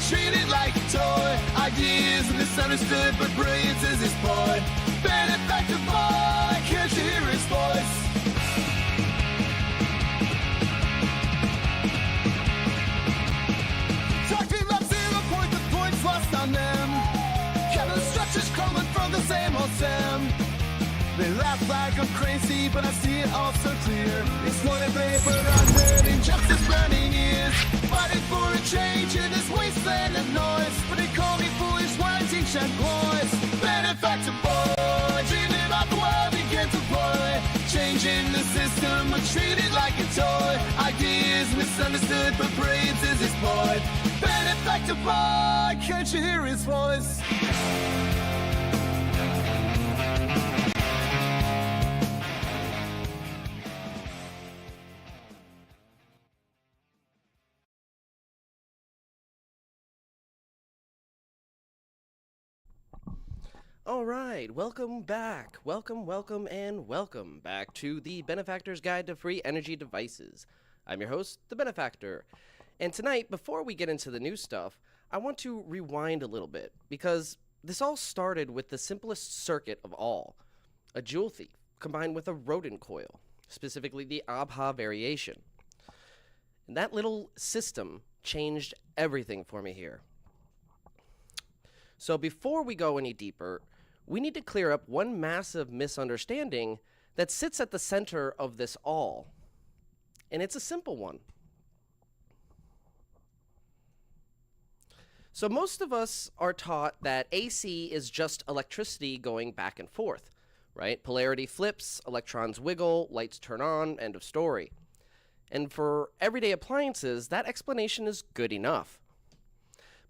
treated like a toy. Ideas misunderstood, but brilliance is his point. Benefactor boy, can't you hear his voice? Talking about 0 point, the points lost on them. Kevin structures crumbling from the same old Sam. They laugh like I'm crazy, but I see it all so clear. Exploited paper, unheard injustice, burning ears. Fighting for a change in this wasteland of noise. But they call me foolish, wanting shed boys. Benefactor boy, dreaming about the world begin to play. Changing the system, but treated like a toy. Ideas misunderstood, but brilliance is his point. Benefactor boy, can't you hear his voice? Alright, welcome back. Welcome back to the Benefactor's Guide to Free Energy Devices. I'm your host, the Benefactor. And tonight, before we get into the new stuff, I want to rewind a little bit, because this all started with the simplest circuit of all, a joule thief combined with a rodent coil, specifically the ABHA variation. And that little system changed everything for me here. So before we go any deeper, we need to clear up one massive misunderstanding that sits at the center of this all. And it's a simple one. So most of us are taught that AC is just electricity going back and forth, right? Polarity flips, electrons wiggle, lights turn on, end of story. And for everyday appliances, that explanation is good enough.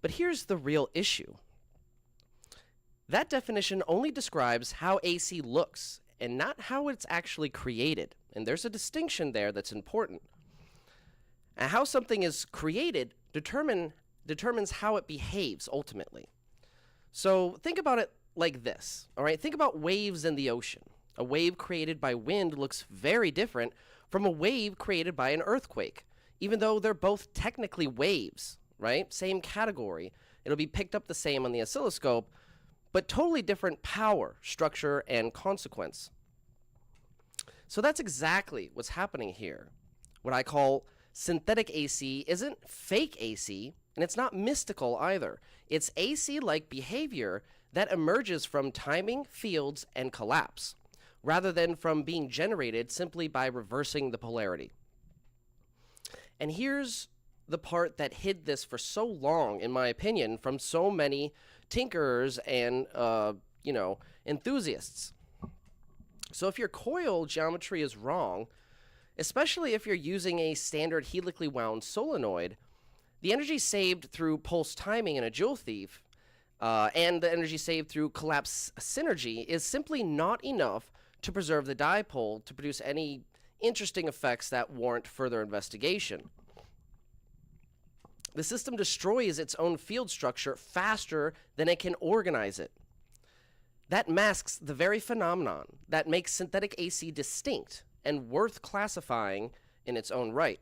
But here's the real issue. That definition only describes how AC looks and not how it's actually created. And there's a distinction there that's important. And how something is created determines how it behaves ultimately. So think about it like this, all right? Think about waves in the ocean. A wave created by wind looks very different from a wave created by an earthquake, even though they're both technically waves, right? Same category. It'll be picked up the same on the oscilloscope, but totally different power, structure, and consequence. So that's exactly what's happening here. What I call synthetic AC isn't fake AC, and it's not mystical either. It's AC-like behavior that emerges from timing, fields, and collapse, rather than from being generated simply by reversing the polarity. And here's the part that hid this for so long, in my opinion, from so many tinkerers and, enthusiasts. So if your coil geometry is wrong, especially if you're using a standard helically wound solenoid, the energy saved through pulse timing in a joule thief and the energy saved through collapse synergy is simply not enough to preserve the dipole to produce any interesting effects that warrant further investigation. The system destroys its own field structure faster than it can organize it. That masks the very phenomenon that makes synthetic AC distinct and worth classifying in its own right.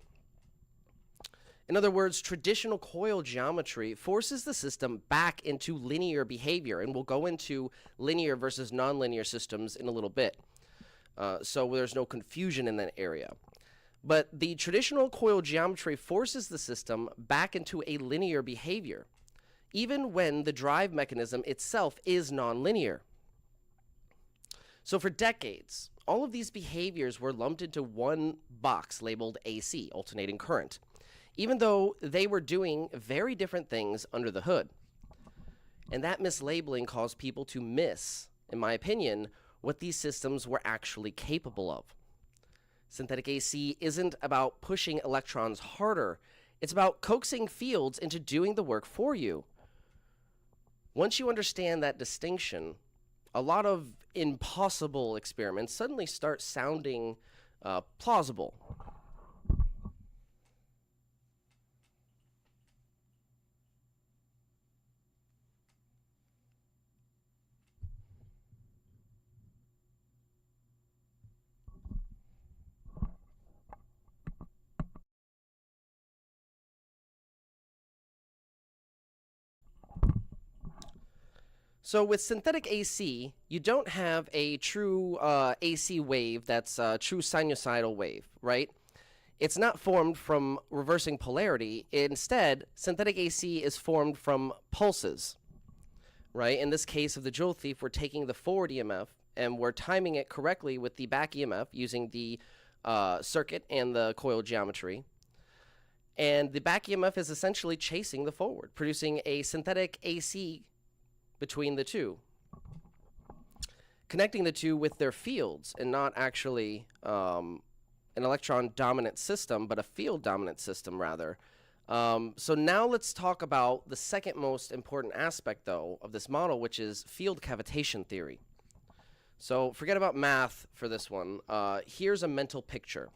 In other words, traditional coil geometry forces the system back into linear behavior, and we'll go into linear versus nonlinear systems in a little bit, so there's no confusion in that area. But the traditional coil geometry forces the system back into a linear behavior, even when the drive mechanism itself is nonlinear. So for decades, all of these behaviors were lumped into one box labeled AC, alternating current, even though they were doing very different things under the hood. And that mislabeling caused people to miss, in my opinion, what these systems were actually capable of. Synthetic AC isn't about pushing electrons harder. It's about coaxing fields into doing the work for you. Once you understand that distinction, a lot of impossible experiments suddenly start sounding plausible. So with synthetic AC, you don't have a true AC wave that's a true sinusoidal wave, right? It's not formed from reversing polarity. Instead, synthetic AC is formed from pulses, right? In this case of the Joule thief, we're taking the forward EMF and we're timing it correctly with the back EMF using the circuit and the coil geometry. And the back EMF is essentially chasing the forward, producing a synthetic AC between the two, connecting the two with their fields and not actually an electron dominant system, but a field dominant system rather. So now let's talk about the second most important aspect though of this model, which is field cavitation theory. So forget about math for this one. Here's a mental picture.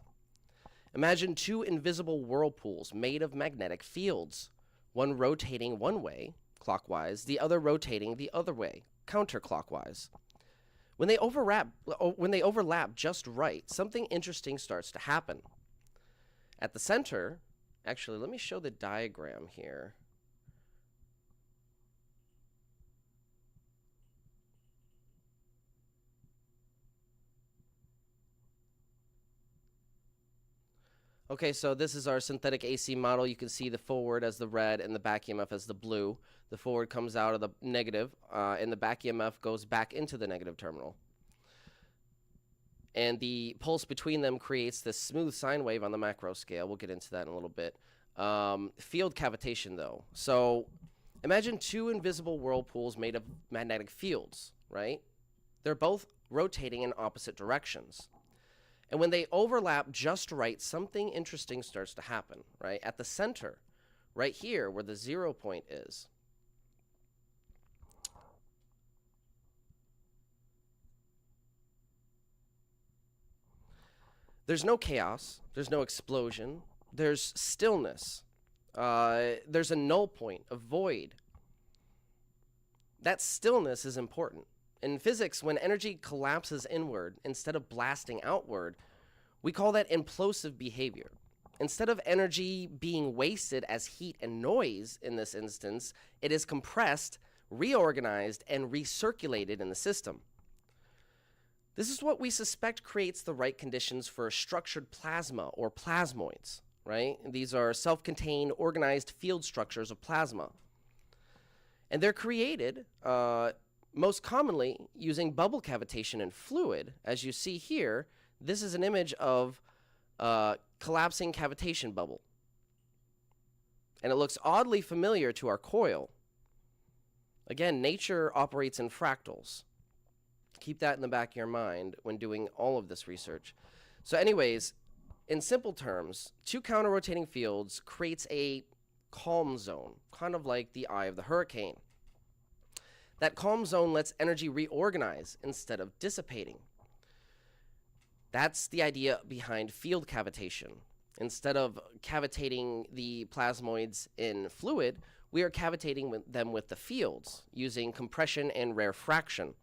Imagine two invisible whirlpools made of magnetic fields, one rotating one way, clockwise, the other rotating the other way, counterclockwise. When they overlap just right, something interesting starts to happen. At the center, actually, let me show the diagram here. Okay, so this is our synthetic AC model. You can see the forward as the red and the back EMF as the blue. The forward comes out of the negative, and the back EMF goes back into the negative terminal. And the pulse between them creates this smooth sine wave on the macro scale. We'll get into that in a little bit. Field cavitation, though. So imagine two invisible whirlpools made of magnetic fields, right? They're both rotating in opposite directions. And when they overlap just right, something interesting starts to happen, right? At the center, right here, where the 0 point is. There's no chaos. There's no explosion. There's stillness. There's a null point, a void. That stillness is important. In physics, when energy collapses inward instead of blasting outward, we call that implosive behavior. Instead of energy being wasted as heat and noise in this instance, it is compressed, reorganized, and recirculated in the system. This is what we suspect creates the right conditions for structured plasma or plasmoids, right? These are self-contained, organized field structures of plasma. And they're created most commonly using bubble cavitation in fluid. As you see here, this is an image of collapsing cavitation bubble. And it looks oddly familiar to our coil. Again, nature operates in fractals. Keep that in the back of your mind when doing all of this research. So anyways, in simple terms, two counter-rotating fields creates a calm zone, kind of like the eye of the hurricane. That calm zone lets energy reorganize instead of dissipating. That's the idea behind field cavitation. Instead of cavitating the plasmoids in fluid, we are cavitating them with the fields using compression and rarefaction.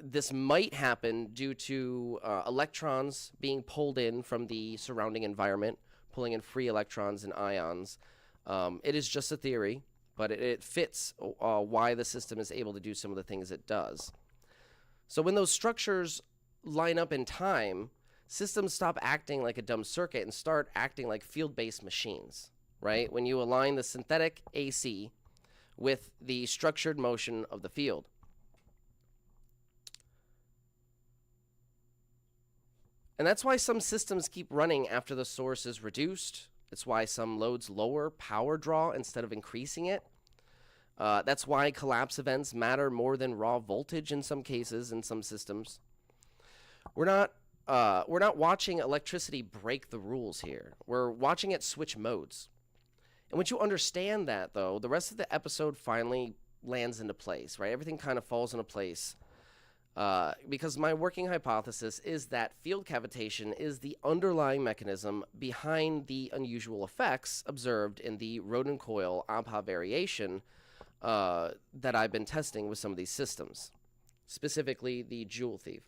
This might happen due to electrons being pulled in from the surrounding environment, pulling in free electrons and ions. It is just a theory, but it fits why the system is able to do some of the things it does. So when those structures line up in time, systems stop acting like a dumb circuit and start acting like field-based machines, right? When you align the synthetic AC with the structured motion of the field. And that's why some systems keep running after the source is reduced. It's why some loads lower power draw instead of increasing it. That's why collapse events matter more than raw voltage in some cases in some systems. We're not watching electricity break the rules here. We're watching it switch modes. And once you understand that, though, the rest of the episode finally lands into place, right? Everything kind of falls into place. Because my working hypothesis is that field cavitation is the underlying mechanism behind the unusual effects observed in the rodent coil AMPA variation that I've been testing with some of these systems, specifically the Joule thief.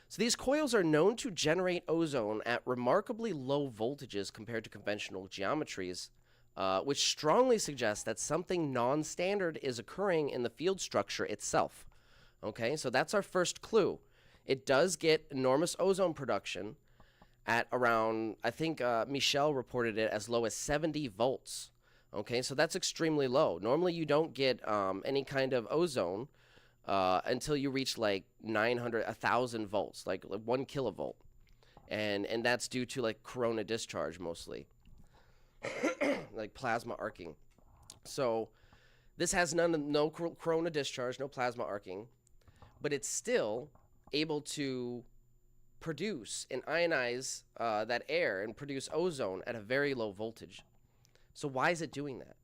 So these coils are known to generate ozone at remarkably low voltages compared to conventional geometries which strongly suggests that something non-standard is occurring in the field structure itself. Okay, so that's our first clue. It does get enormous ozone production at around, I think Michel reported it as low as 70 volts. Okay, so that's extremely low. Normally you don't get any kind of ozone until you reach like 1,000 volts, like 1 kilovolt. And that's due to like corona discharge mostly, like plasma arcing. So this has no corona discharge, no plasma arcing, but it's still able to produce and ionize that air and produce ozone at a very low voltage. So why is it doing that?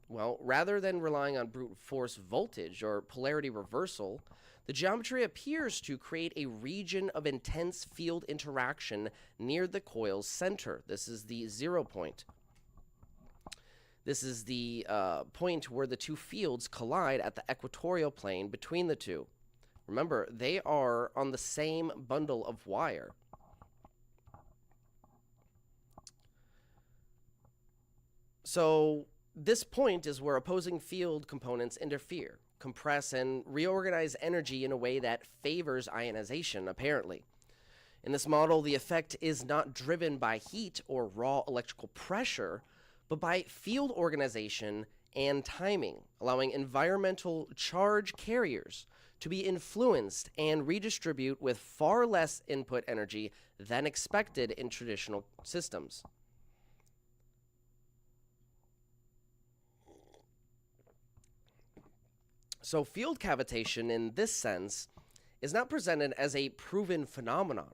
Well, rather than relying on brute force voltage or polarity reversal, the geometry appears to create a region of intense field interaction near the coil's center. This is the 0 point. This is the point where the two fields collide at the equatorial plane between the two. Remember, they are on the same bundle of wire. So this point is where opposing field components interfere, compress, and reorganize energy in a way that favors ionization, apparently. In this model, the effect is not driven by heat or raw electrical pressure, but by field organization and timing, allowing environmental charge carriers to be influenced and redistribute with far less input energy than expected in traditional systems. So field cavitation in this sense is not presented as a proven phenomenon,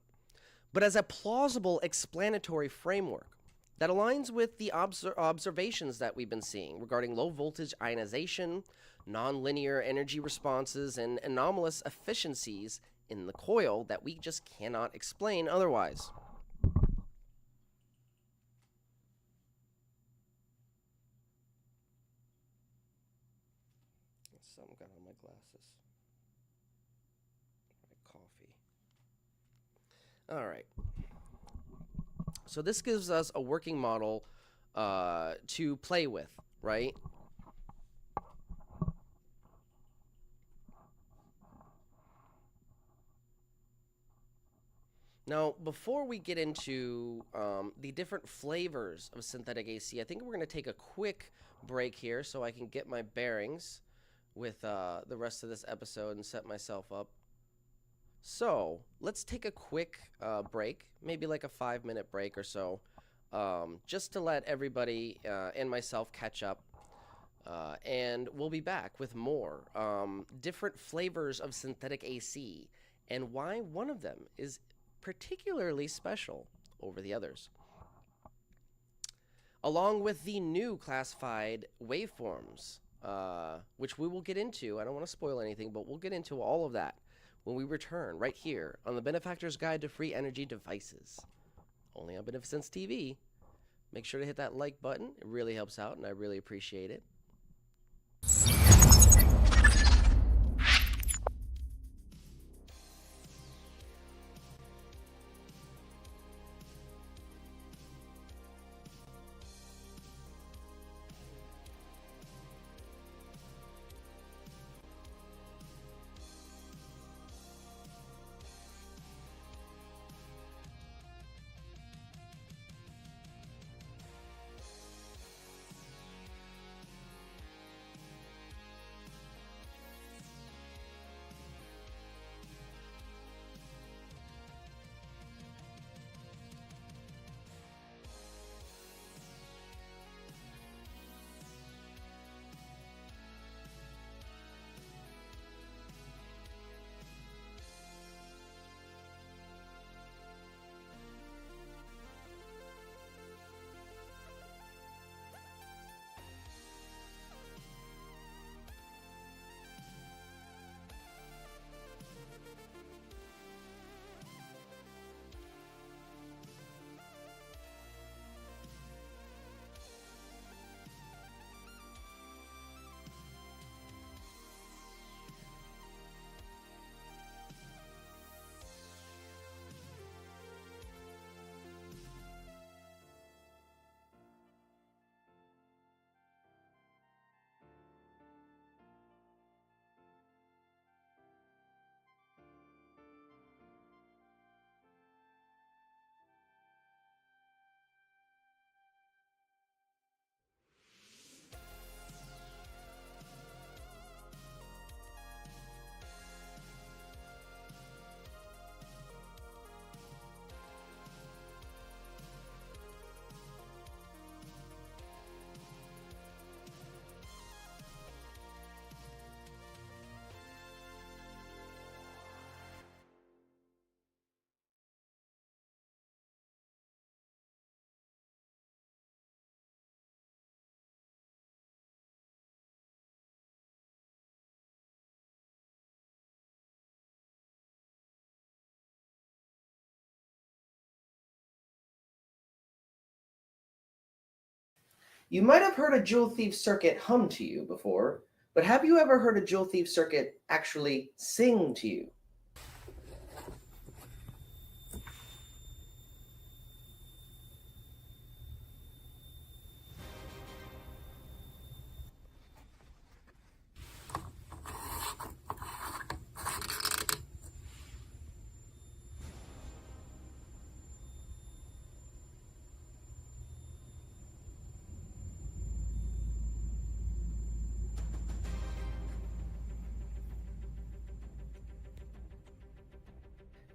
but as a plausible explanatory framework that aligns with the observations that we've been seeing regarding low voltage ionization, nonlinear energy responses, and anomalous efficiencies in the coil that we just cannot explain otherwise. Something got on my glasses. My coffee. All right. So this gives us a working model to play with, right? Now, before we get into the different flavors of synthetic AC, I think we're going to take a quick break here so I can get my bearings with the rest of this episode and set myself up. So let's take a quick break, maybe like a 5-minute break or so, just to let everybody and myself catch up. And we'll be back with more different flavors of synthetic AC and why one of them is particularly special over the others. Along with the new classified waveforms, which we will get into. I don't want to spoil anything, but we'll get into all of that when we return right here on the Benefactor's Guide to Free Energy Devices, only on Beneficence TV. Make sure to hit that like button. It really helps out, and I really appreciate it. You might have heard a Joule Thief circuit hum to you before, but have you ever heard a Joule Thief circuit actually sing to you?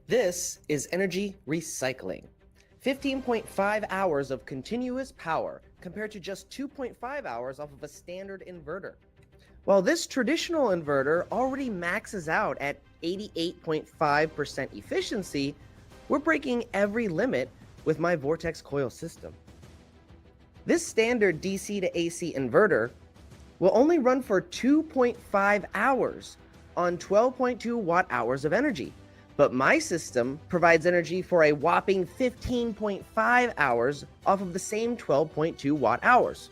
This is energy recycling. 15.5 hours of continuous power compared to just 2.5 hours off of a standard inverter. While this traditional inverter already maxes out at 88.5% efficiency, we're breaking every limit with my Vortex coil system. This standard DC to AC inverter will only run for 2.5 hours on 12.2 watt hours of energy. But my system provides energy for a whopping 15.5 hours off of the same 12.2 watt hours.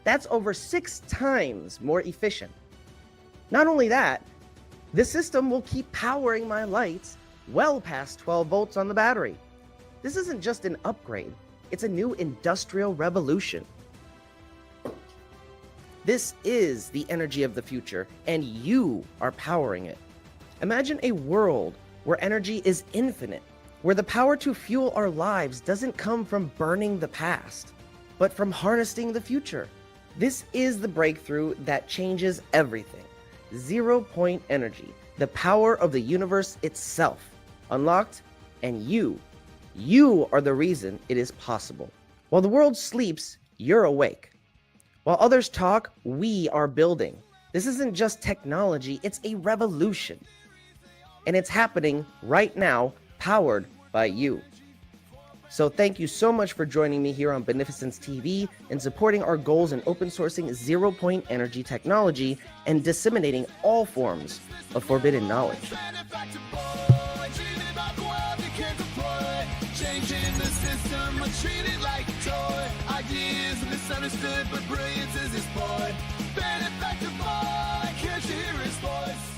That's over 6 times more efficient. Not only that, this system will keep powering my lights well past 12 volts on the battery. This isn't just an upgrade, it's a new industrial revolution. This is the energy of the future, and you are powering it. Imagine a world where energy is infinite, where the power to fuel our lives doesn't come from burning the past, but from harnessing the future. This is the breakthrough that changes everything. 0-point energy, the power of the universe itself, unlocked, and you are the reason it is possible. While the world sleeps, you're awake. While others talk, we are building. This isn't just technology, it's a revolution. And it's happening right now, powered by you. So thank you so much for joining me here on Beneficence TV and supporting our goals in open sourcing 0-point energy technology and disseminating all forms of forbidden knowledge. Changing the system, treat it like a toy. Ideas misunderstood, but brilliance is his boy. Benefactor boy, can't you hear his voice?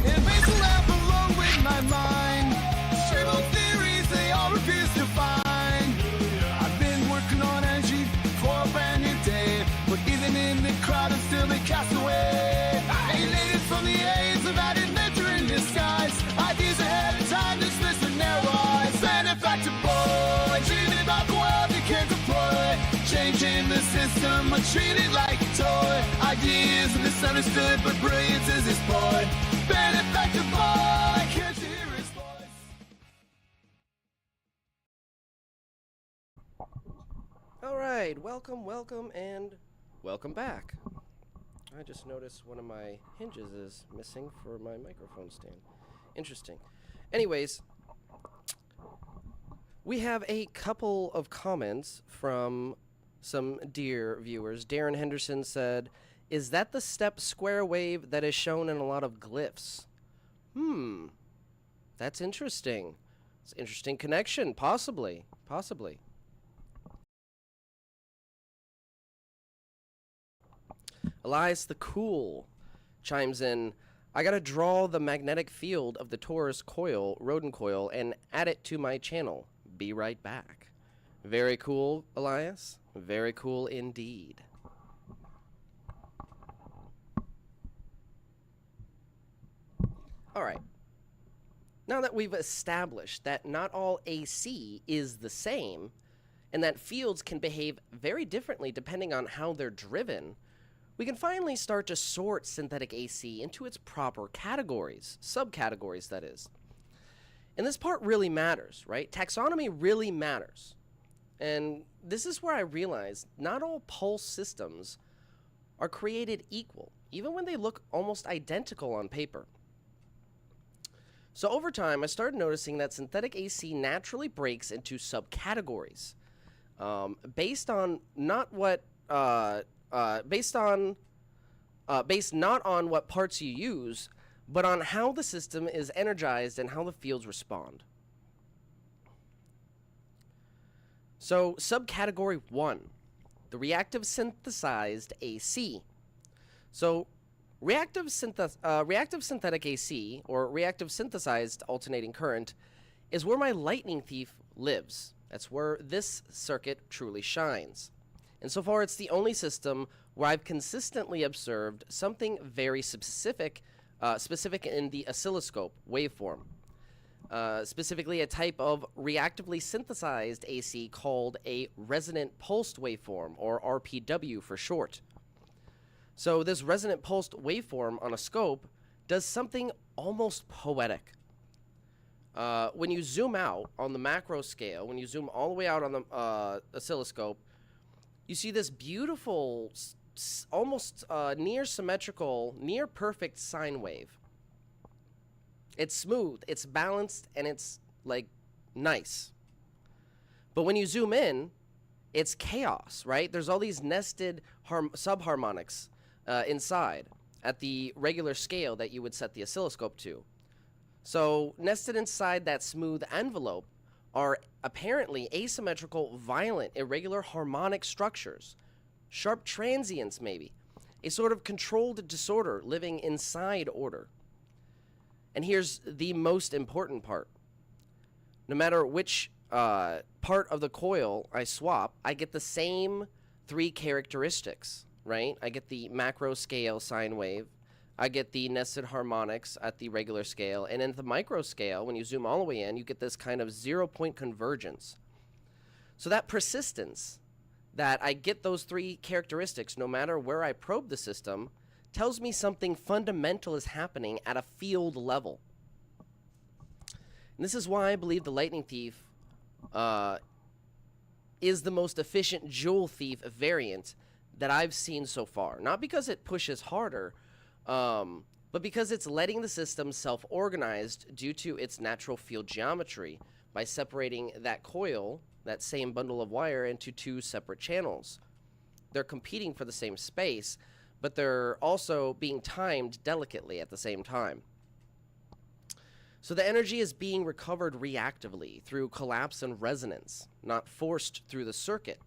It makes me laugh along with my mind. Stable theories, they all refuse to find. I've been working on energy for a brand new day, but even in the crowd, I'm still the castaway. Alienated from the aids of added nature in disguise. Ideas ahead of time, dismissed with narrow eyes. Benefactor boy, dreaming about the world you can't deploy. Changing the system, treat it like a toy. Ideas misunderstood, but brilliance is his boy. Benefactor boy, can't you hear his voice? All right, welcome, and welcome back. I just noticed one of my hinges is missing for my microphone stand. Interesting. Anyways, we have a couple of comments from some dear viewers. Darren Henderson said, "Is that the step square wave that is shown in a lot of glyphs?" That's interesting. It's an interesting connection, possibly. Elias the Cool chimes in, I gotta draw the magnetic field of the torus coil, rodent coil, and add it to my channel. Be right back. Very cool, Elias. Very cool indeed. All right. Now that we've established that not all AC is the same, and that fields can behave very differently depending on how they're driven, we can finally start to sort synthetic AC into its proper categories, subcategories that is. And this part really matters, right? Taxonomy really matters. And this is where I realized not all pulse systems are created equal, even when they look almost identical on paper. So over time, I started noticing that synthetic AC naturally breaks into subcategories, based not on what parts you use, but on how the system is energized and how the fields respond. So subcategory 1, the reactive synthesized AC. So reactive synthetic AC, or reactive synthesized alternating current, is where my lightning thief lives. That's where this circuit truly shines. And so far, it's the only system where I've consistently observed something very specific in the oscilloscope waveform. Specifically a type of reactively synthesized AC called a resonant pulsed waveform, or RPW for short. So this resonant pulsed waveform on a scope does something almost poetic. When you zoom out on the macro scale, when you zoom all the way out on the oscilloscope, you see this beautiful, almost near symmetrical, near perfect sine wave. It's smooth, it's balanced, and it's like nice. But when you zoom in, it's chaos, right? There's all these nested subharmonics inside at the regular scale that you would set the oscilloscope to. So nested inside that smooth envelope are apparently asymmetrical, violent, irregular harmonic structures, sharp transients maybe, a sort of controlled disorder living inside order. And here's the most important part. No matter which part of the coil I swap, I get the same 3 characteristics, right? I get the macro scale sine wave, I get the nested harmonics at the regular scale, and in the micro scale, when you zoom all the way in, you get this kind of 0-point convergence. So that persistence, that I get those 3 characteristics no matter where I probe the system, tells me something fundamental is happening at a field level. And this is why I believe the lightning thief is the most efficient jewel thief variant that I've seen so far. Not because it pushes harder, but because it's letting the system self-organized due to its natural field geometry by separating that coil, that same bundle of wire, into 2 separate channels. They're competing for the same space, but they're also being timed delicately at the same time. So the energy is being recovered reactively through collapse and resonance, not forced through the circuit.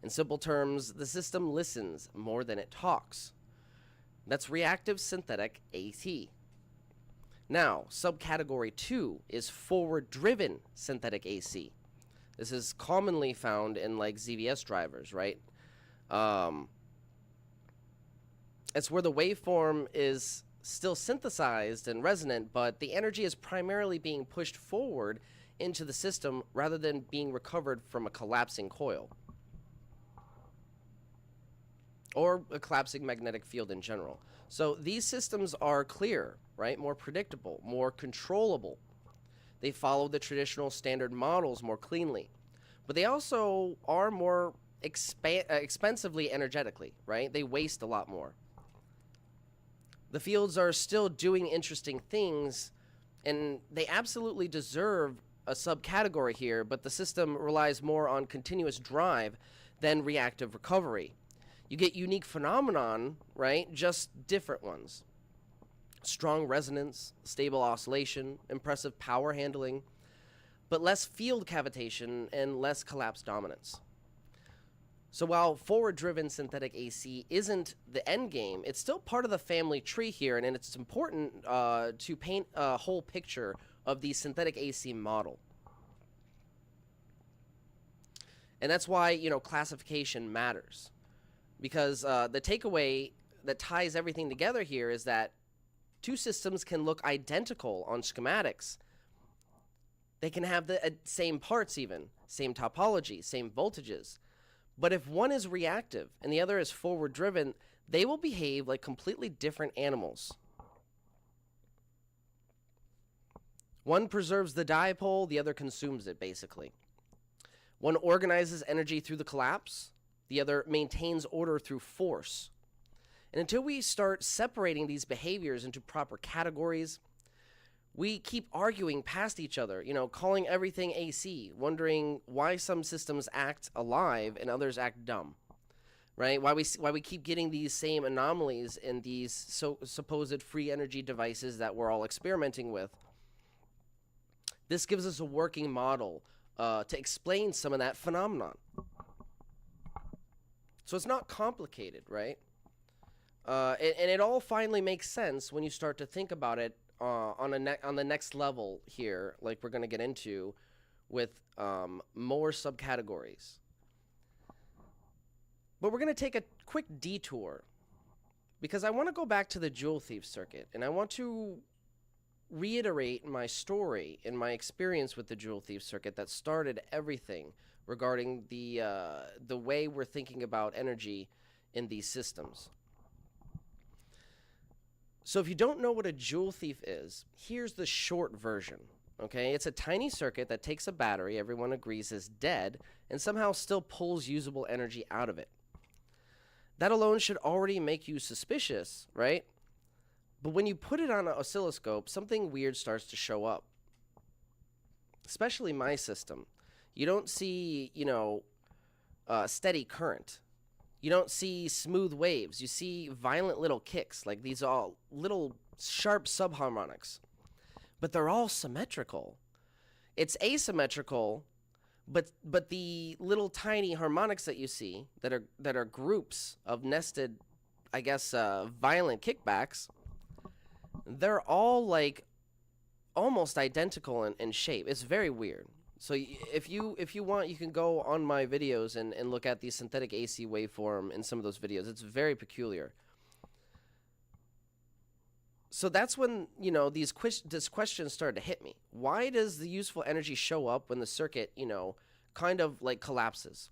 In simple terms, the system listens more than it talks. That's reactive synthetic AC. Now, subcategory 2 is forward-driven synthetic AC. This is commonly found in like ZVS drivers, right? It's where the waveform is still synthesized and resonant, but the energy is primarily being pushed forward into the system rather than being recovered from a collapsing coil or a collapsing magnetic field in general. So these systems are clearer, right? More predictable, more controllable. They follow the traditional standard models more cleanly, but they also are more expensively energetically, right? They waste a lot more. The fields are still doing interesting things, and they absolutely deserve a subcategory here, but the system relies more on continuous drive than reactive recovery. You get unique phenomenon, right? Just different ones. Strong resonance, stable oscillation, impressive power handling, but less field cavitation and less collapse dominance. So while forward-driven synthetic AC isn't the end game, it's still part of the family tree here, and it's important to paint a whole picture of the synthetic AC model. And that's why, you know, classification matters. Because the takeaway that ties everything together here is that two systems can look identical on schematics. They can have the same parts even, same topology, same voltages. But if one is reactive and the other is forward-driven, they will behave like completely different animals. One preserves the dipole, the other consumes it, basically. One organizes energy through the collapse, the other maintains order through force. And until we start separating these behaviors into proper categories, we keep arguing past each other, you know, calling everything AC, wondering why some systems act alive and others act dumb, right? Why we keep getting these same anomalies in these supposed free energy devices that we're all experimenting with. This gives us a working model to explain some of that phenomenon. So it's not complicated, right? And it all finally makes sense when you start to think about it on the next level here, like we're going to get into with more subcategories. But we're going to take a quick detour because I want to go back to the Joule Thief circuit, and I want to reiterate my story and my experience with the Joule Thief circuit that started everything regarding the way we're thinking about energy in these systems. So if you don't know what a Joule Thief is, here's the short version, okay? It's a tiny circuit that takes a battery everyone agrees is dead and somehow still pulls usable energy out of it. That alone should already make you suspicious, right? But when you put it on an oscilloscope, something weird starts to show up. Especially my system. You don't see, you know, steady current. You don't see smooth waves. You see violent little kicks, like these all little sharp subharmonics. But they're all symmetrical. It's asymmetrical, but the little tiny harmonics that you see that are groups of nested, I guess, violent kickbacks, they're all like almost identical in shape. It's very weird. So if you want, you can go on my videos and look at the synthetic AC waveform in some of those videos. It's very peculiar. So that's when, you know, this question started to hit me. Why does the useful energy show up when the circuit, you know, kind of like collapses?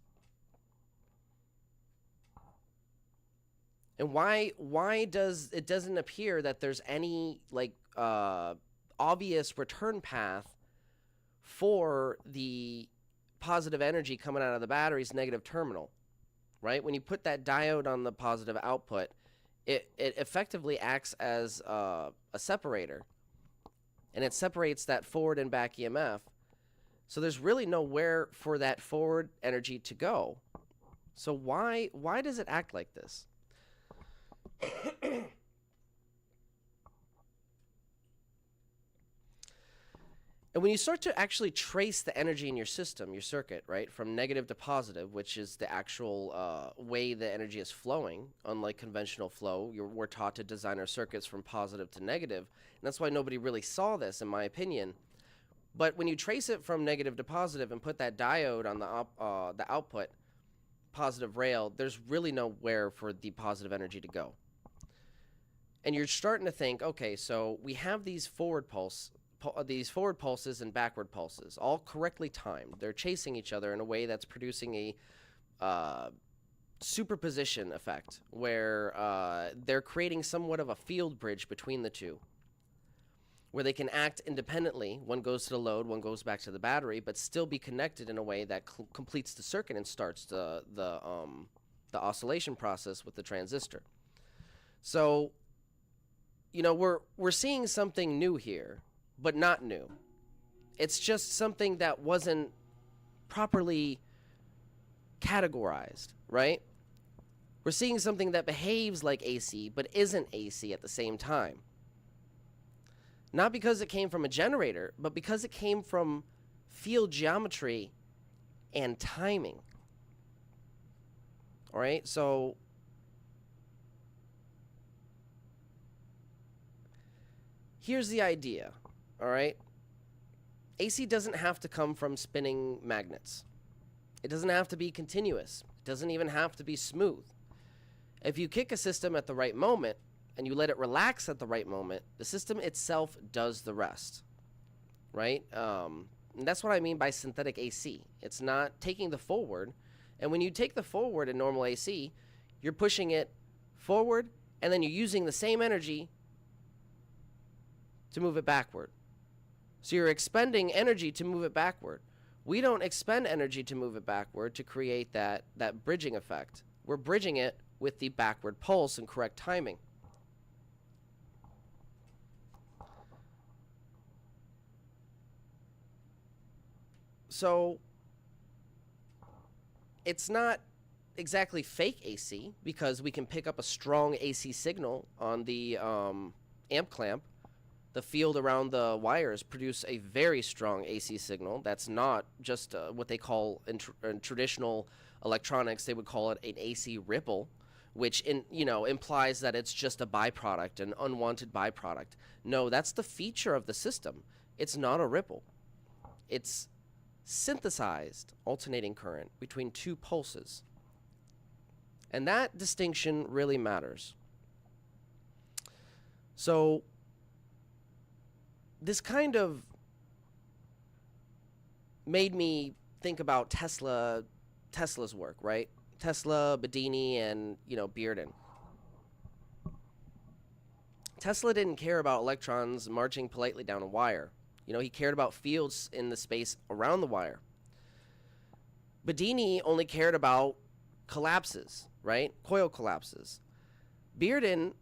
And why doesn't appear that there's any like obvious return path for the positive energy coming out of the battery's negative terminal, right? When you put that diode on the positive output, it effectively acts as a separator, and it separates that forward and back EMF. So there's really nowhere for that forward energy to go. So why does it act like this? And when you start to actually trace the energy in your system, your circuit, right, from negative to positive, which is the actual way the energy is flowing, unlike conventional flow, we're taught to design our circuits from positive to negative, and that's why nobody really saw this, in my opinion. But when you trace it from negative to positive and put that diode on the output positive rail, there's really nowhere for the positive energy to go. And you're starting to think, okay, so we have these forward pulses and backward pulses, all correctly timed. They're chasing each other in a way that's producing a superposition effect, where they're creating somewhat of a field bridge between the two, where they can act independently. One goes to the load, one goes back to the battery, but still be connected in a way that completes the circuit and starts the oscillation process with the transistor. So, you know, we're seeing something new here, but not new. It's just something that wasn't properly categorized, right? We're seeing something that behaves like AC, but isn't AC at the same time. Not because it came from a generator, but because it came from field geometry and timing. All right, so here's the idea. All right, AC doesn't have to come from spinning magnets. It doesn't have to be continuous. It doesn't even have to be smooth. If you kick a system at the right moment and you let it relax at the right moment, the system itself does the rest, right? And that's what I mean by synthetic AC. It's not taking the forward. And when you take the forward in normal AC, you're pushing it forward, and then you're using the same energy to move it backward. So you're expending energy to move it backward. We don't expend energy to move it backward to create that bridging effect. We're bridging it with the backward pulse and correct timing. So it's not exactly fake AC, because we can pick up a strong AC signal on the amp clamp. The field around the wires produce a very strong AC signal. That's not just what they call in traditional electronics, they would call it an AC ripple, which implies that it's just a byproduct, an unwanted byproduct. No, that's the feature of the system. It's not a ripple. It's synthesized alternating current between two pulses. And that distinction really matters. So this kind of made me think about Tesla's work, right? Tesla, Bedini, and Bearden. Tesla didn't care about electrons marching politely down a wire. He cared about fields in the space around the wire. Bedini only cared about collapses, right? Coil collapses. Bearden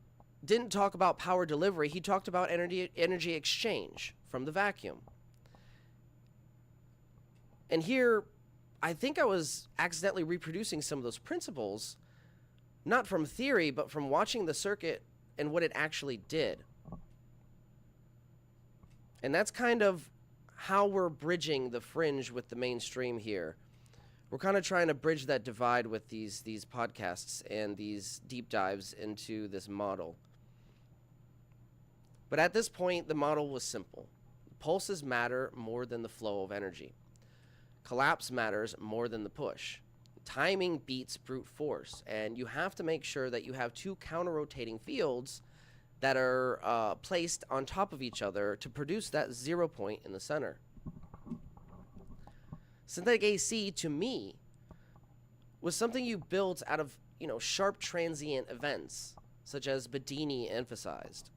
didn't talk about power delivery. He talked about energy exchange from the vacuum. And here, I think I was accidentally reproducing some of those principles, not from theory, but from watching the circuit and what it actually did. And that's kind of how we're bridging the fringe with the mainstream here. We're kind of trying to bridge that divide with these podcasts and these deep dives into this model. But at this point, the model was simple. Pulses matter more than the flow of energy. Collapse matters more than the push. Timing beats brute force, and you have to make sure that you have two counter-rotating fields that are placed on top of each other to produce that 0 point in the center. Synthetic AC, to me, was something you built out of sharp transient events, such as Bedini emphasized,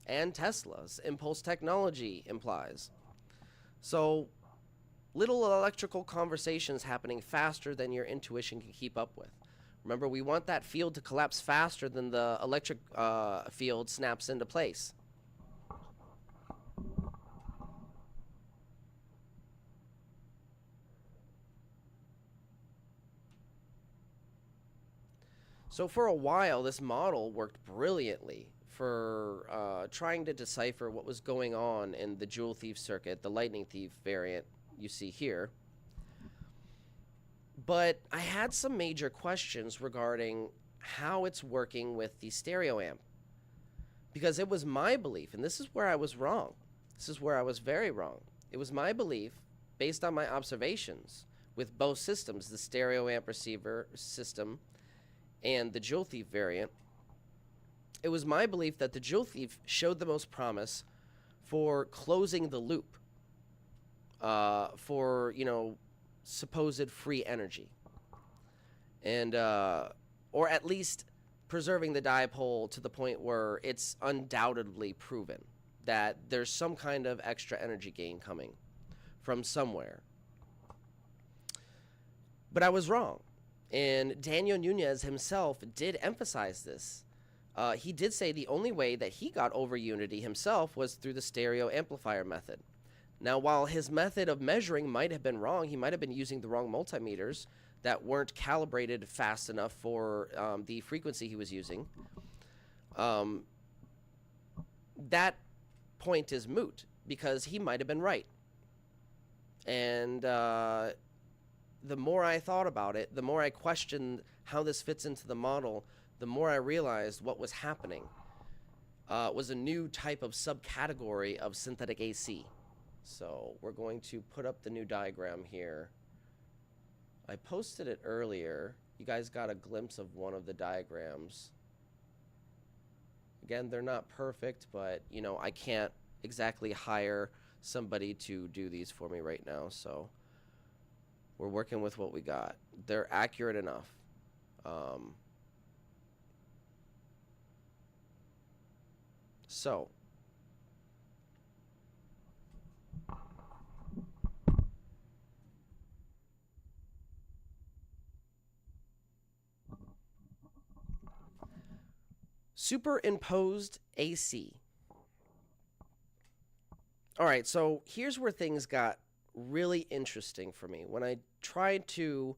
and Tesla's impulse technology implies. So little electrical conversations happening faster than your intuition can keep up with. Remember, we want that field to collapse faster than the electric field snaps into place. So for a while, this model worked brilliantly for trying to decipher what was going on in the Joule Thief circuit, the Lightning Thief variant you see here. But I had some major questions regarding how it's working with the stereo amp. Because it was my belief, and this is where I was wrong. This is where I was very wrong. It was my belief, based on my observations, with both systems, the stereo amp receiver system and the Joule Thief variant, it was my belief that the Joule Thief showed the most promise for closing the loop, for, supposed free energy. And, or at least preserving the dipole to the point where it's undoubtedly proven that there's some kind of extra energy gain coming from somewhere. But I was wrong. And Daniel Nunez himself did emphasize this. He did say the only way that he got over unity himself was through the stereo amplifier method. Now, while his method of measuring might have been wrong, he might have been using the wrong multimeters that weren't calibrated fast enough for the frequency he was using. That point is moot because he might have been right. And the more I thought about it, the more I questioned how this fits into the model, the more I realized what was happening was a new type of subcategory of synthetic AC. So we're going to put up the new diagram here. I posted it earlier. You guys got a glimpse of one of the diagrams. Again, they're not perfect, but, you know, I can't exactly hire somebody to do these for me right now, so we're working with what we got. They're accurate enough. So superimposed AC. All right, so here's where things got really interesting for me. When I tried to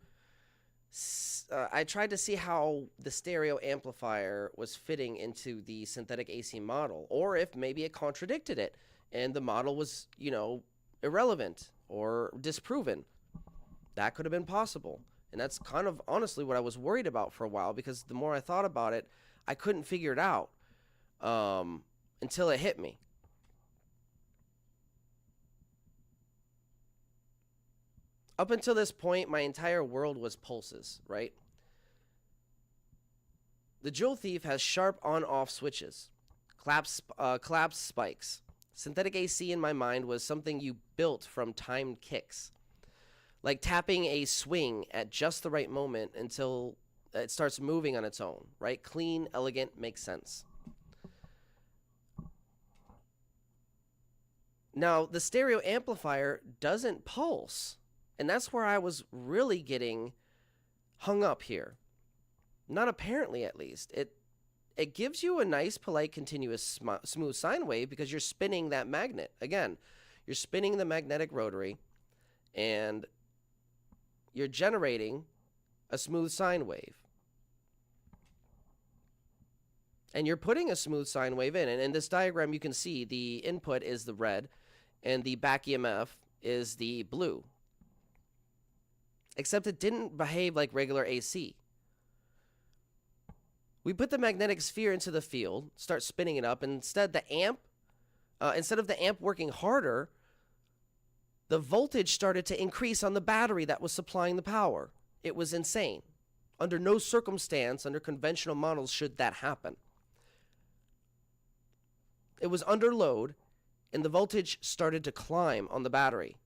see how the stereo amplifier was fitting into the synthetic AC model, or if maybe it contradicted it and the model was, you know, irrelevant or disproven. That could have been possible. And that's kind of honestly what I was worried about for a while, because the more I thought about it, I couldn't figure it out until it hit me. Up until this point, my entire world was pulses, right? The Joule Thief has sharp on-off switches, collapsed spikes. Synthetic AC in my mind was something you built from timed kicks, like tapping a swing at just the right moment until it starts moving on its own, right? Clean, elegant, makes sense. Now, the stereo amplifier doesn't pulse. And that's where I was really getting hung up here. Not apparently, at least. It gives you a nice, polite, continuous, smooth sine wave because you're spinning that magnet. Again, you're spinning the magnetic rotary, and you're generating a smooth sine wave. And you're putting a smooth sine wave in. And in this diagram, you can see the input is the red, and the back EMF is the blue. Except it didn't behave like regular AC. We put the magnetic sphere into the field, start spinning it up, and instead of the amp working harder, the voltage started to increase on the battery that was supplying the power. It was insane. Under no circumstance, under conventional models, should that happen. It was under load, and the voltage started to climb on the battery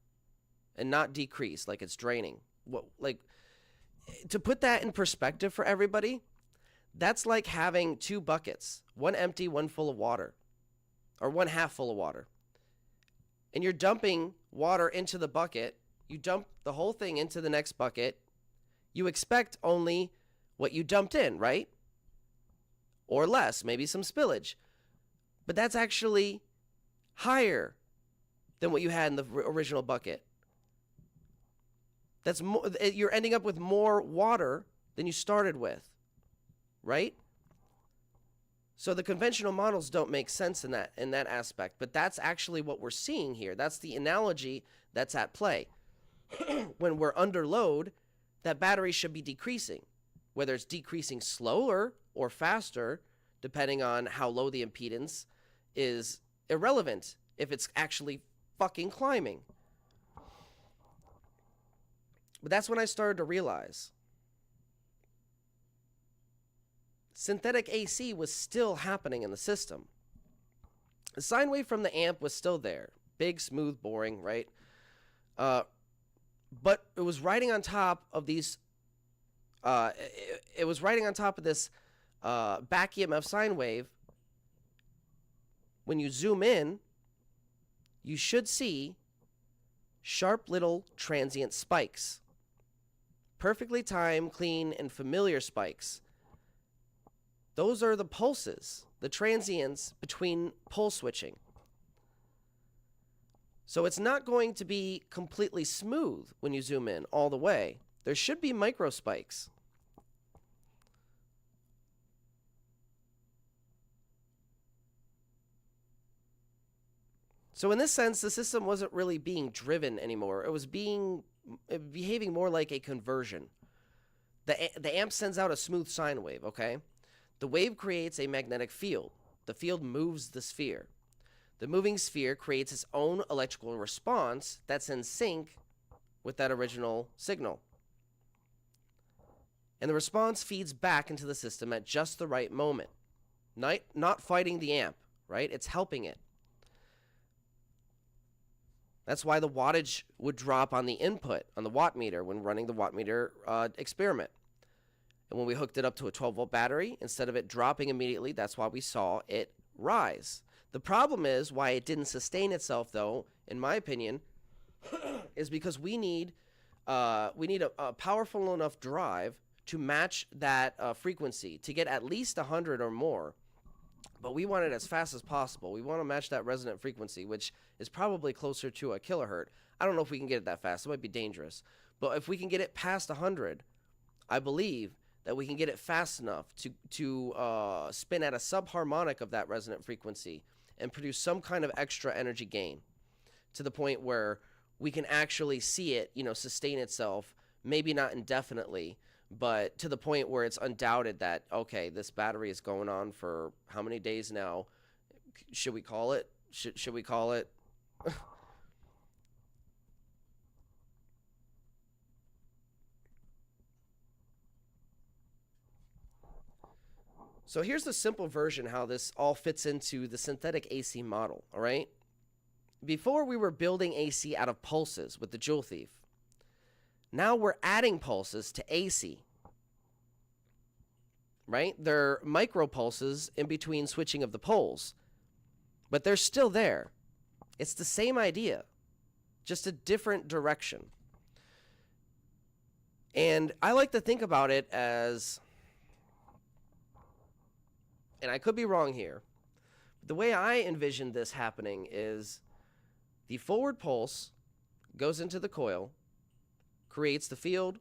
and not decrease like it's draining. Like, to put that in perspective for everybody, that's like having two buckets, one empty, one full of water, or one half full of water. And you're dumping water into the bucket. You dump the whole thing into the next bucket. You expect only what you dumped in, right? Or less, maybe some spillage. But that's actually higher than what you had in the original bucket. That's more, you're ending up with more water than you started with, right? So the conventional models don't make sense in that aspect, but that's actually what we're seeing here. That's the analogy that's at play. When we're under load, that battery should be decreasing, whether it's decreasing slower or faster, depending on how low the impedance is irrelevant if it's actually fucking climbing. But that's when I started to realize synthetic AC was still happening in the system. The sine wave from the amp was still there. Big, smooth, boring, right? But it was riding on top of these, it was riding on top of this back EMF sine wave. When you zoom in, you should see sharp little transient spikes. Perfectly timed, clean, and familiar spikes. Those are the pulses, the transients between pulse switching. So it's not going to be completely smooth when you zoom in all the way. There should be micro spikes. So in this sense, the system wasn't really being driven anymore. It was being behaving more like a conversion. The amp sends out a smooth sine wave, okay? The wave creates a magnetic field. The field moves the sphere. The moving sphere creates its own electrical response that's in sync with that original signal. And the response feeds back into the system at just the right moment. Not fighting the amp, right? It's helping it. That's why the wattage would drop on the input, on the watt meter, when running the watt meter experiment. And when we hooked it up to a 12-volt battery, instead of it dropping immediately, that's why we saw it rise. The problem is why it didn't sustain itself, though, in my opinion, is because we need a powerful enough drive to match that frequency, to get at least 100 or more. But we want it as fast as possible. We want to match that resonant frequency, which is probably closer to a kilohertz. I don't know if we can get it that fast. It might be dangerous. But if we can get it past 100, I believe that we can get it fast enough to spin at a subharmonic of that resonant frequency and produce some kind of extra energy gain to the point where we can actually see it, sustain itself, maybe not indefinitely, but to the point where it's undoubted that, okay, this battery is going on for how many days now? Should we call it? Should we call it? So here's the simple version how this all fits into the synthetic AC model, all right? Before we were building AC out of pulses with the Joule Thief. Now we're adding pulses to AC, right? They're micro pulses in between switching of the poles, but they're still there. It's the same idea, just a different direction. And I like to think about it as, and I could be wrong here, but the way I envision this happening is the forward pulse goes into the coil, creates the field,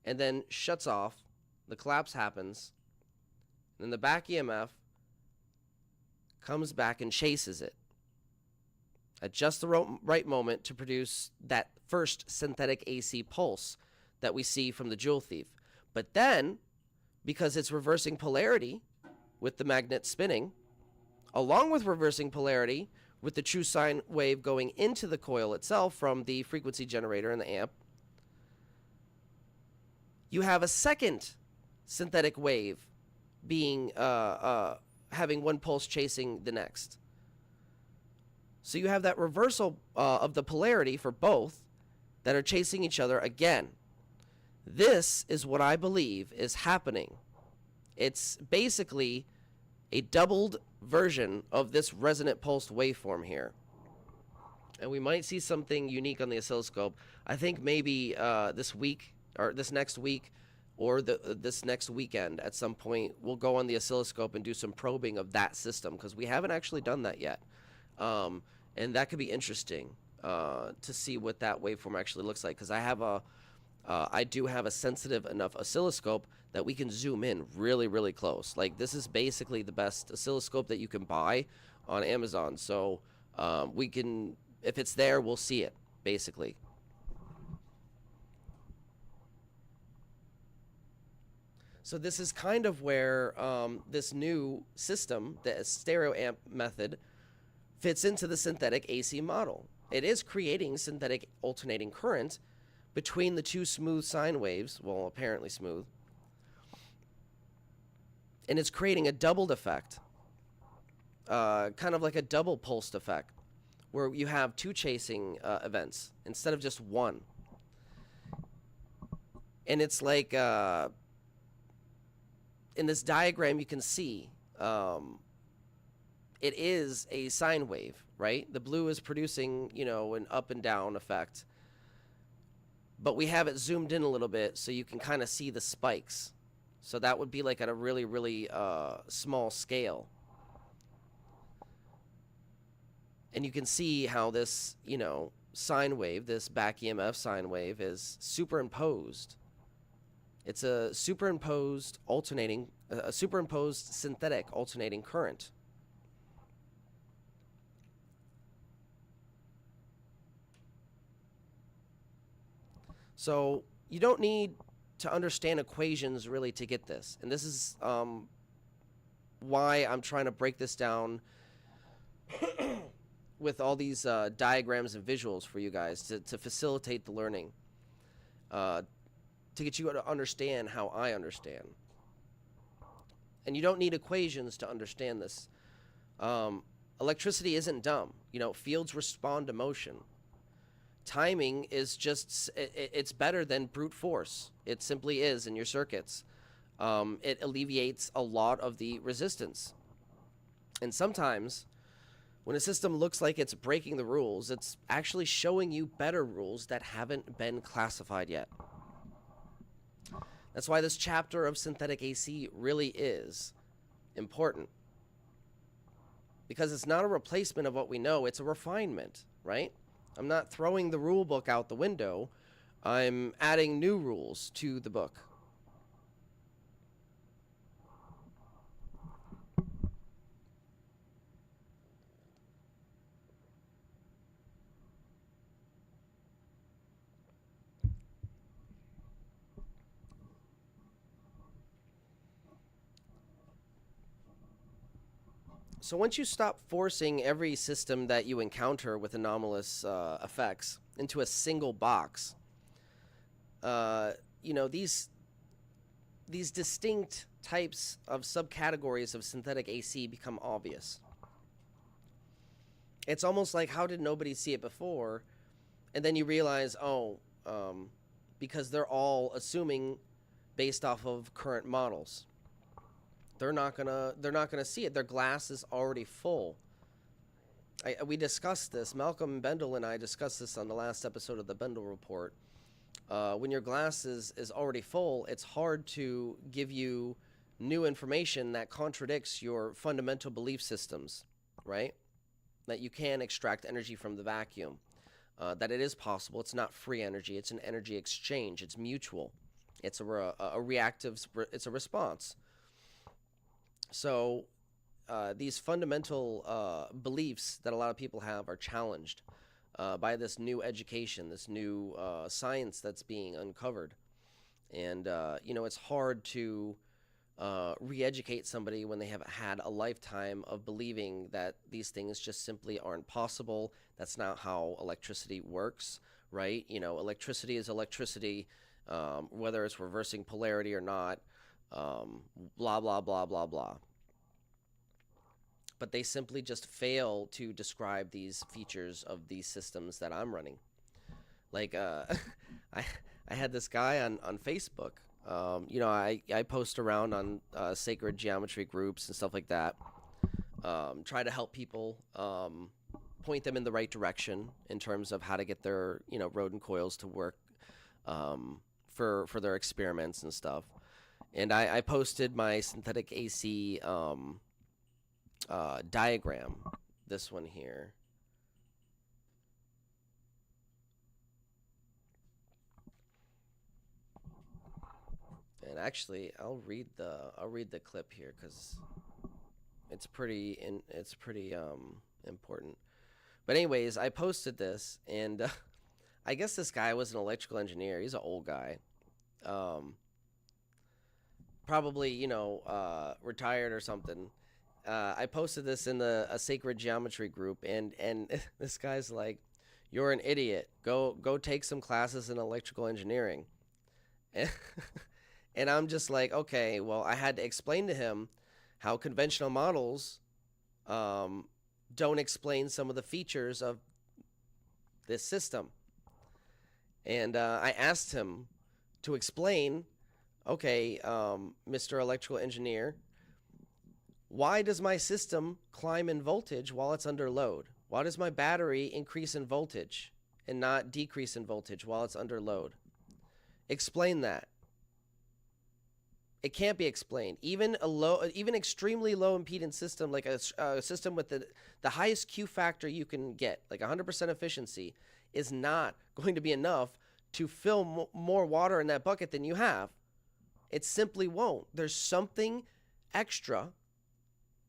and then shuts off. The collapse happens. Then the back EMF comes back and chases it at just the right moment to produce that first synthetic AC pulse that we see from the Joule Thief. But then, because it's reversing polarity with the magnet spinning, along with reversing polarity with the true sine wave going into the coil itself from the frequency generator and the amp, you have a second synthetic wave being having one pulse chasing the next. So you have that reversal of the polarity for both that are chasing each other again. This is what I believe is happening. It's basically a doubled version of this resonant pulsed waveform here. And we might see something unique on the oscilloscope. I think maybe this week, or this next week, or this next weekend at some point, we'll go on the oscilloscope and do some probing of that system, because we haven't actually done that yet. And that could be interesting to see what that waveform actually looks like, because I do have a sensitive enough oscilloscope that we can zoom in really, really close. Like, this is basically the best oscilloscope that you can buy on Amazon. So we can, if it's there, we'll see it, basically. So this is kind of where this new system, the stereo amp method, fits into the synthetic AC model. It is creating synthetic alternating current between the two smooth sine waves, well, apparently smooth, and it's creating a doubled effect, kind of like a double pulsed effect, where you have two chasing events instead of just one. And it's like, in this diagram you can see, it is a sine wave, right? The blue is producing, an up and down effect. But we have it zoomed in a little bit so you can kind of see the spikes. So that would be like at a really, really small scale. And you can see how this, sine wave, this back EMF sine wave, is superimposed. It's a superimposed synthetic alternating current. So you don't need to understand equations really to get this. And this is why I'm trying to break this down with all these diagrams and visuals for you guys to facilitate the learning, to get you to understand how I understand. And you don't need equations to understand this. Electricity isn't dumb. You know, fields respond to motion. Timing is just, it's better than brute force. It simply is in your circuits. It alleviates a lot of the resistance. And sometimes, when a system looks like it's breaking the rules, it's actually showing you better rules that haven't been classified yet. That's why this chapter of synthetic AC really is important. Because it's not a replacement of what we know, it's a refinement, right? I'm not throwing the rule book out the window. I'm adding new rules to the book. So once you stop forcing every system that you encounter with anomalous effects into a single box, you know, these distinct types of subcategories of synthetic AC become obvious. It's almost like, how did nobody see it before? And then you realize, oh, because they're all assuming based off of current models. They're not gonna see it. Their glass is already full. We discussed this. Malcolm Bendel and I discussed this on the last episode of the Bendel Report. When your glass is already full, it's hard to give you new information that contradicts your fundamental belief systems, right? That you can extract energy from the vacuum. That it is possible. It's not free energy. It's an energy exchange. It's mutual. It's a reactive. It's a response. So these fundamental beliefs that a lot of people have are challenged by this new education, this new science that's being uncovered. And, you know, it's hard to re-educate somebody when they have had a lifetime of believing that these things just simply aren't possible. That's not how electricity works, right? You know, electricity is electricity, whether it's reversing polarity or not. Blah, blah, blah, blah, blah. But they simply just fail to describe these features of these systems that I'm running. Like, I had this guy on Facebook. You know, I post around on sacred geometry groups and stuff like that. Try to help people, point them in the right direction in terms of how to get their, you know, rodent coils to work for their experiments and stuff. And I posted my synthetic AC diagram, this one here. And actually, I'll read the clip here because it's pretty important. But anyways, I posted this, and I guess this guy was an electrical engineer. He's an old guy. Probably, you know, retired or something. I posted this in a sacred geometry group, and this guy's like, "You're an idiot. Go take some classes in electrical engineering." And I'm just like, okay, well, I had to explain to him how conventional models don't explain some of the features of this system. And I asked him to explain, okay, Mr. Electrical Engineer, why does my system climb in voltage while it's under load? Why does my battery increase in voltage and not decrease in voltage while it's under load? Explain that. It can't be explained. Even extremely low impedance system, like a system with the highest Q factor you can get, like 100% efficiency, is not going to be enough to fill more water in that bucket than you have. It simply won't. There's something extra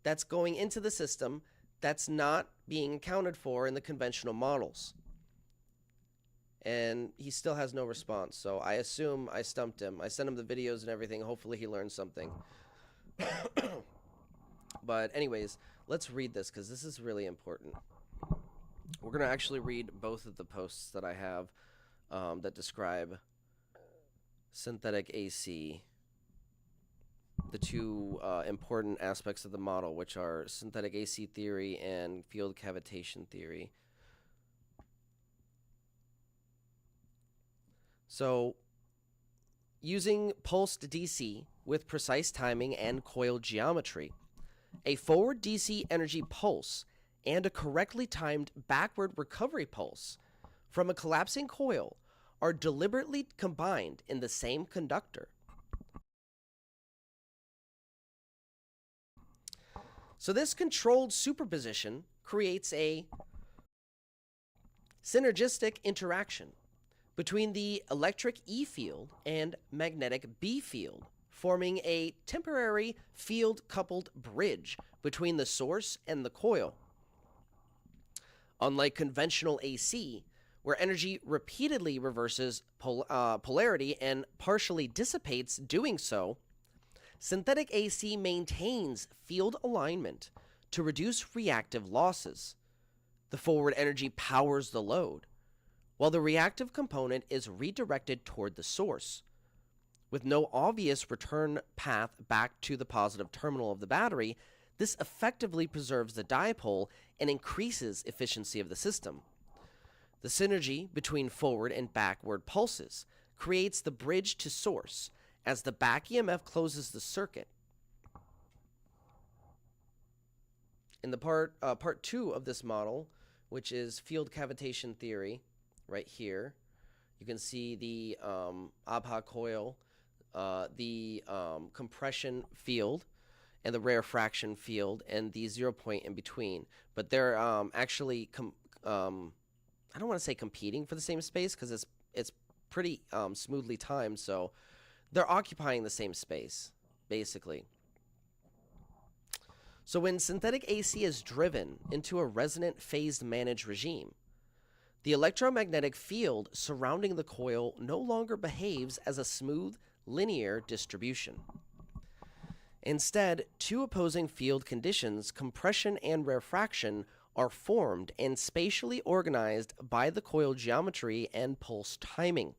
that's going into the system that's not being accounted for in the conventional models. and he still has no response. So I assume I stumped him. I sent him the videos and everything. Hopefully he learned something. But anyways, let's read this because this is really important. We're going to actually read both of the posts that I have that describe synthetic AC, the two important aspects of the model, which are synthetic AC theory and field cavitation theory. So, using pulsed DC with precise timing and coil geometry, a forward DC energy pulse and a correctly timed backward recovery pulse from a collapsing coil are deliberately combined in the same conductor. So this controlled superposition creates a synergistic interaction between the electric E field and magnetic B field, forming a temporary field-coupled bridge between the source and the coil. Unlike conventional AC, where energy repeatedly reverses polarity and partially dissipates doing so, synthetic AC maintains field alignment to reduce reactive losses. The forward energy powers the load, while the reactive component is redirected toward the source. With no obvious return path back to the positive terminal of the battery, this effectively preserves the dipole and increases efficiency of the system. The synergy between forward and backward pulses creates the bridge to source as the back EMF closes the circuit. In the part 2 of this model, which is field cavitation theory, right here, you can see the ABHA coil, the compression field, and the rarefaction field, and the 0 point in between. But they're actually, I don't want to say competing for the same space because it's pretty smoothly timed, so they're occupying the same space, basically. So when synthetic AC is driven into a resonant phased managed regime, the electromagnetic field surrounding the coil no longer behaves as a smooth, linear distribution. Instead, two opposing field conditions, compression and rarefaction, are formed and spatially organized by the coil geometry and pulse timing.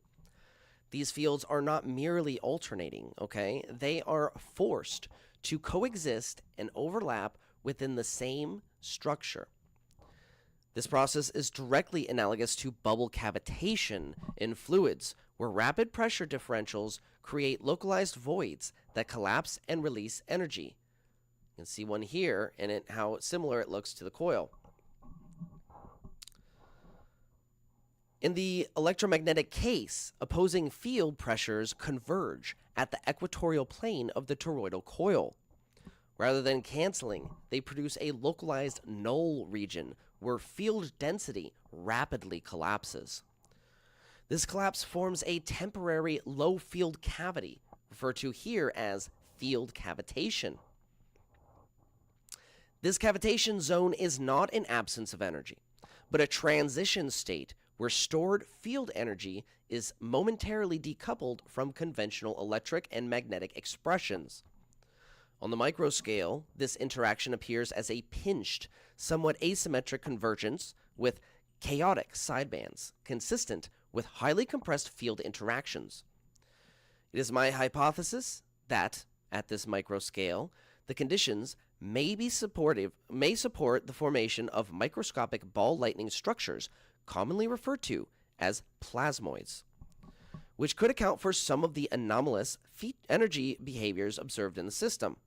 These fields are not merely alternating, okay? They are forced to coexist and overlap within the same structure. This process is directly analogous to bubble cavitation in fluids, where rapid pressure differentials create localized voids that collapse and release energy. You can see one here and how similar it looks to the coil. In the electromagnetic case, opposing field pressures converge at the equatorial plane of the toroidal coil. Rather than canceling, they produce a localized null region where field density rapidly collapses. This collapse forms a temporary low field cavity, referred to here as field cavitation. This cavitation zone is not an absence of energy, but a transition state where stored field energy is momentarily decoupled from conventional electric and magnetic expressions. On the micro scale, this interaction appears as a pinched, somewhat asymmetric convergence with chaotic sidebands, consistent with highly compressed field interactions. It is my hypothesis that, at this micro scale, the conditions may support the formation of microscopic ball lightning structures, commonly referred to as plasmoids, which could account for some of the anomalous energy behaviors observed in the system.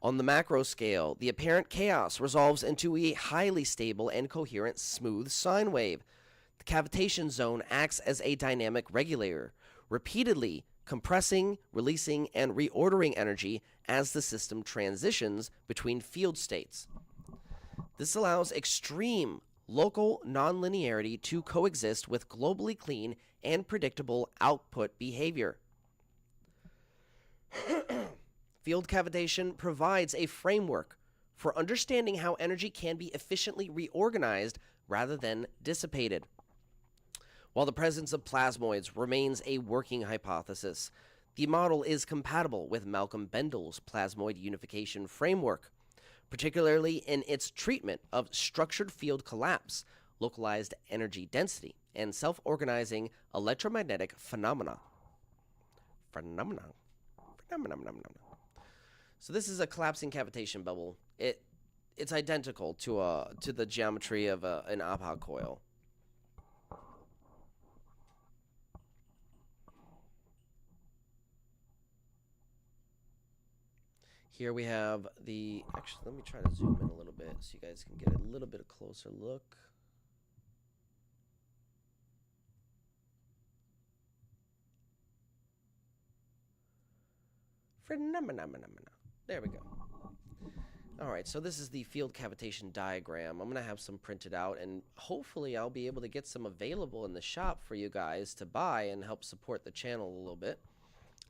On the macro scale, the apparent chaos resolves into a highly stable and coherent smooth sine wave. The cavitation zone acts as a dynamic regulator, repeatedly compressing, releasing, and reordering energy as the system transitions between field states. This allows extreme local nonlinearity to coexist with globally clean and predictable output behavior. Field cavitation provides a framework for understanding how energy can be efficiently reorganized rather than dissipated. While the presence of plasmoids remains a working hypothesis, the model is compatible with Malcolm Bendel's plasmoid unification framework, particularly in its treatment of structured field collapse, localized energy density, and self-organizing electromagnetic phenomena. So this is a collapsing cavitation bubble. It's identical to the geometry of an APA coil. Here we have the, actually, let me try to zoom in a little bit so you guys can get a little bit of closer look. There we go. All right, so this is the field cavitation diagram. I'm going to have some printed out, and hopefully I'll be able to get some available in the shop for you guys to buy and help support the channel a little bit.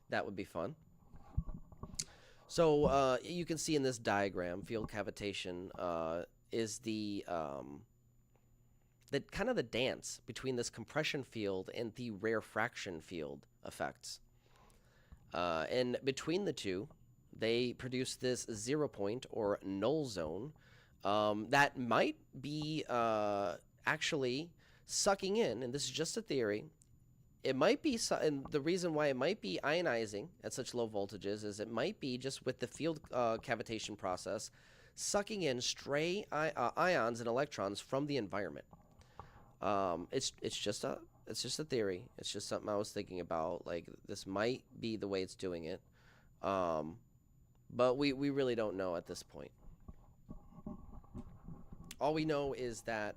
That would be fun. So you can see in this diagram, field cavitation is the kind of the dance between this compression field and the rarefaction field effects. And between the two, they produce this 0 point or null zone that might be actually sucking in, and this is just a theory. It might be, and the reason why it might be ionizing at such low voltages is it might be just with the field cavitation process sucking in stray ions and electrons from the environment. It's just a theory. It's just something I was thinking about. Like, this might be the way it's doing it, but we really don't know at this point. All we know is that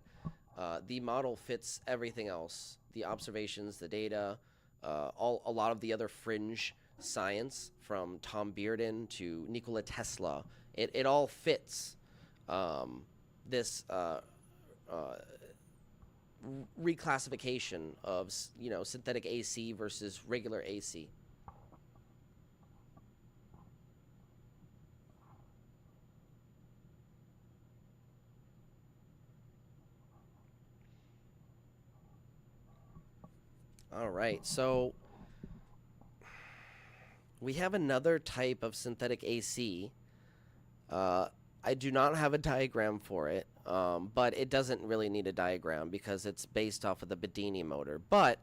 the model fits everything else. The observations, the data, a lot of the other fringe science, from Tom Bearden to Nikola Tesla, it all fits this reclassification of, you know, synthetic AC versus regular AC. All right, so we have another type of synthetic AC. I do not have a diagram for it, but it doesn't really need a diagram because it's based off of the Bedini motor. But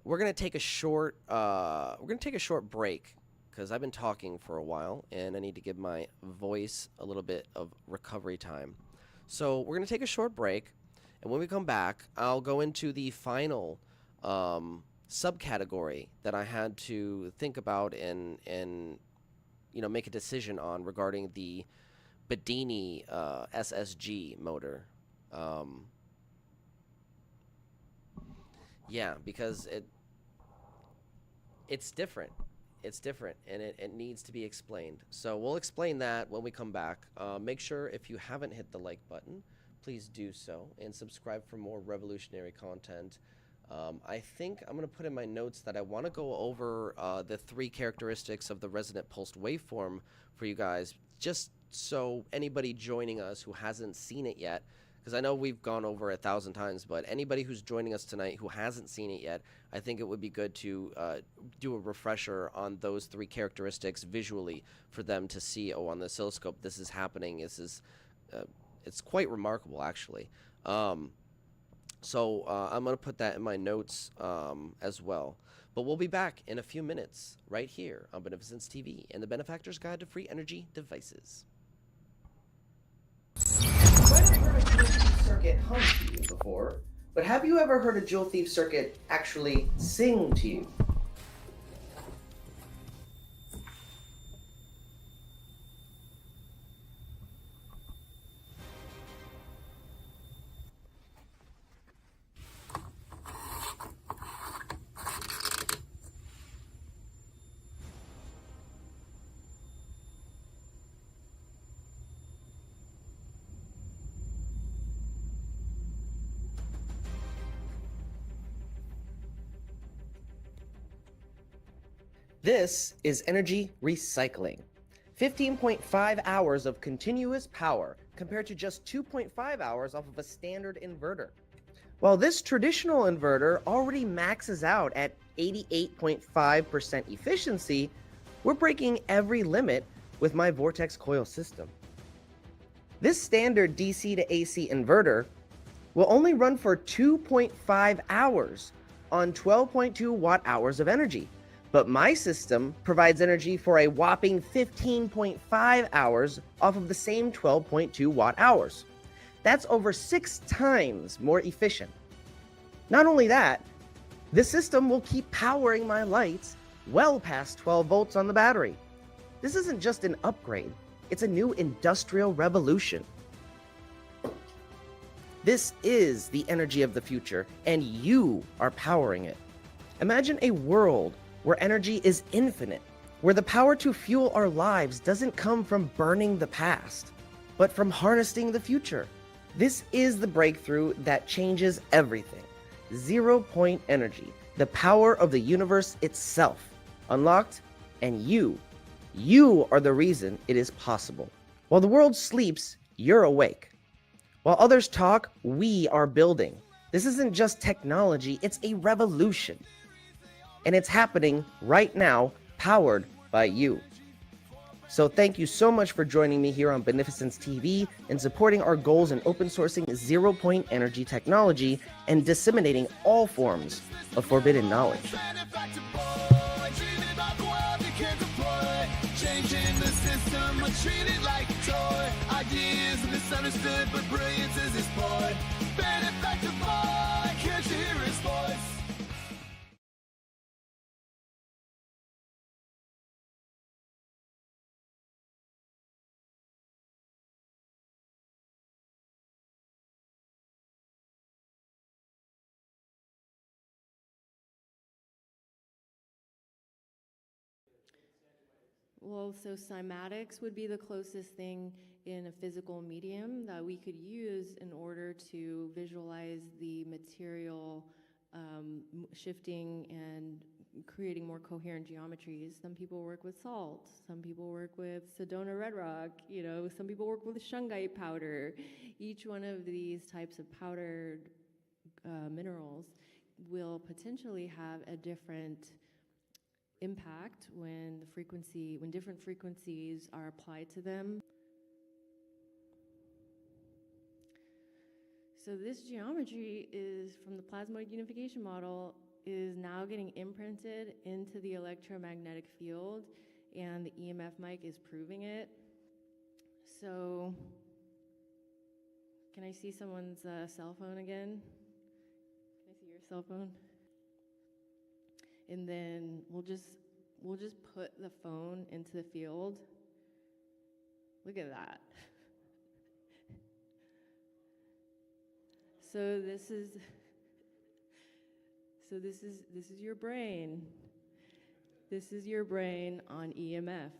we're gonna take a short break because I've been talking for a while and I need to give my voice a little bit of recovery time. So we're gonna take a short break, and when we come back, I'll go into the final subcategory that I had to think about and you know, make a decision on regarding the Bedini SSG motor. Yeah, because it's different. It's different, and it needs to be explained. So we'll explain that when we come back. Make sure, if you haven't hit the like button, please do so, and subscribe for more revolutionary content. I think I'm going to put in my notes that I want to go over the 3 characteristics of the resonant pulsed waveform for you guys, just so anybody joining us who hasn't seen it yet, because I know we've gone over 1,000 times, but anybody who's joining us tonight who hasn't seen it yet, I think it would be good to do a refresher on those 3 characteristics visually for them to see, oh, on the oscilloscope this is happening. This is it's quite remarkable, actually. So I'm going to put that in my notes as well. But we'll be back in a few minutes right here on Beneficence TV and the Benefactor's Guide to Free Energy Devices. You might have heard a Joule Thief circuit hum to you before, but have you ever heard a Joule Thief circuit actually sing to you? This is energy recycling. 15.5 hours of continuous power compared to just 2.5 hours off of a standard inverter. While this traditional inverter already maxes out at 88.5% efficiency, we're breaking every limit with my vortex coil system. This standard DC to AC inverter will only run for 2.5 hours on 12.2 watt hours of energy, but my system provides energy for a whopping 15.5 hours off of the same 12.2 watt hours. That's over 6 times more efficient. Not only that, this system will keep powering my lights well past 12 volts on the battery. This isn't just an upgrade, it's a new industrial revolution. This is the energy of the future, and you are powering it. Imagine a world where energy is infinite, where the power to fuel our lives doesn't come from burning the past, but from harnessing the future. This is the breakthrough that changes everything. 0-point energy, the power of the universe itself, unlocked, and you are the reason it is possible. While the world sleeps, you're awake. While others talk, we are building. This isn't just technology, it's a revolution. And it's happening right now, powered by you. So thank you so much for joining me here on Beneficence TV and supporting our goals in open sourcing 0-point energy technology and disseminating all forms of forbidden knowledge. Changing the system, treat it like a toy. Ideas misunderstood, but brilliance is his boy. Benefactor boy, can't you hear his voice? Well, so cymatics would be the closest thing in a physical medium that we could use in order to visualize the material shifting and creating more coherent geometries. Some people work with salt, some people work with Sedona red rock, some people work with shungite powder. Each one of these types of powdered minerals will potentially have a different impact when different frequencies are applied to them. So this geometry is from the plasmoid unification model is now getting imprinted into the electromagnetic field, and the EMF mic is proving it. So can I see someone's cell phone again? Can I see your cell phone? And then we'll just put the phone into the field. Look at that. So this is your brain. This is your brain on EMF.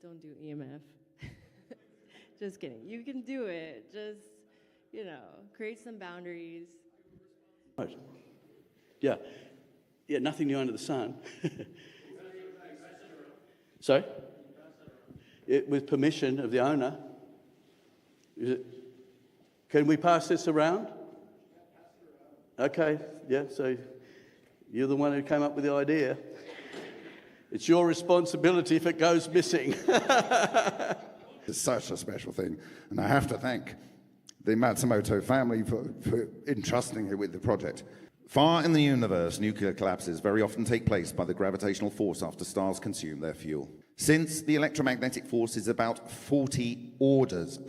Don't do EMF. Just kidding. You can do it. Just create some boundaries. Right. Yeah, nothing new under the sun. Sorry? With permission of the owner. Can we pass this around? Okay, yeah, so you're the one who came up with the idea. It's your responsibility if it goes missing. It's such a special thing, and I have to thank the Matsumoto family for entrusting it with the project. Far in the universe, nuclear collapses very often take place by the gravitational force after stars consume their fuel. Since the electromagnetic force is about 40 orders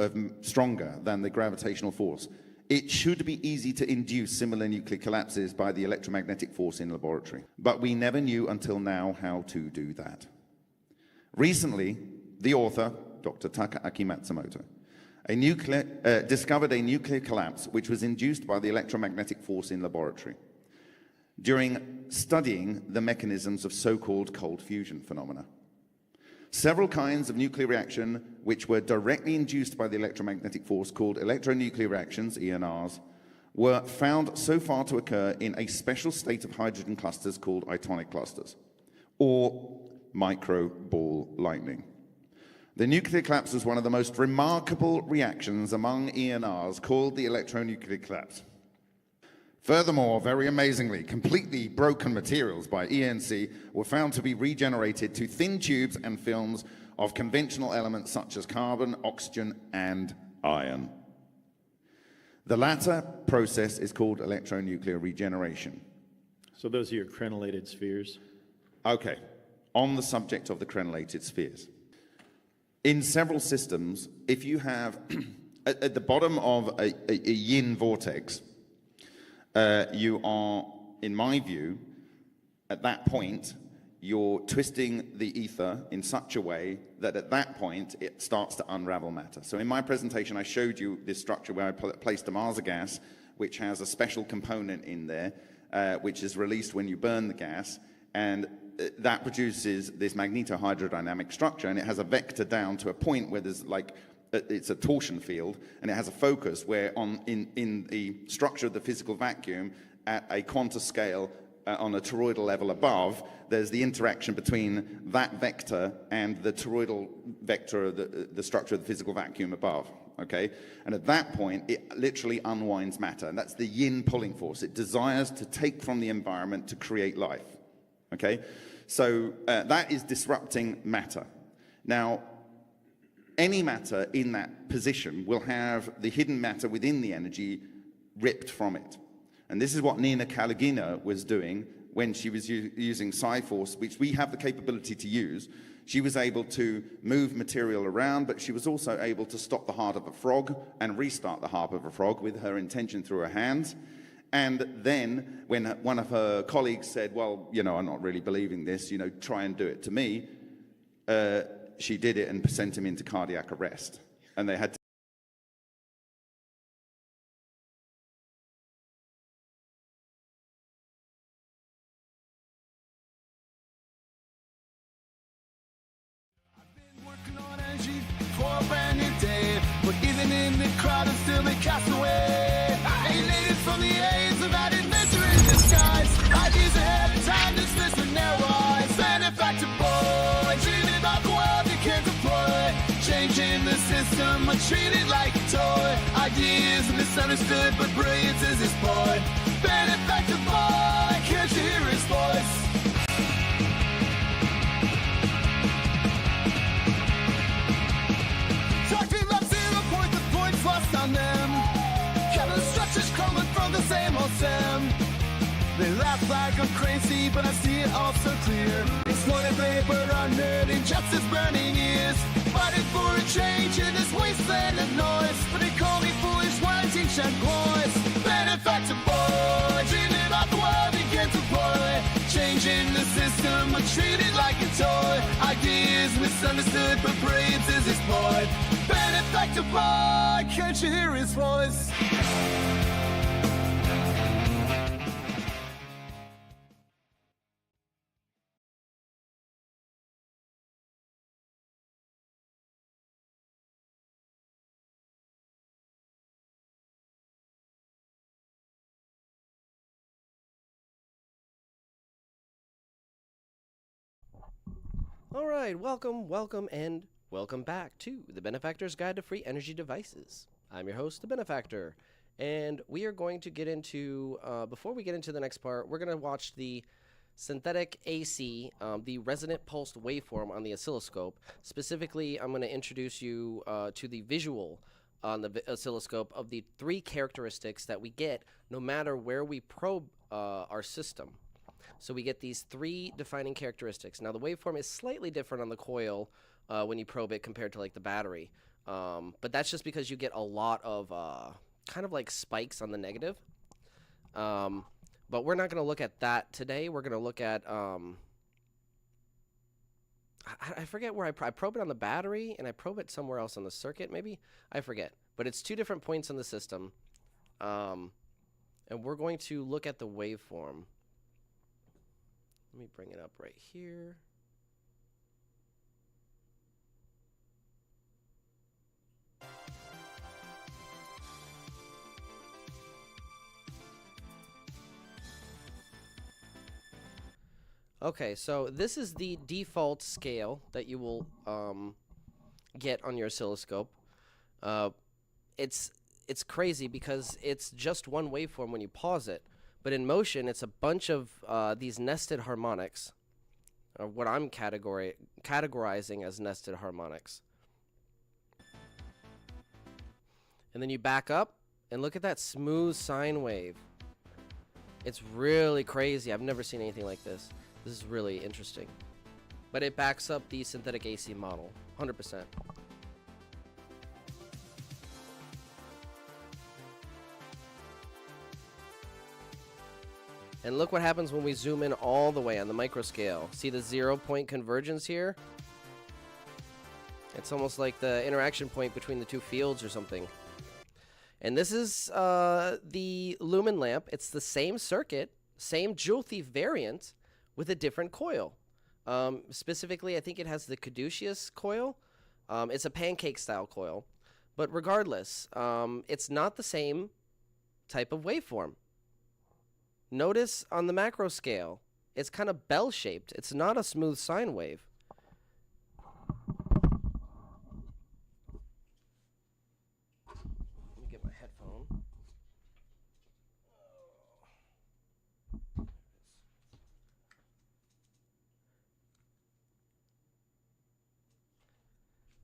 stronger than the gravitational force, it should be easy to induce similar nuclear collapses by the electromagnetic force in laboratory. But we never knew until now how to do that. Recently, the author, Dr. Takaaki Matsumoto, discovered a nuclear collapse which was induced by the electromagnetic force in laboratory during studying the mechanisms of so-called cold fusion phenomena. Several kinds of nuclear reaction which were directly induced by the electromagnetic force, called electronuclear reactions, ENRs, were found so far to occur in a special state of hydrogen clusters called itonic clusters, or micro ball lightning. The nuclear collapse was one of the most remarkable reactions among ENRs, called the electronuclear collapse. Furthermore, very amazingly, completely broken materials by ENC were found to be regenerated to thin tubes and films of conventional elements such as carbon, oxygen, and iron. The latter process is called electronuclear regeneration. So those are your crenellated spheres? Okay, on the subject of the crenellated spheres. In several systems, if you have, at the bottom of a yin vortex, you are, in my view, at that point, you're twisting the ether in such a way that at that point, it starts to unravel matter. So in my presentation, I showed you this structure where I placed a Mars gas, which has a special component in there, which is released when you burn the gas, and that produces this magnetohydrodynamic structure, and it has a vector down to a point where there's like, it's a torsion field, and it has a focus where in the structure of the physical vacuum at a quanta scale on a toroidal level above, there's the interaction between that vector and the toroidal vector of the structure of the physical vacuum above, okay? And at that point, it literally unwinds matter, and that's the yin pulling force. It desires to take from the environment to create life, okay? So that is disrupting matter. Now, any matter in that position will have the hidden matter within the energy ripped from it. And this is what Nina Kalagina was doing when she was using Psi-Force, which we have the capability to use. She was able to move material around, but she was also able to stop the heart of a frog and restart the heart of a frog with her intention through her hands. And then when one of her colleagues said, well, you know, I'm not really believing this, you know, try and do it to me, she did it and sent him into cardiac arrest. And they had to Working on energy for a brand new day, but even in the crowd, I'm still a castaway. Alienated from the aids of added misery in disguise. Ideas ahead of time, dismissed with narrow eyes. Benefactor boy, dreaming about the world you can't deploy. Changing the system, but treated like a toy. Ideas misunderstood, but brilliance is his boy. Benefactor boy, can't you hear his voice? Talking about 0 point, the points lost on them. Kevin structures crumbling from the same old sim. They laugh like I'm crazy, but I see it all so clear. Exploited labor on nerd injustice burning ears. Fighting for a change in this wasteland of noise. But they call me foolish when I teach and boys. Benefactor boy, dreaming about the world you can't deploy. Changing the system, but treated like a toy. Ideas misunderstood, but brilliance is his boy. Benefactor boy, can't you hear his voice? All right, welcome back to the Benefactor's Guide to Free Energy Devices. I'm your host, the Benefactor, and we are going to get into, before we get into the next part, we're going to watch the synthetic AC, the resonant pulsed waveform on the oscilloscope. Specifically, I'm going to introduce you to the visual on the oscilloscope of the 3 characteristics that we get no matter where we probe our system. So we get these 3 defining characteristics. Now the waveform is slightly different on the coil when you probe it compared to like the battery. But that's just because you get a lot of kind of like spikes on the negative. But we're not going to look at that today. We're going to look at, I forget where I probe it on the battery and I probe it somewhere else on the circuit maybe. I forget. But it's 2 different points in the system. And we're going to look at the waveform. Let me bring it up right here. Okay, so this is the default scale that you will get on your oscilloscope, it's crazy because it's just one waveform when you pause it, but in motion it's a bunch of these nested harmonics, or what I'm categorizing as nested harmonics. And then you back up and look at that smooth sine wave. It's really crazy. I've never seen anything like this. This is really interesting. But it backs up the synthetic AC model, 100%. And look what happens when we zoom in all the way on the micro scale. See the 0-point convergence here? It's almost like the interaction point between the two fields or something. And this is the lumen lamp. It's the same circuit, same Joule Thief variant with a different coil. Specifically, I think it has the caduceus coil. It's a pancake style coil. But regardless, it's not the same type of waveform. Notice on the macro scale, it's kind of bell-shaped. It's not a smooth sine wave. Let me get my headphone.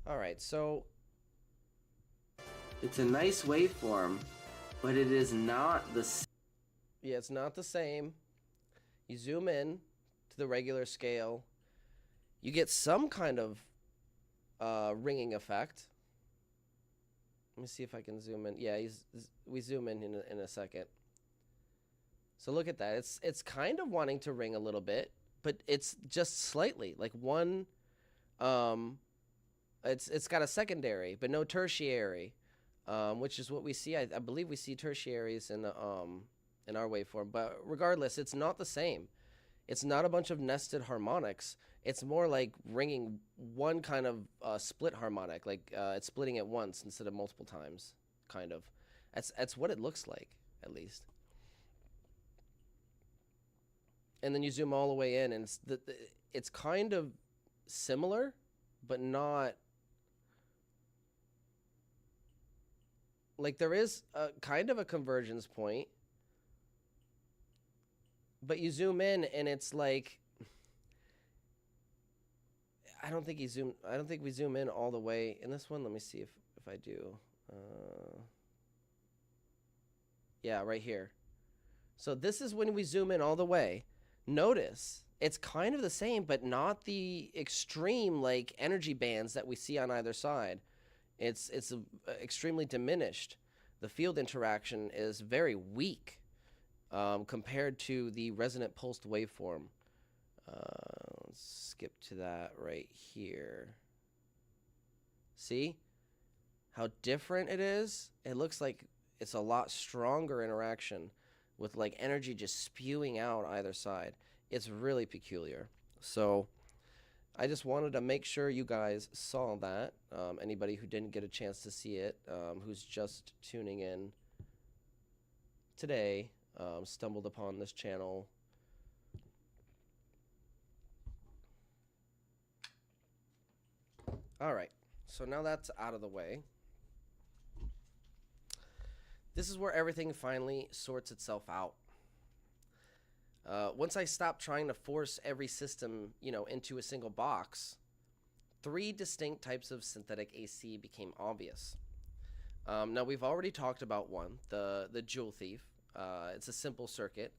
All right, so it's a nice waveform, but it is not the same. Yeah, it's not the same. You zoom in to the regular scale, you get some kind of ringing effect. Let me see if I can zoom in. Yeah, we zoom in a second. So look at that. It's kind of wanting to ring a little bit, but it's just slightly, like one. It's got a secondary, but no tertiary, which is what we see. I believe we see tertiaries in our waveform, but regardless, it's not the same. It's not a bunch of nested harmonics. It's more like ringing one kind of split harmonic, like it's splitting it once instead of multiple times, kind of. That's what it looks like, at least. And then you zoom all the way in, and it's kind of similar, but not. Like there is a kind of a convergence point. But you zoom in and it's like, I don't think we zoom in all the way in this one. Let me see if I do. Yeah, right here. So this is when we zoom in all the way. Notice it's kind of the same, but not the extreme like energy bands that we see on either side. It's extremely diminished. The field interaction is very weak. Compared to the resonant pulsed waveform. Let's skip to that right here. See how different it is? It looks like it's a lot stronger interaction with like energy just spewing out either side. It's really peculiar. So I just wanted to make sure you guys saw that. Anybody who didn't get a chance to see it, who's just tuning in today, stumbled upon this channel. All right, so now that's out of the way. This is where everything finally sorts itself out. Once I stopped trying to force every system, into a single box, 3 distinct types of synthetic AC became obvious. Now we've already talked about one, the Joule Thief. It's a simple circuit.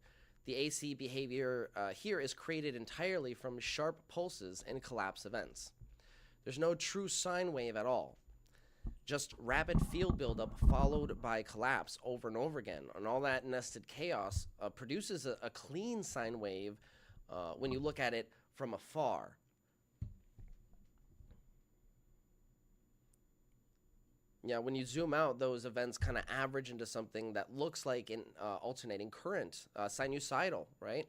The AC behavior here is created entirely from sharp pulses and collapse events. There's no true sine wave at all. Just rapid field buildup followed by collapse over and over again. And all that nested chaos produces a clean sine wave when you look at it from afar. Yeah, when you zoom out, those events kind of average into something that looks like an alternating current, sinusoidal, right?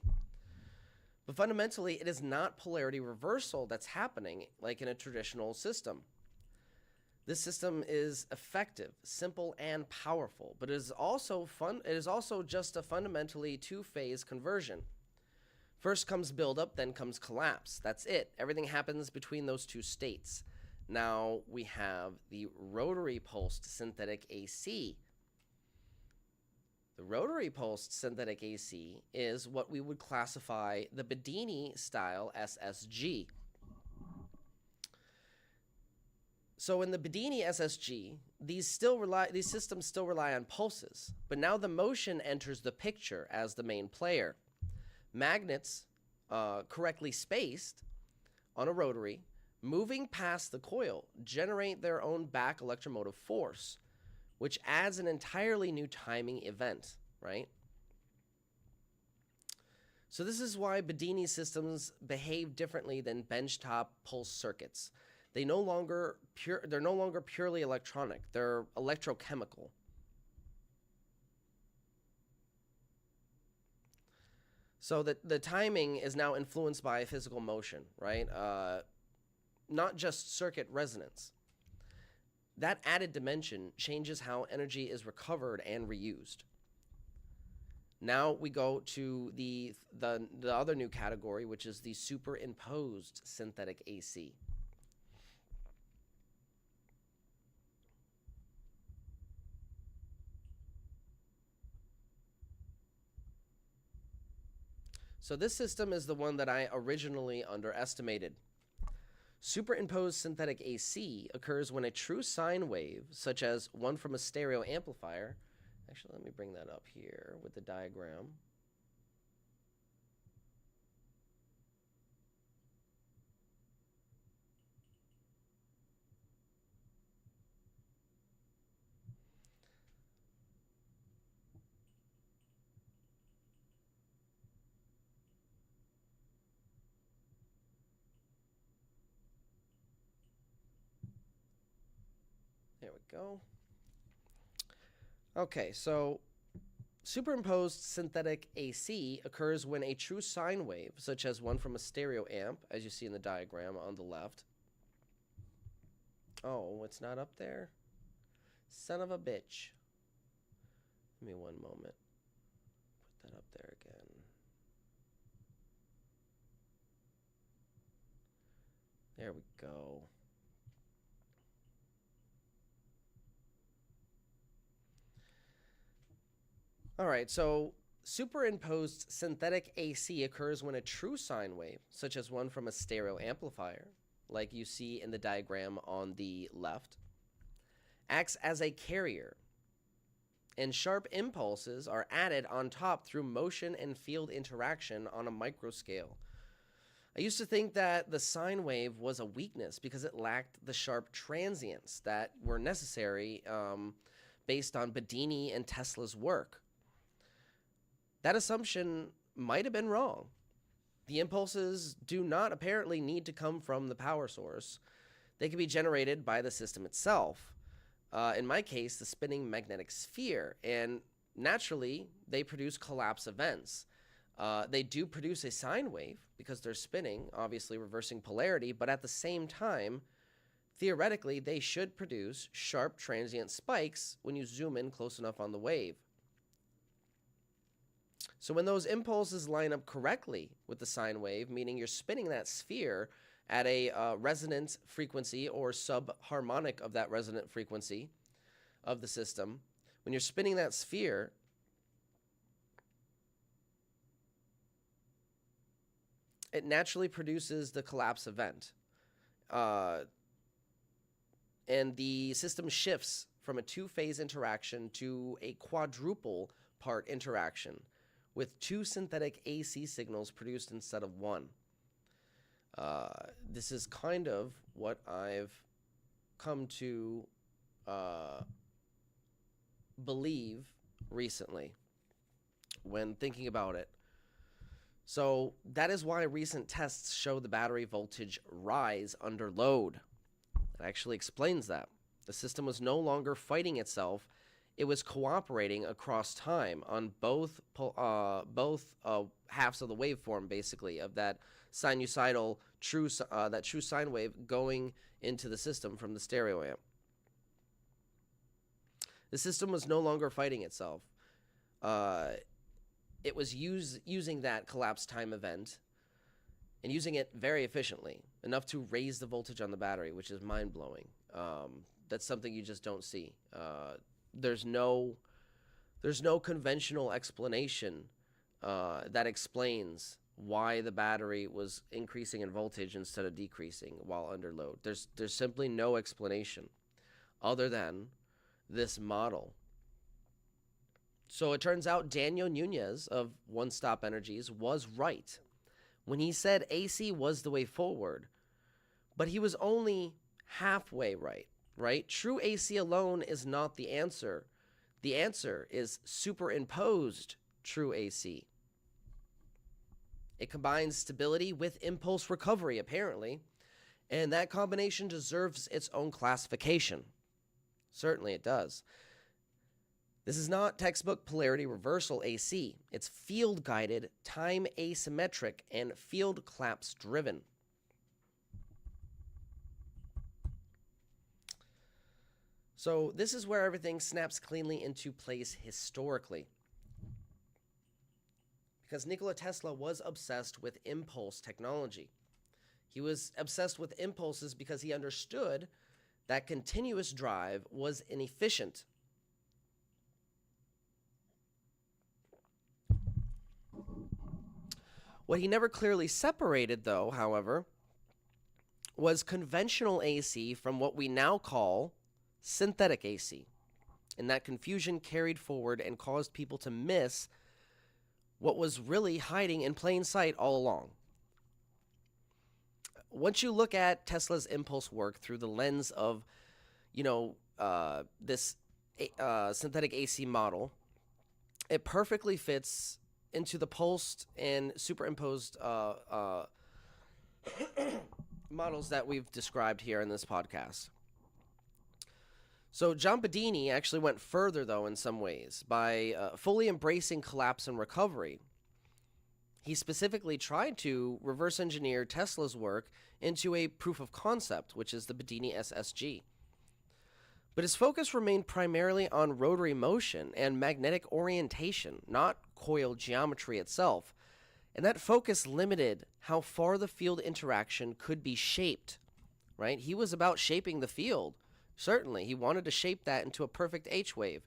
But fundamentally, it is not polarity reversal that's happening like in a traditional system. This system is effective, simple, and powerful, but it is also just a fundamentally two-phase conversion. First comes buildup, then comes collapse. That's it. Everything happens between those two states. now we have the rotary pulsed synthetic AC. The rotary pulsed synthetic AC is what we would classify the Bedini style SSG. So in the Bedini SSG, these systems still rely on pulses, but now the motion enters the picture as the main player. Magnets, correctly spaced on a rotary, moving past the coil, generate their own back electromotive force, which adds an entirely new timing event, right? So this is why Bedini systems behave differently than benchtop pulse circuits. They're no longer purely electronic. They're electrochemical. So the timing is now influenced by physical motion, right? Not just circuit resonance. That added dimension changes how energy is recovered and reused. Now we go to the other new category, which is the superimposed synthetic AC. So this system is the one that I originally underestimated. Superimposed synthetic AC occurs when a true sine wave, such as one from a stereo amplifier, actually let me bring that up here with the diagram. There we go. Okay, so superimposed synthetic AC occurs when a true sine wave, such as one from a stereo amp, as you see in the diagram on the left. Oh, it's not up there? Son of a bitch. Give me one moment. Put that up there again. There we go. All right, so superimposed synthetic AC occurs when a true sine wave, such as one from a stereo amplifier, like you see in the diagram on the left, acts as a carrier, and sharp impulses are added on top through motion and field interaction on a microscale. I used to think that the sine wave was a weakness because it lacked the sharp transients that were necessary based on Bedini and Tesla's work. That assumption might have been wrong. The impulses do not apparently need to come from the power source. They can be generated by the system itself. In my case, the spinning magnetic sphere. And naturally, they produce collapse events. They do produce a sine wave because they're spinning, obviously reversing polarity, but at the same time, theoretically, they should produce sharp transient spikes when you zoom in close enough on the wave. So when those impulses line up correctly with the sine wave, meaning you're spinning that sphere at a resonant frequency or subharmonic of that resonant frequency of the system, when you're spinning that sphere, it naturally produces the collapse event. And the system shifts from a two-phase interaction to a quadruple part interaction, with two synthetic AC signals produced instead of one. This is kind of what I've come to believe recently when thinking about it. So that is why recent tests show the battery voltage rise under load. It actually explains that. The system was no longer fighting itself. It was cooperating across time on both halves of the waveform, basically, of that sinusoidal true sine wave going into the system from the stereo amp. The system was no longer fighting itself. It was using that collapse time event and using it very efficiently. enough to raise the voltage on the battery, which is mind-blowing. That's something you just don't see. There's no conventional explanation that explains why the battery was increasing in voltage instead of decreasing while under load. There's simply no explanation other than this model. So it turns out Daniel Nunez of One Stop Energies was right when he said AC was the way forward, but he was only halfway right? True AC alone is not the answer. The answer is superimposed true AC. It combines stability with impulse recovery, apparently, and that combination deserves its own classification. Certainly it does. This is not textbook polarity reversal AC. It's field-guided, time asymmetric, and field collapse driven. So this is where everything snaps cleanly into place historically. Because Nikola Tesla was obsessed with impulse technology. He was obsessed with impulses because he understood that continuous drive was inefficient. What he never clearly separated, though, however, was conventional AC from what we now call synthetic AC. And that confusion carried forward and caused people to miss what was really hiding in plain sight all along. Once you look at Tesla's impulse work through the lens of, this synthetic AC model, it perfectly fits into the pulsed and superimposed models that we've described here in this podcast. So John Bedini actually went further, though, in some ways, by fully embracing collapse and recovery. He specifically tried to reverse engineer Tesla's work into a proof of concept, which is the Bedini SSG. But his focus remained primarily on rotary motion and magnetic orientation, not coil geometry itself. And that focus limited how far the field interaction could be shaped, right? He was about shaping the field. Certainly, he wanted to shape that into a perfect H-wave.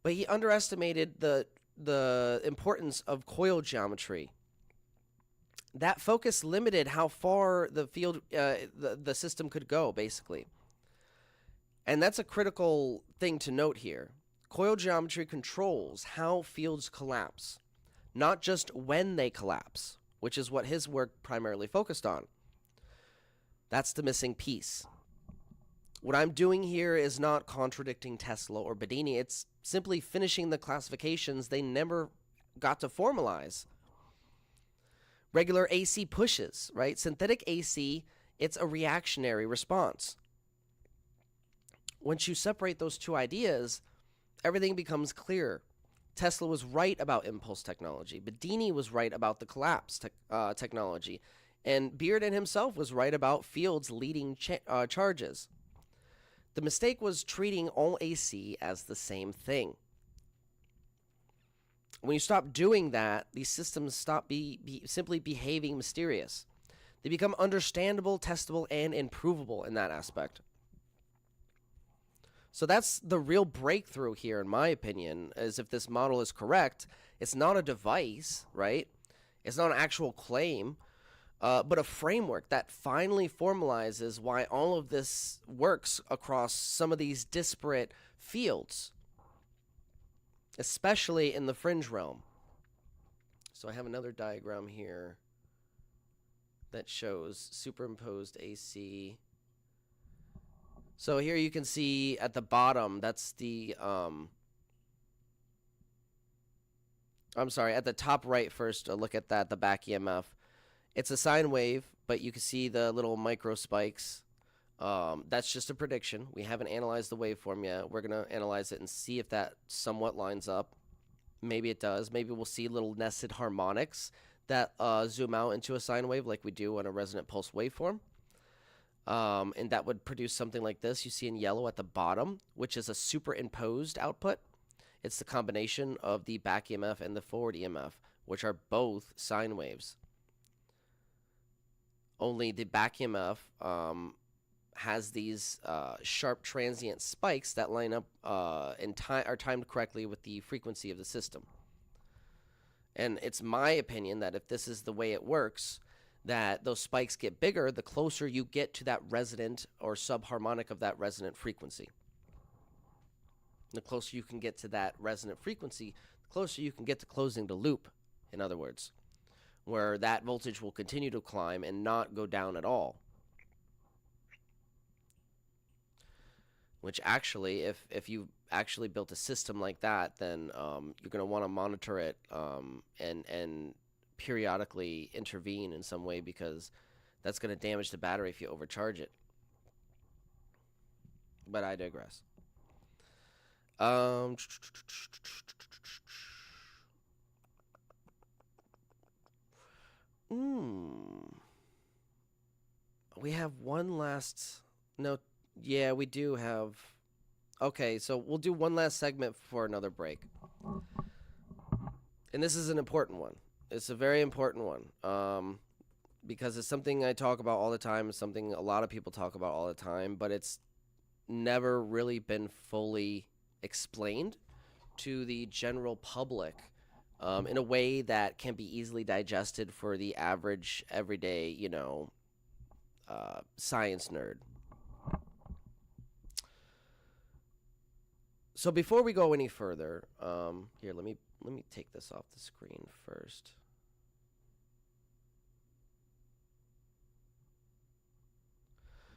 But he underestimated the importance of coil geometry. That focus limited how far the field, the system could go, basically. And that's a critical thing to note here. Coil geometry controls how fields collapse, not just when they collapse, which is what his work primarily focused on. That's the missing piece. What I'm doing here is not contradicting Tesla or Bedini. It's simply finishing the classifications they never got to formalize. Regular AC pushes, right? Synthetic AC, it's a reactionary response. Once you separate those two ideas, everything becomes clear. Tesla was right about impulse technology. Bedini was right about the collapse technology. And Bearden himself was right about fields leading charges. The mistake was treating all AC as the same thing. When you stop doing that, these systems stop simply behaving mysterious. They become understandable, testable, and improvable in that aspect. So that's the real breakthrough here, in my opinion, is if this model is correct, it's not a device, right? It's not an actual claim, but a framework that finally formalizes why all of this works across some of these disparate fields, especially in the fringe realm. So I have another diagram here that shows superimposed AC. So here you can see at the bottom, that's the, I'm sorry, at the top right first, look at that, the back EMF. It's a sine wave, but you can see the little micro spikes. That's just a prediction. We haven't analyzed the waveform yet. We're going to analyze it and see if that somewhat lines up. Maybe it does. Maybe we'll see little nested harmonics that zoom out into a sine wave like we do on a resonant pulse waveform. And that would produce something like this you see in yellow at the bottom, which is a superimposed output. It's the combination of the back EMF and the forward EMF, which are both sine waves. only the back EMF has these sharp transient spikes that line up are timed correctly with the frequency of the system. And it's my opinion that if this is the way it works, that those spikes get bigger the closer you get to that resonant or subharmonic of that resonant frequency. The closer you can get to that resonant frequency, the closer you can get to closing the loop, in other words, where that voltage will continue to climb and not go down at all. Which actually, if you actually built a system like that, then you're going to want to monitor it and periodically intervene in some way, because that's going to damage the battery if you overcharge it. But I digress. We have one last... No, yeah, we do have... Okay, so we'll do one last segment for another break. And this is an important one. It's a very important one. Because it's something I talk about all the time. It's something a lot of people talk about all the time. But it's never really been fully explained to the general public in a way that can be easily digested for the average, everyday, you know, science nerd. So before we go any further, here, let me take this off the screen first.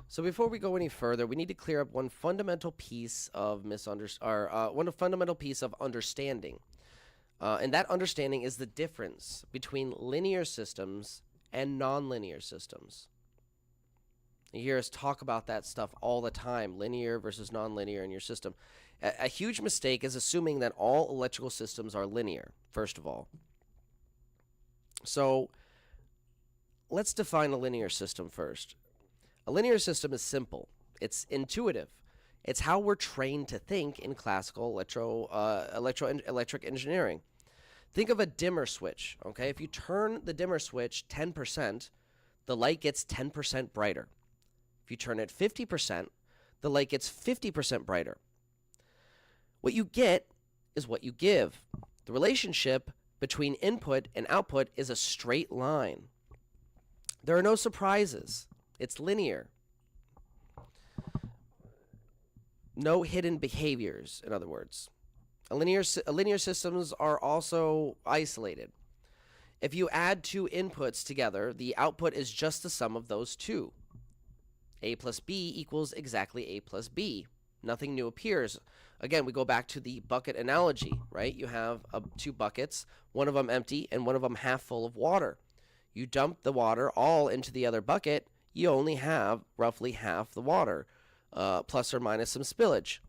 So before we go any further, we need to clear up one fundamental piece of fundamental piece of understanding. And that understanding is the difference between linear systems and nonlinear systems. You hear us talk about that stuff all the time, linear versus nonlinear in your system. A huge mistake is assuming that all electrical systems are linear, first of all. So let's define a linear system first. A linear system is simple. It's intuitive. It's how we're trained to think in classical electric engineering. Think of a dimmer switch, okay? If you turn the dimmer switch 10%, the light gets 10% brighter. If you turn it 50%, the light gets 50% brighter. What you get is what you give. The relationship between input and output is a straight line. There are no surprises. It's linear. No hidden behaviors, in other words. Linear systems are also isolated. If you add two inputs together, the output is just the sum of those two. A plus B equals exactly A plus B. Nothing new appears. Again, we go back to the bucket analogy, right? You have two buckets, one of them empty and one of them half full of water. You dump the water all into the other bucket, you only have roughly half the water, plus or minus some spillage.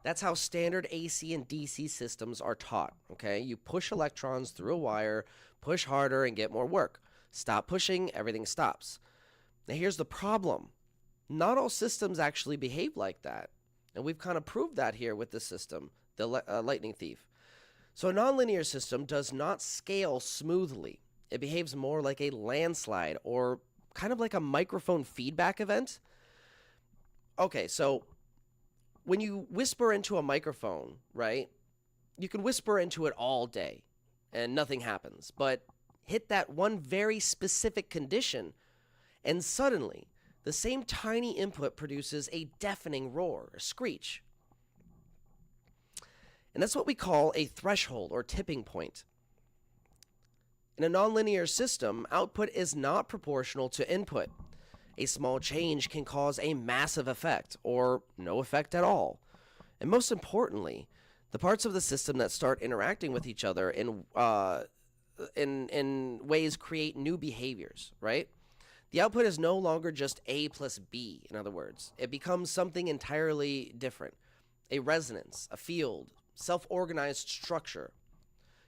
That's how standard AC and DC systems are taught, okay? You push electrons through a wire, push harder and get more work. Stop pushing, everything stops. Now here's the problem. Not all systems actually behave like that. And we've kind of proved that here with this system, the lightning thief. So a nonlinear system does not scale smoothly. It behaves more like a landslide or kind of like a microphone feedback event. Okay, so when you whisper into a microphone, right, you can whisper into it all day and nothing happens. But hit that one very specific condition and suddenly the same tiny input produces a deafening roar, a screech. And that's what we call a threshold or tipping point. In a nonlinear system, output is not proportional to input. A small change can cause a massive effect or no effect at all. And most importantly, the parts of the system that start interacting with each other in ways create new behaviors, right? The output is no longer just A plus B, in other words. It becomes something entirely different. A resonance, a field, self-organized structure.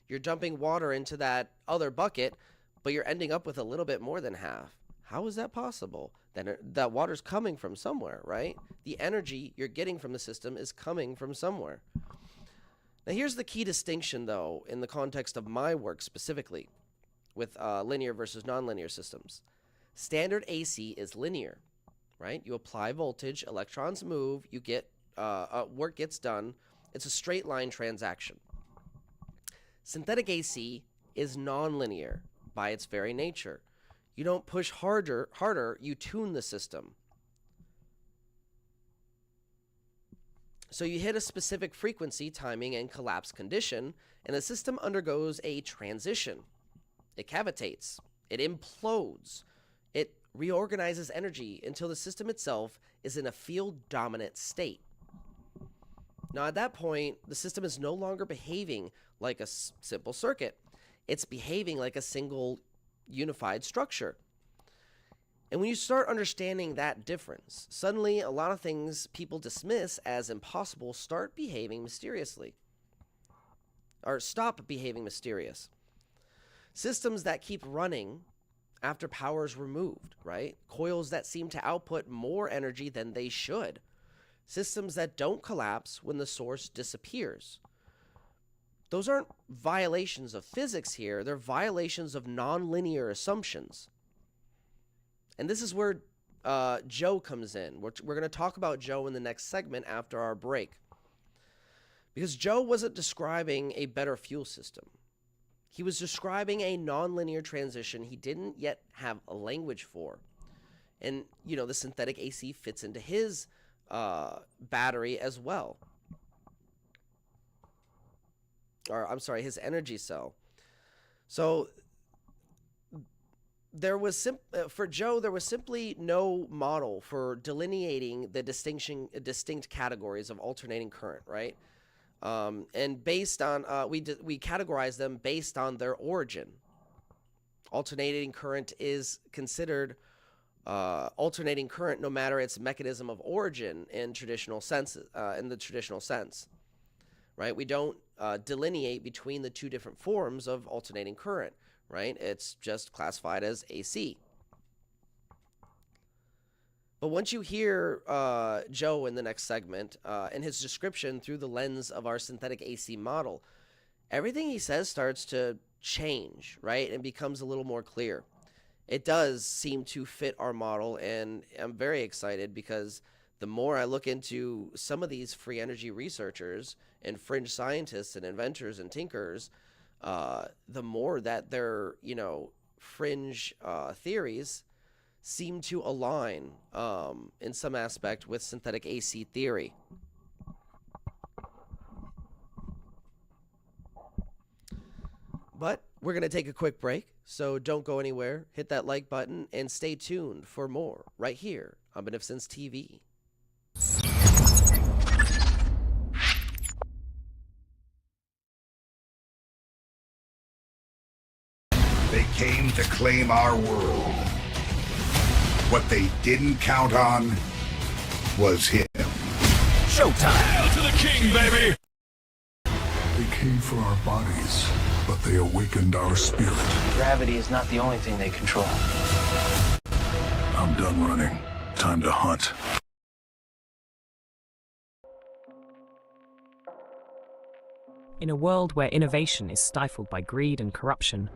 You're dumping water into that other bucket, but you're ending up with a little bit more than half. How is that possible? Then that water's coming from somewhere, right? The energy you're getting from the system is coming from somewhere. Now here's the key distinction, though, in the context of my work specifically. with linear versus nonlinear systems. Standard AC is linear, right? You apply voltage, electrons move, you get work gets done. It's a straight line transaction. Synthetic AC is nonlinear by its very nature. You don't push harder, you tune the system. So you hit a specific frequency, timing, and collapse condition, and the system undergoes a transition. It cavitates, it implodes, it reorganizes energy until the system itself is in a field-dominant state. Now, at that point, the system is no longer behaving like a simple circuit. It's behaving like a single unified structure. And when you start understanding that difference, suddenly a lot of things people dismiss as impossible start behaving mysteriously. Or stop behaving mysterious. Systems that keep running after power is removed, right? Coils that seem to output more energy than they should. Systems that don't collapse when the source disappears. Those aren't violations of physics here, they're violations of nonlinear assumptions. And this is where Joe comes in. We're going to talk about Joe in the next segment after our break. Because Joe wasn't describing a better fuel system. He was describing a nonlinear transition he didn't yet have a language for. And, you know, the synthetic AC fits into his battery as well. Or, I'm sorry, his energy cell. So there was for Joe, there was simply no model for delineating the distinct categories of alternating current, right? And based on we categorize them based on their origin. Alternating current is considered alternating current no matter its mechanism of origin in traditional senses, in the traditional sense, right? We don't delineate between the two different forms of alternating current, right? It's just classified as AC. But once you hear Joe in the next segment and his description through the lens of our synthetic AC model, everything he says starts to change, right? And becomes a little more clear. It does seem to fit our model, and I'm very excited because the more I look into some of these free energy researchers and fringe scientists and inventors and tinkers, the more that their, you know, fringe theories seem to align in some aspect with synthetic AC theory. But we're going to take a quick break, so don't go anywhere. Hit that like button and stay tuned for more right here on Beneficence TV. They came to claim our world. What they didn't count on was him. Showtime! Hail to the king, baby! They came for our bodies, but they awakened our spirit. Gravity is not the only thing they control. I'm done running. Time to hunt. In a world where innovation is stifled by greed and corruption,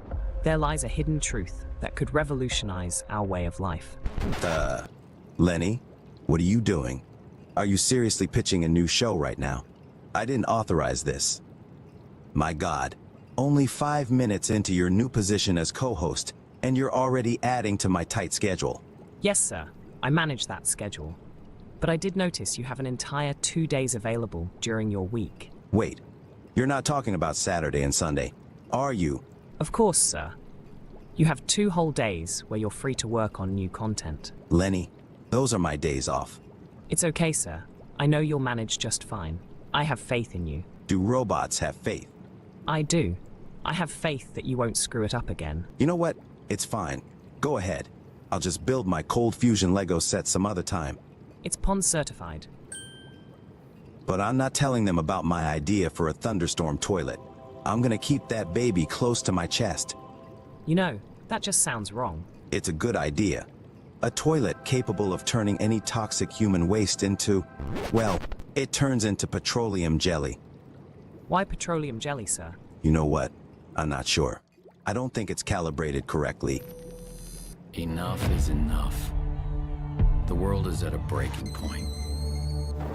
there lies a hidden truth that could revolutionize our way of life. Lenny, what are you doing? Are you seriously pitching a new show right now? I didn't authorize this. My God, only 5 minutes into your new position as co-host, and you're already adding to my tight schedule. Yes, sir. I manage that schedule. But I did notice you have an entire 2 days available during your week. Wait, you're not talking about Saturday and Sunday, are you? Of course, sir. You have 2 whole days where you're free to work on new content. Lenny, those are my days off. It's okay, sir. I know you'll manage just fine. I have faith in you. Do robots have faith? I do. I have faith that you won't screw it up again. You know what? It's fine. Go ahead. I'll just build my cold fusion Lego set some other time. It's PON certified. But I'm not telling them about my idea for a thunderstorm toilet. I'm gonna keep that baby close to my chest. You know, that just sounds wrong. It's a good idea. A toilet capable of turning any toxic human waste into, well, it turns into petroleum jelly. Why petroleum jelly, sir? You know what? I'm not sure. I don't think it's calibrated correctly. Enough is enough. The world is at a breaking point.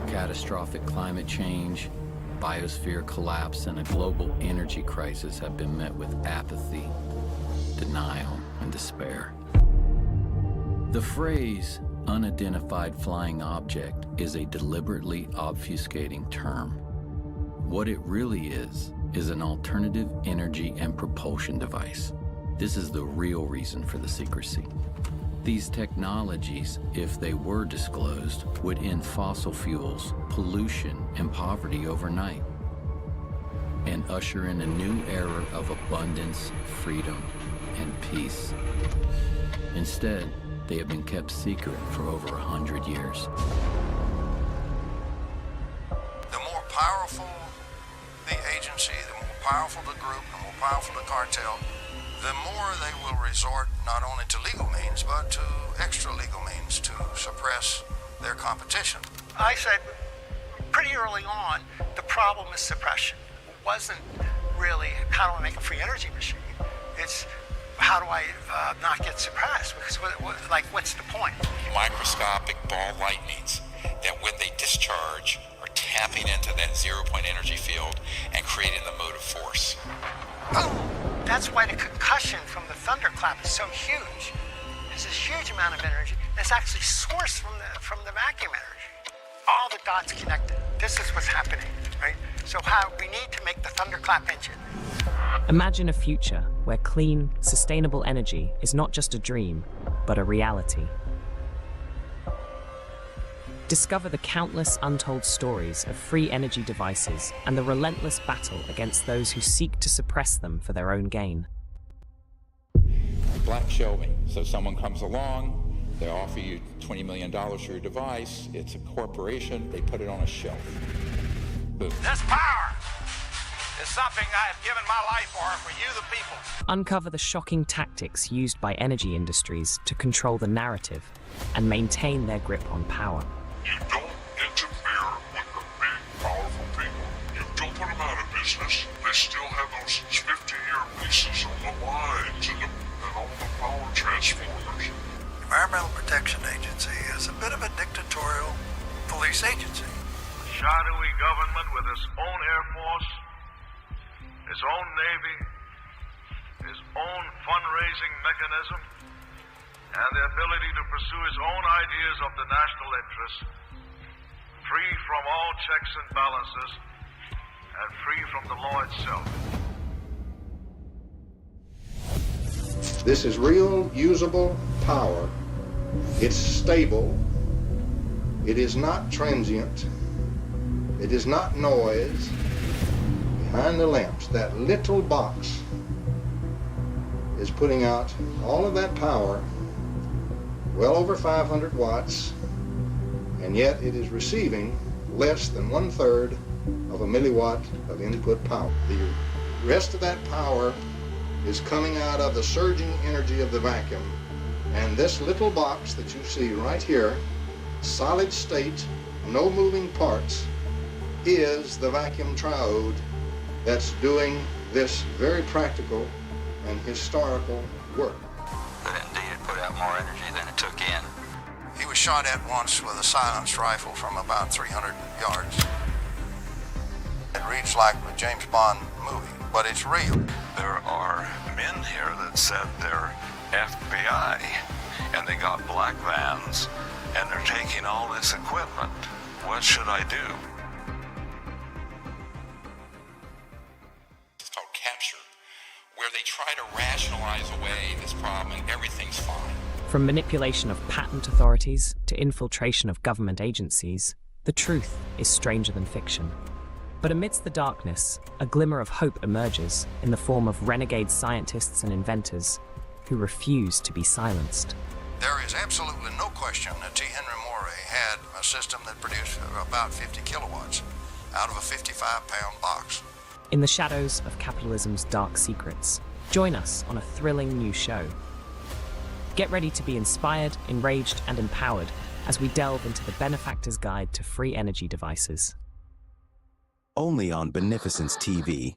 Catastrophic climate change, biosphere collapse, and a global energy crisis have been met with apathy, denial, and despair. The phrase unidentified flying object is a deliberately obfuscating term. What it really is an alternative energy and propulsion device. This is the real reason for the secrecy. These technologies, if they were disclosed, would end fossil fuels, pollution, and poverty overnight, and usher in a new era of abundance, freedom, and peace. Instead, they have been kept secret for over 100 years. The more powerful the agency, the more powerful the group, the more powerful the cartel, the more they will resort not only to legal means, but to extra legal means to suppress their competition. I said pretty early on, the problem is suppression. It wasn't really how do I make a free energy machine. It's how do I not get suppressed? Because what's the point? Microscopic ball lightnings that when they discharge are tapping into that 0-point energy field and creating the motive force. Boom! That's why the concussion from the thunderclap is so huge. There's this huge amount of energy that's actually sourced from the vacuum energy. All the dots connected. This is what's happening, right? So we need to make the thunderclap engine. Imagine a future where clean, sustainable energy is not just a dream, but a reality. Discover the countless untold stories of free energy devices and the relentless battle against those who seek to suppress them for their own gain. Black shelving. So someone comes along, they offer you $20 million for your device, it's a corporation, they put it on a shelf. Boom. This power is something I have given my life for you the people. Uncover the shocking tactics used by energy industries to control the narrative and maintain their grip on power. You don't interfere with the big, powerful people. You don't put them out of business. They still have those 50-year leases on the lines and all the power transformers. The Environmental Protection Agency is a bit of a dictatorial police agency. Shadowy government with its own Air Force, its own Navy, its own fundraising mechanism, and the ability to pursue its own ideas of the national interest, free from all checks and balances, and free from the law itself. This is real, usable power. It's stable. It is not transient. It is not noise. Behind the lamps, that little box is putting out all of that power, well over 500 watts, and yet it is receiving less than 1/3 of a milliwatt of input power. The rest of that power is coming out of the surging energy of the vacuum, and this little box that you see right here, solid state, no moving parts, is the vacuum triode that's doing this very practical and historical work. But indeed, it put out more energy than it took in. He was shot at once with a silenced rifle from about 300 yards. It reads like a James Bond movie, but it's real. There are men here that said they're FBI, and they got black vans, and they're taking all this equipment. What should I do? It's called capture, where they try to rationalize away this problem and everything's fine. From manipulation of patent authorities to infiltration of government agencies, the truth is stranger than fiction. But amidst the darkness, a glimmer of hope emerges in the form of renegade scientists and inventors who refuse to be silenced. There is absolutely no question that T. Henry Morey had a system that produced about 50 kilowatts out of a 55-pound box. In the shadows of capitalism's dark secrets, join us on a thrilling new show. Get ready to be inspired, enraged, and empowered as we delve into the Benefactor's Guide to Free Energy Devices. Only on Beneficence TV.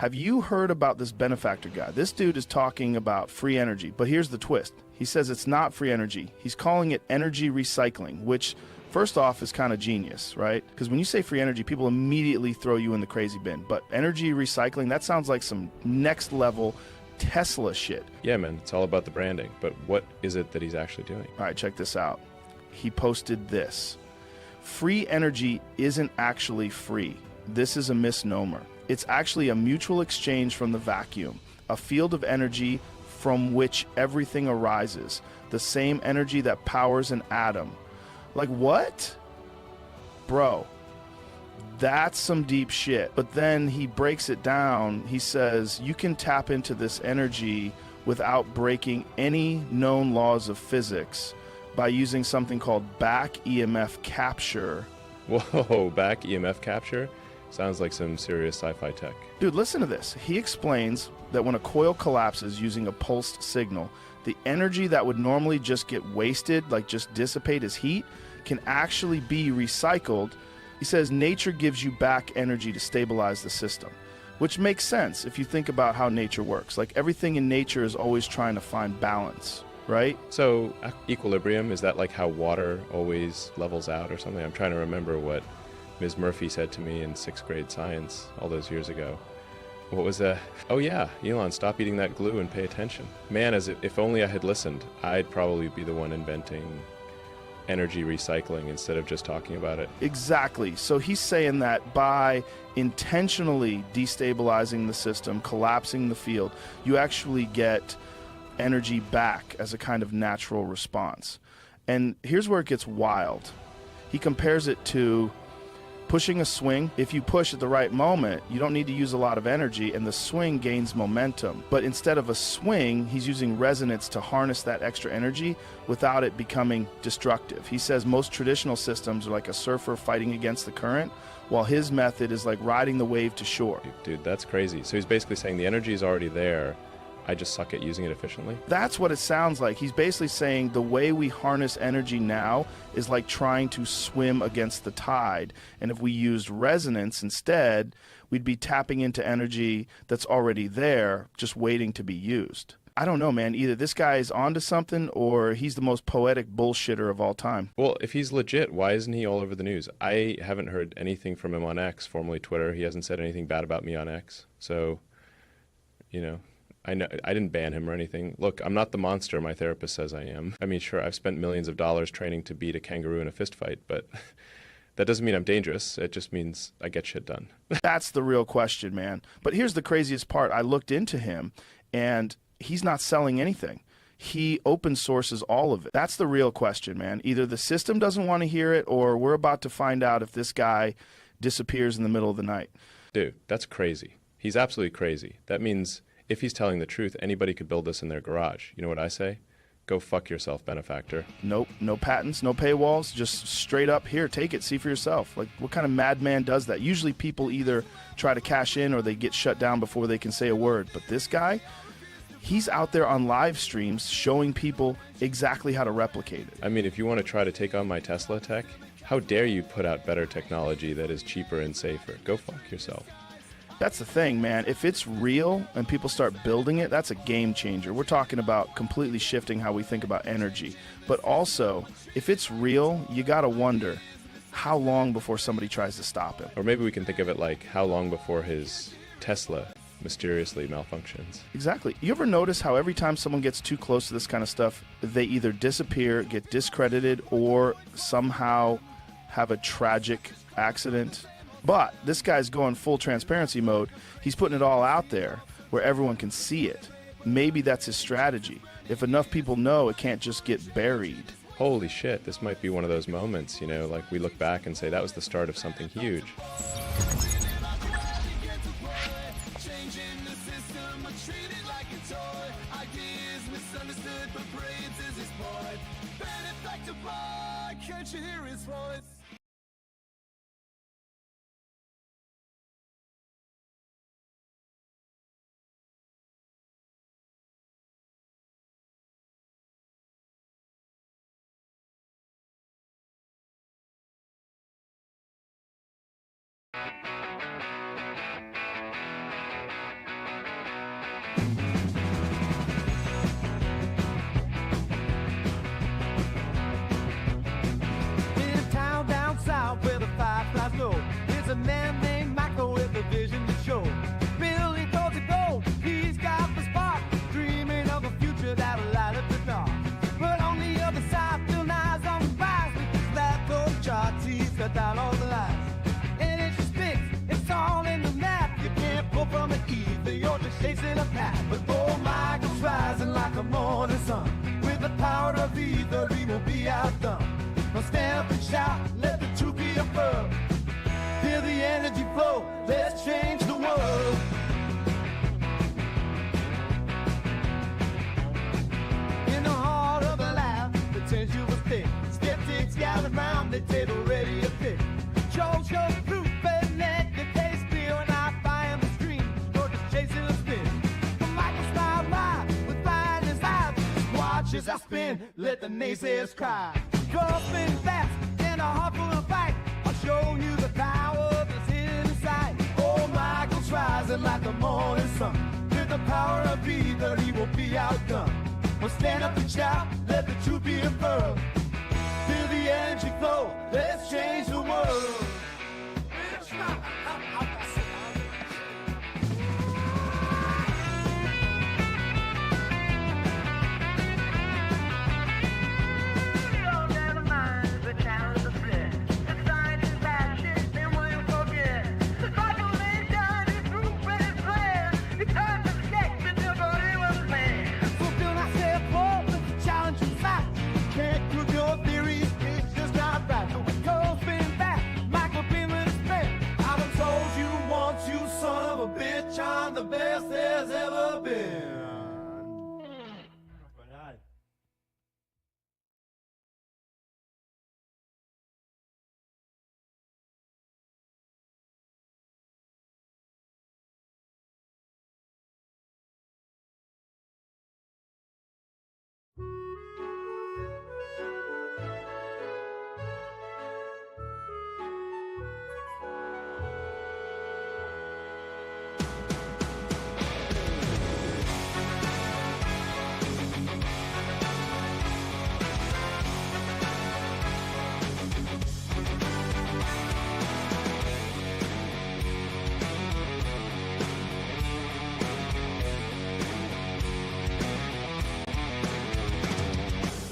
Have you heard about this Benefactor guy? This dude is talking about free energy, but here's the twist. He says it's not free energy. He's calling it energy recycling, which first off is kind of genius, right? Because when you say free energy, people immediately throw you in the crazy bin. But energy recycling, that sounds like some next level Tesla shit. Yeah, man, it's all about the branding. But what is it that he's actually doing? All right, check this out. He posted this. Free energy isn't actually free. This is a misnomer. It's actually a mutual exchange from the vacuum, a field of energy from which everything arises, the same energy that powers an atom. Like what? Bro, that's some deep shit. But then he breaks it down. He says you can tap into this energy without breaking any known laws of physics by using something called back EMF capture. Whoa, back EMF capture? Sounds like some serious sci-fi tech. Dude, listen to this. He explains that when a coil collapses using a pulsed signal, the energy that would normally just get wasted, like just dissipate as heat, can actually be recycled. He says nature gives you back energy to stabilize the system, which makes sense if you think about how nature works. Like everything in nature is always trying to find balance, right? So equilibrium, is that like how water always levels out or something? I'm trying to remember what Ms. Murphy said to me in 6th grade science all those years ago. What was that? Oh yeah, Elon, stop eating that glue and pay attention. Man, if only I had listened, I'd probably be the one inventing energy recycling instead of just talking about it. Exactly. So he's saying that by intentionally destabilizing the system, collapsing the field, you actually get energy back as a kind of natural response. And here's where it gets wild. He compares it to pushing a swing. If you push at the right moment, you don't need to use a lot of energy and the swing gains momentum. But instead of a swing, he's using resonance to harness that extra energy without it becoming destructive. He says most traditional systems are like a surfer fighting against the current, while his method is like riding the wave to shore. Dude, that's crazy. So he's basically saying the energy is already there. I just suck at using it efficiently? That's what it sounds like. He's basically saying the way we harness energy now is like trying to swim against the tide. And if we used resonance instead, we'd be tapping into energy that's already there, just waiting to be used. I don't know, man. Either this guy is onto something or he's the most poetic bullshitter of all time. Well, if he's legit, why isn't he all over the news? I haven't heard anything from him on X, formerly Twitter. He hasn't said anything bad about me on X. So, you know, I didn't ban him or anything. Look, I'm not the monster my therapist says I am. I mean, sure, I've spent millions of dollars training to beat a kangaroo in a fist fight, but that doesn't mean I'm dangerous. It just means I get shit done. That's the real question, man. But here's the craziest part. I looked into him, and he's not selling anything. He open sources all of it. That's the real question, man. Either the system doesn't want to hear it, or we're about to find out if this guy disappears in the middle of the night. Dude, that's crazy. He's absolutely crazy. That means if he's telling the truth, anybody could build this in their garage. You know what I say? Go fuck yourself, Benefactor. Nope, no patents, no paywalls, just straight up, here, take it, see for yourself. Like, what kind of madman does that? Usually people either try to cash in or they get shut down before they can say a word. But this guy, he's out there on live streams showing people exactly how to replicate it. I mean, if you want to try to take on my Tesla tech, how dare you put out better technology that is cheaper and safer? Go fuck yourself. That's the thing, man. If it's real and people start building it, that's a game changer. We're talking about completely shifting how we think about energy. But also, if it's real, you got to wonder how long before somebody tries to stop him. Or maybe we can think of it like how long before his Tesla mysteriously malfunctions. Exactly. You ever notice how every time someone gets too close to this kind of stuff, they either disappear, get discredited, or somehow have a tragic accident? But this guy's going full transparency mode. He's putting it all out there where everyone can see it. Maybe that's his strategy. If enough people know, it can't just get buried. Holy shit, this might be one of those moments, you know, like we look back and say that was the start of something huge. Can't you hear his voice? shut down all the lights. Energy spits, it's all in the map. You can't pull from it either, you're just chasing a path. But oh, Michael's rising like a morning sun. With the power of either, he will be outdone. Now stand up and shout, let the truth be affirmed. Feel the energy flow, let's change the world. In the heart of the lab, the tension was thick. Skeptics gathered round the table ready to pick. Chose your proof and let your taste clear. And I find the stream, you're just chasing a spin. But Michael smiled wide with fire in his eyes. Just watch as I spin, let the naysayers cry. You're spinning fast in a heart full of fight. I'll show you the power that's hidden inside. Oh, Michael's rising like the morning sun. With the power of either, he will be outdone. Well, stand up and shout, let the truth be affirmed. Feel the energy flow, let's change the world. I'm the best there's ever been.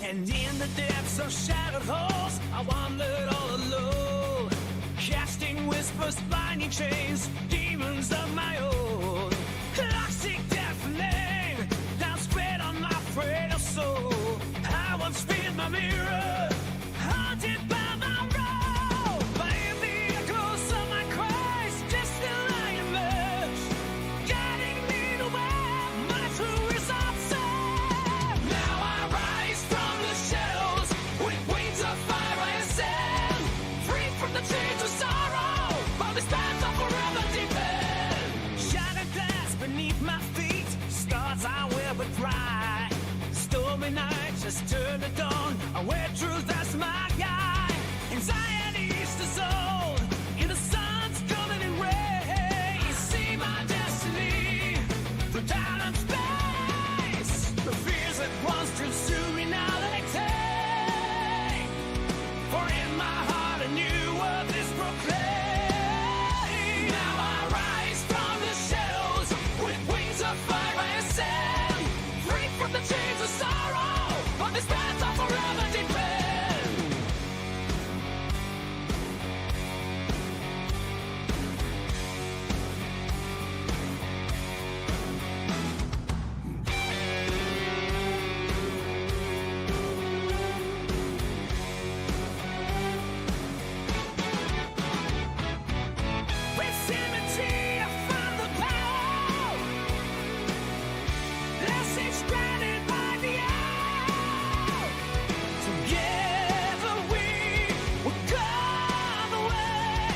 And in the depths of shattered halls, I wandered all alone, casting whispers, blinding chains, demons of my own. Toxic death flame, now spread on my frail soul. I once feared my mirror, haunted by my role. But in the echoes of my cries, just still I emerge, guiding me to where my true results are. Now I rise from the shadows with wings of fire and sand, free from the chains of sorrow, while this path of forever deepen. Shattered glass beneath my feet, stars I wear but dry. Stormy nights just turn to dawn, where truth that's my guide. Anxiety's dissolved in the sun's coming in ray. You see my destiny through time and space. The fears that once consumed me now they take. For in my heart a new world is proclaimed. Now I rise from the shadows with wings of fire and sand, free from the chains of sorrow, on this path of forever depend. With symmetry, I found the power. Let's stranded by the hour. Together we will carve the way.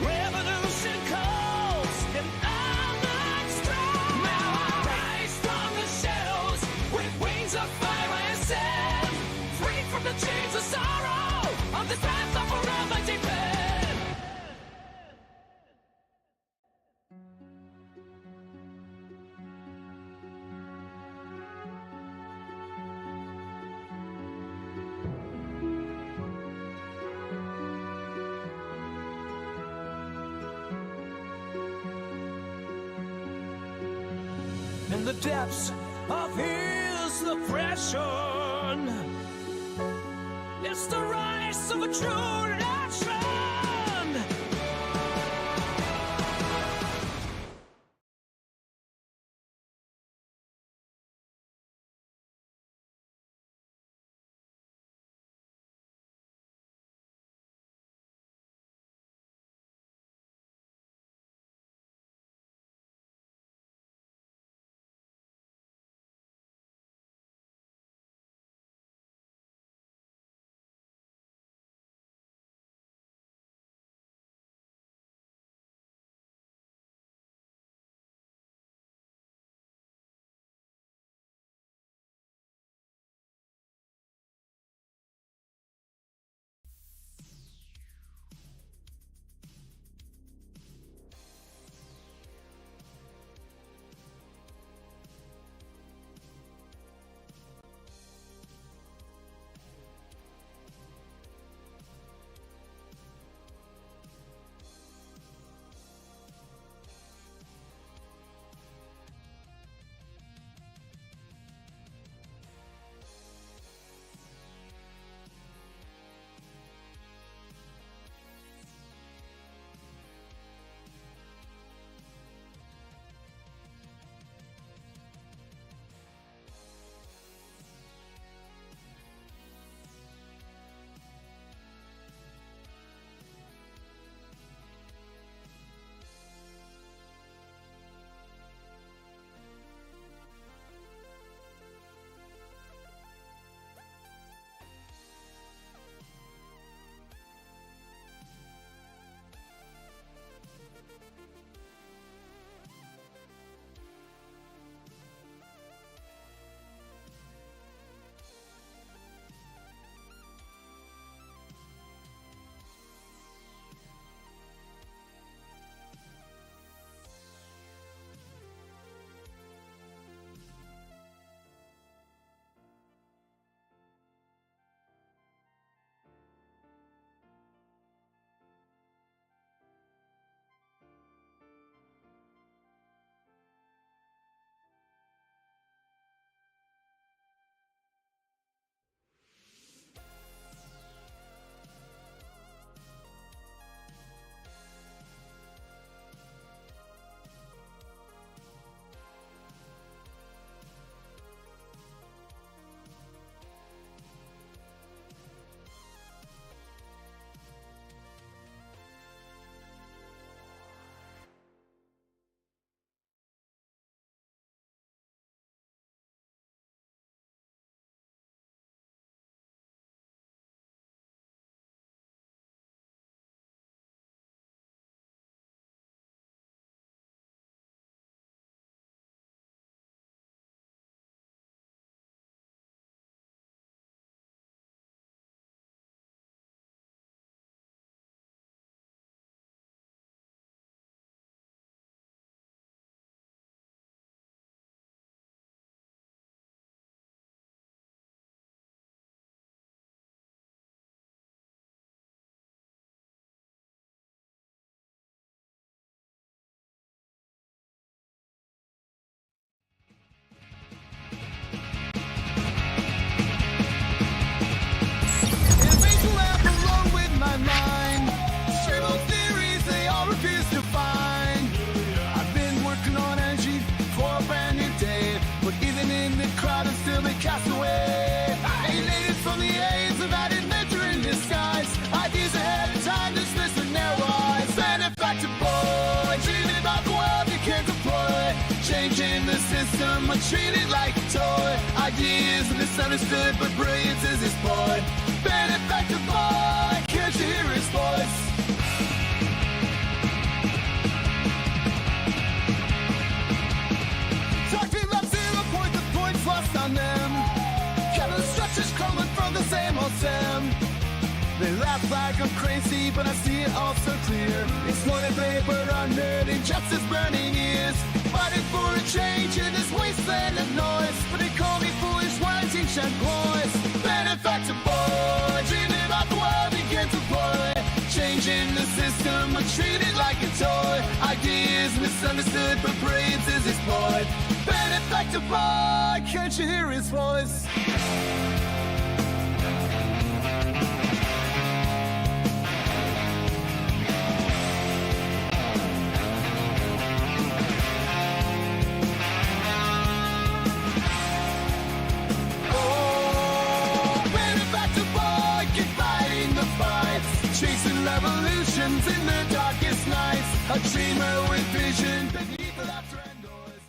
Revolution calls, and I'm not strong. Now I rise from the shadows with wings of fire and sand, free from the chains of sorrow, on this path of forever depend. In the depths of his oppression, it's the rise of a true nation. treated like a toy. Ideas are misunderstood, but brilliance is his point. Benefactor boy, can't you hear his voice? Talking about 0 point, the points lost on them. Capital structures crumbling from the same old Sam. They laugh like I'm crazy, but I see it all so clear. Exploited labor, unheard, injustice, burning ears. Fighting for a change in this wasteland of noise. But they call me foolish while I teach and boys. Benefactor boy, dreaming about the world begins to play. Changing the system, but treated like a toy. Ideas misunderstood, but brilliance is his point. Benefactor boy, can't you hear his voice? Chasing revolutions in the darkest nights. A dreamer with vision beneath the laughter and noise.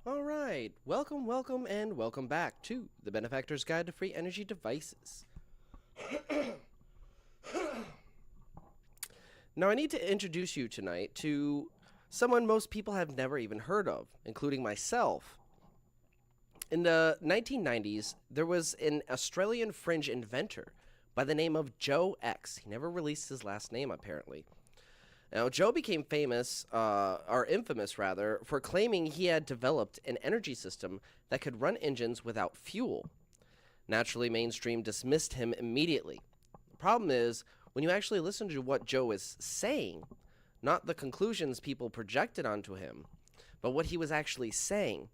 All right, welcome, and welcome back to the Benefactor's Guide to Free Energy Devices. Now, I need to introduce you tonight to someone most people have never even heard of, including myself. In the 1990s, there was an Australian fringe inventor by the name of Joe X. He never released his last name, apparently. Now, Joe became famous, or infamous rather, for claiming he had developed an energy system that could run engines without fuel. Naturally, mainstream dismissed him immediately. The problem is, when you actually listen to what Joe is saying, not the conclusions people projected onto him, but what he was actually saying,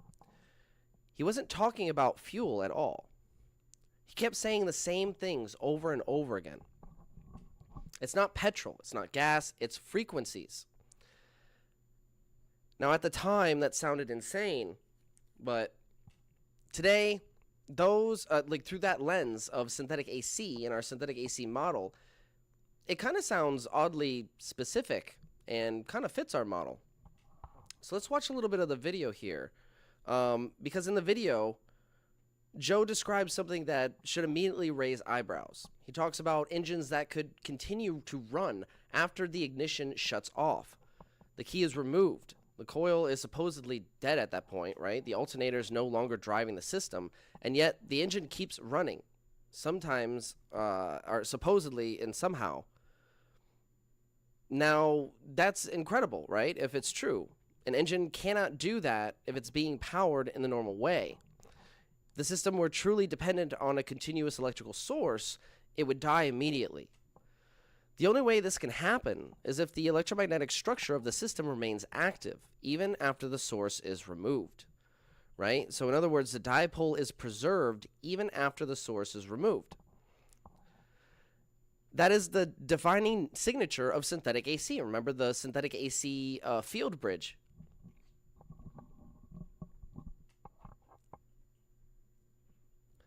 he wasn't talking about fuel at all. He kept saying the same things over and over again. It's not petrol, it's not gas, it's frequencies. Now, at the time, that sounded insane, but today, those, through that lens of synthetic AC and our synthetic AC model, it kind of sounds oddly specific and kind of fits our model. So let's watch a little bit of the video here, because in the video, Joe describes something that should immediately raise eyebrows. He talks about engines that could continue to run after the ignition shuts off. The key is removed. The coil is supposedly dead at that point, right? The alternator is no longer driving the system, and yet the engine keeps running, sometimes, or supposedly and somehow. Now, that's incredible, right? If it's true. An engine cannot do that if it's being powered in the normal way. If the system were truly dependent on a continuous electrical source, it would die immediately. The only way this can happen is if the electromagnetic structure of the system remains active, even after the source is removed, right? So in other words, the dipole is preserved even after the source is removed. That is the defining signature of synthetic AC. Remember the synthetic AC field bridge.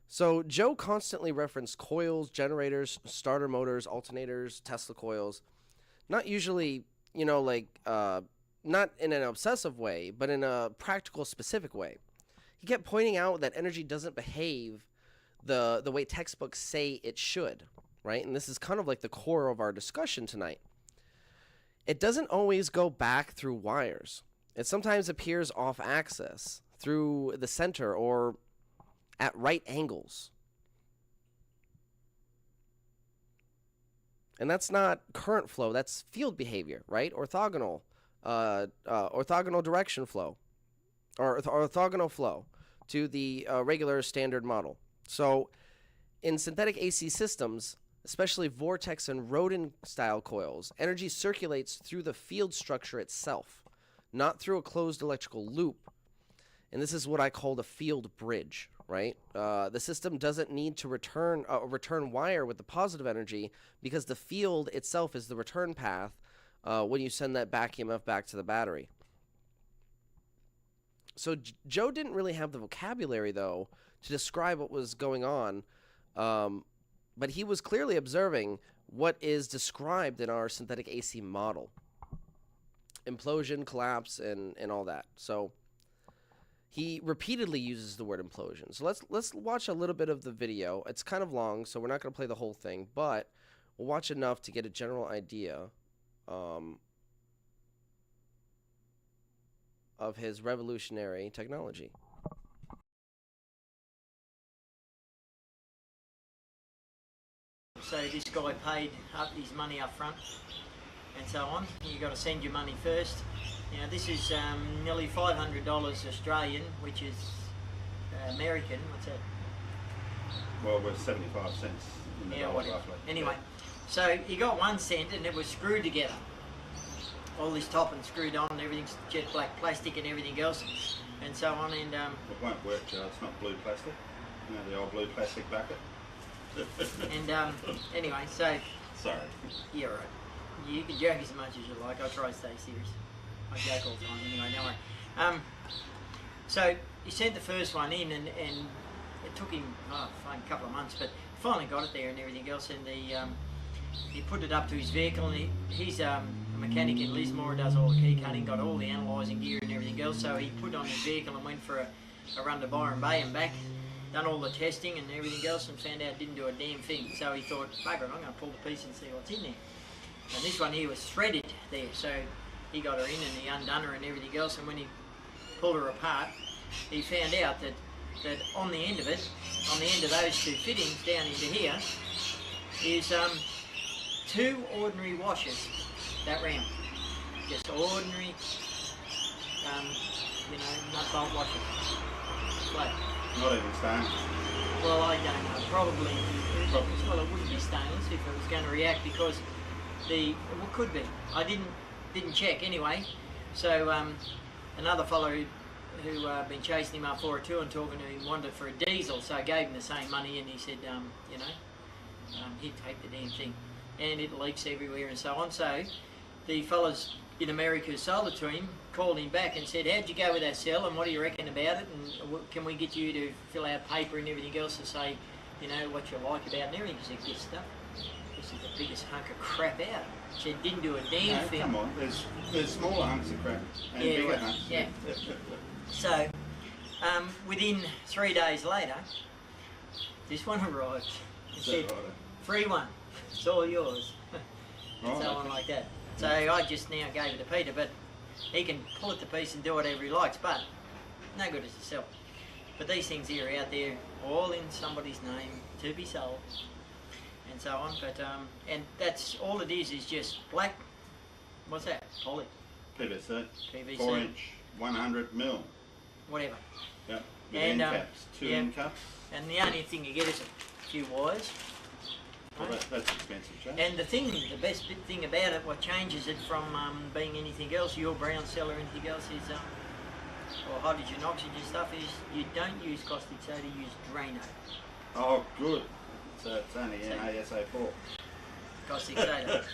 So Joe constantly referenced coils, generators, starter motors, alternators, Tesla coils. Not usually, not in an obsessive way, but in a practical, specific way. He kept pointing out that energy doesn't behave the way textbooks say it should. Right? And this is kind of like the core of our discussion tonight. It doesn't always go back through wires. It sometimes appears off axis, through the center, or at right angles. And that's not current flow, that's field behavior, right? Orthogonal direction flow, or orthogonal flow to the regular standard model. So in synthetic AC systems, especially vortex and rodent style coils, energy circulates through the field structure itself, not through a closed electrical loop. And this is what I call the field bridge, right? The system doesn't need to return a return wire with the positive energy because the field itself is the return path when you send that back EMF back to the battery. So Joe didn't really have the vocabulary, though, to describe what was going on but he was clearly observing what is described in our synthetic AC model. Implosion, collapse, and all that. So he repeatedly uses the word implosion. So let's watch a little bit of the video. It's kind of long, so we're not going to play the whole thing, but we'll watch enough to get a general idea of his revolutionary technology. So this guy paid up his money up front and so on. You got to send your money first. Now this is nearly $500 Australian, which is American. What's that? Well, we're 75 cents in the dollar, whatever. roughly. Anyway, so he got 1 cent and it was screwed together. All this top and screwed on, and everything's jet black plastic and everything else, and so on. And it won't work, Joe. It's not blue plastic. You know, the old blue plastic bucket. And anyway, so sorry. Yeah, right. You can joke as much as you like. I try to stay serious. I joke all the time. Anyway, don't worry. So he sent the first one in, and it took him a couple of months, but finally got it there and everything else. And he put it up to his vehicle, and he's a mechanic in Lismore, does all the key cutting, got all the analysing gear and everything else. So he put it on his vehicle and went for a run to Byron Bay and back. Done all the testing and everything else, and found out it didn't do a damn thing. So he thought, bugger, I'm going to pull the piece and see what's in there. And this one here was threaded there, so he got her in and he undone her and everything else. And when he pulled her apart, he found out that on the end of it, on the end of those two fittings down into here, is 2 ordinary washers that round. Just ordinary, you know, nut bolt washers. Like, not even stainless. Well, I don't know. Probably. Well, it wouldn't be stainless if it was going to react, because well, could be. I didn't check anyway. So another fellow who been chasing him up for it too and talking to him wanted it for a diesel, so I gave him the same money, and he said, you know, he'd take the damn thing, and it leaks everywhere and so on. So the fellas in America who sold it to him called him back and said, how'd you go with that cell, and what do you reckon about it, and can we get you to fill out paper and everything else to say, you know, what you like about it and everything. He said, good stuff. This is the biggest hunk of crap out. He said, didn't do a damn thing. Come on, there's smaller hunks of crap and bigger hunks. Yeah. So within 3 days later, this one arrived. It said, free one, it's all yours. And so on like that. So I just now gave it to Peter, but he can pull it to pieces and do whatever he likes, but no good as to sell. But these things here are out there, all in somebody's name, to be sold, and so on. But and that's all it is just black. What's that? Poly. PVC. PVC. 4-inch, 100 mil. Whatever. Yep. With And end caps, 2 end caps. And the only thing you get is a few wires. Well, that's expensive, Joe. And the best thing about it, what changes it from being anything else, your brown cell or anything else, is, or hydrogen oxygen stuff, is you don't use caustic soda, you use Drano. Oh, good. So it's only NaSO4. Caustic soda.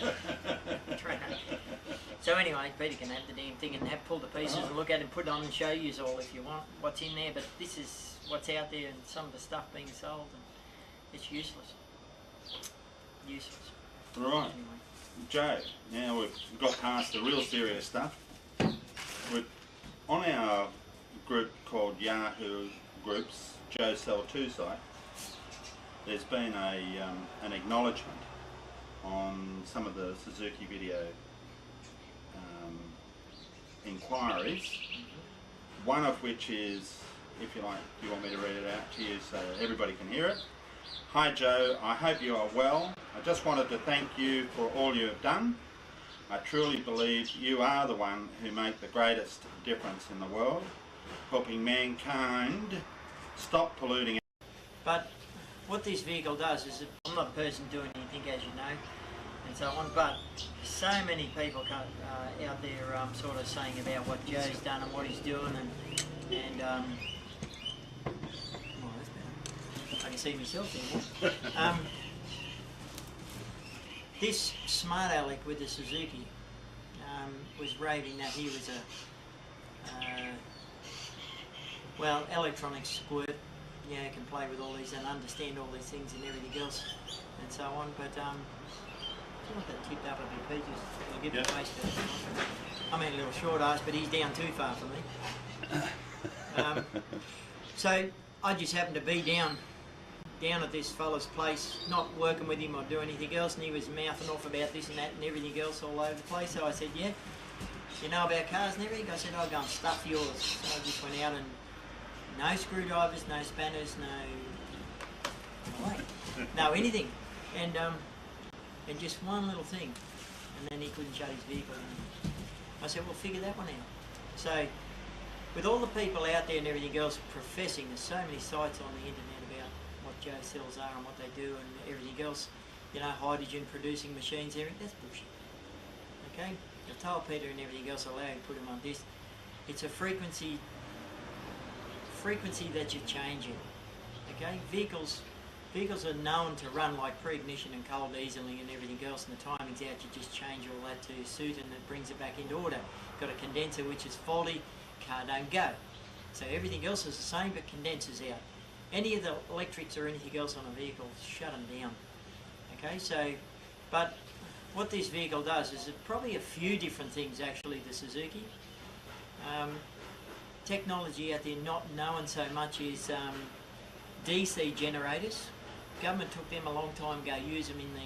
Drano. So anyway, Peter can have the damn thing and pull the pieces and look at it and put it on and show you all if you want what's in there, but this is what's out there and some of the stuff being sold, and it's useless. Useless. Right. Anyway. Joe, now we've got past the real serious stuff. We're on our group called Yahoo Groups, Joe Cell 2 site, there's been an acknowledgement on some of the Suzuki video inquiries, one of which is, if you like, do you want me to read it out to you so everybody can hear it? Hi Joe, I hope you are well. I just wanted to thank you for all you have done. I truly believe you are the one who make the greatest difference in the world, helping mankind stop polluting. But what this vehicle does is, I'm not a person doing anything, as you know, and so on, but so many people out there sort of saying about what Joe's done and what he's doing, and I can see myself in there. This smart aleck with the Suzuki was raving that he was a, well, electronic squirt, you now can play with all these and understand all these things and everything else and so on. But do you want that tipped up a bit, Pete? Just I'll give you a face back. I mean, a little short ass, but he's down too far for me. So I just happened to be down at this fella's place, not working with him or do anything else, and he was mouthing off about this and that and everything else all over the place. So I said, yeah, you know about cars and everything? I said, I'll go and stuff yours. So I just went out and no screwdrivers, no spanners, no anything. And just one little thing. And then he couldn't shut his vehicle. And I said, well, figure that one out. So with all the people out there and everything else professing, there's so many sites on the internet about what Joe cells are and what they do and everything else, you know, hydrogen producing machines, everything, that's bullshit. Okay? I've told Peter and everything else, I'll allow you to put him on this. It's a frequency that you're changing. Okay? Vehicles are known to run like pre-ignition and cold dieseling and everything else, and the timing's out, you just change all that to suit and it brings it back into order. Got a condenser which is faulty, car don't go. So everything else is the same but condensers out. Any of the electrics or anything else on a vehicle, shut them down. Okay, so, but what this vehicle does is probably a few different things actually, the Suzuki. Technology out there not known so much is DC generators. Government took them a long time ago, use them in the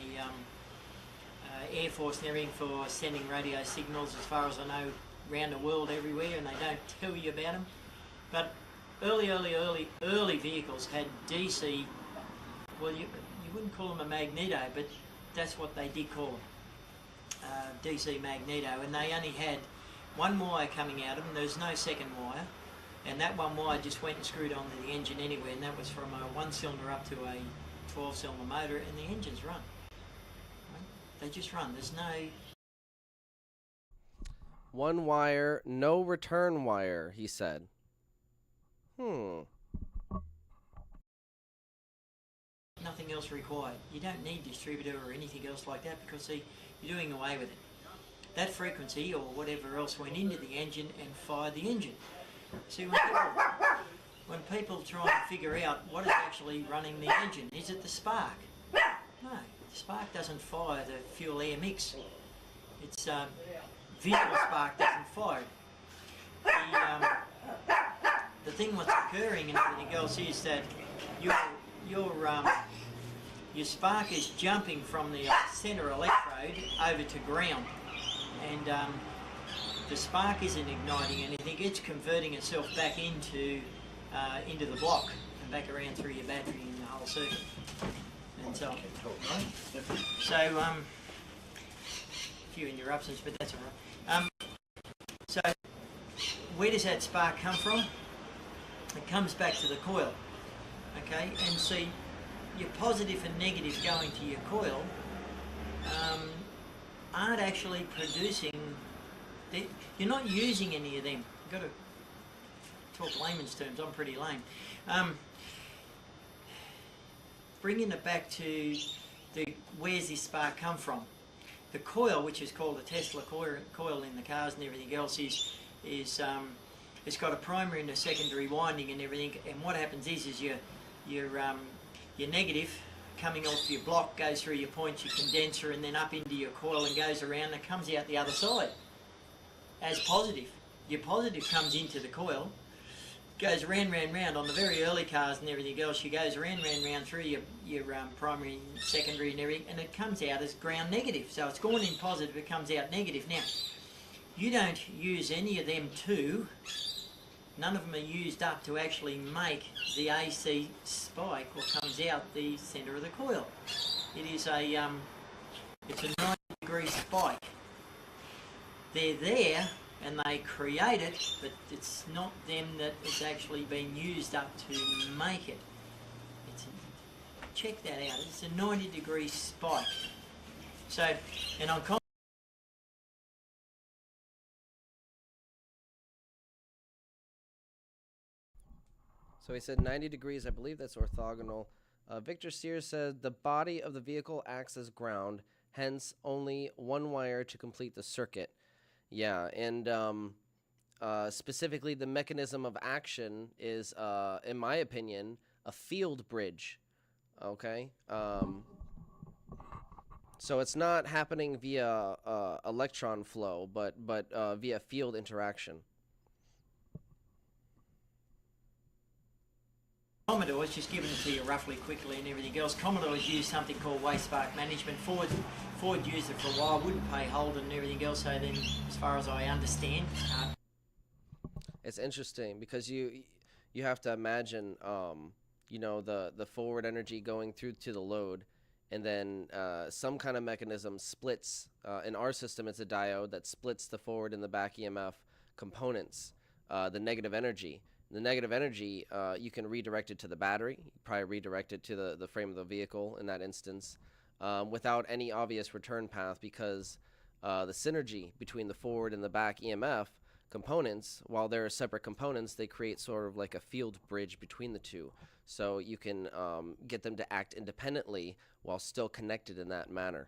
Air Force and everything for sending radio signals as far as I know around the world everywhere, and they don't tell you about them. But early vehicles had DC, well you wouldn't call them a magneto, but that's what they did call them, DC magneto, and they only had one wire coming out of them, there was no second wire, and that one wire just went and screwed onto the engine anywhere, and that was from a 1-cylinder up to a 12-cylinder motor, and the engines run. Right? They just run, there's no... One wire, no return wire, he said. Nothing else required. You don't need distributor or anything else like that because, see, you're doing away with it. That frequency or whatever else went into the engine and fired the engine. See, when people try and figure out what is actually running the engine, is it the spark? No, the spark doesn't fire the fuel-air mix. It's vehicle spark doesn't fire. The thing what's occurring and everything else is that your spark is jumping from the center electrode over to ground, and the spark isn't igniting anything, it's converting itself back into the block and back around through your battery and the whole circuit and so on. So a few interruptions, but that's all right. So where does that spark come from? It comes back to the coil, okay? And see, your positive and negative going to your coil aren't actually producing, you're not using any of them. You've got to talk layman's terms, I'm pretty lame. Bringing it back to where's this spark come from? The coil, which is called a Tesla coil in the cars and everything else, is it's got a primary and a secondary winding and everything, and what happens is your negative coming off your block goes through your points, your condenser, and then up into your coil and goes around and comes out the other side as positive. Your positive comes into the coil, goes round on the very early cars and everything else, you goes round through your primary, secondary and everything, and it comes out as ground negative. So it's gone in positive, it comes out negative. Now, you don't use any of them none of them are used up to actually make the AC spike what comes out the centre of the coil. It is it's a 90-degree spike. They're there and they create it, but it's not them that is actually being used up to make it. Check that out, it's a 90-degree spike. So, and I'm So he said 90 degrees, I believe that's orthogonal. Victor Sears said the body of the vehicle acts as ground, hence only one wire to complete the circuit. Yeah, and specifically the mechanism of action is, in my opinion, a field bridge. Okay. So it's not happening via electron flow, but via field interaction. Commodores, just giving it to you roughly, quickly, and everything else. Commodores use something called waste spark management. Ford used it for a while, wouldn't pay Holden and everything else. So then, as far as I understand, it's interesting because you have to imagine, you know, the forward energy going through to the load, and then some kind of mechanism splits. In our system, it's a diode that splits the forward and the back EMF components, the negative energy. The negative energy, you can redirect it to the battery, probably redirect it to the frame of the vehicle in that instance, without any obvious return path, because the synergy between the forward and the back EMF components, while they're separate components, they create sort of like a field bridge between the two. So you can get them to act independently while still connected in that manner.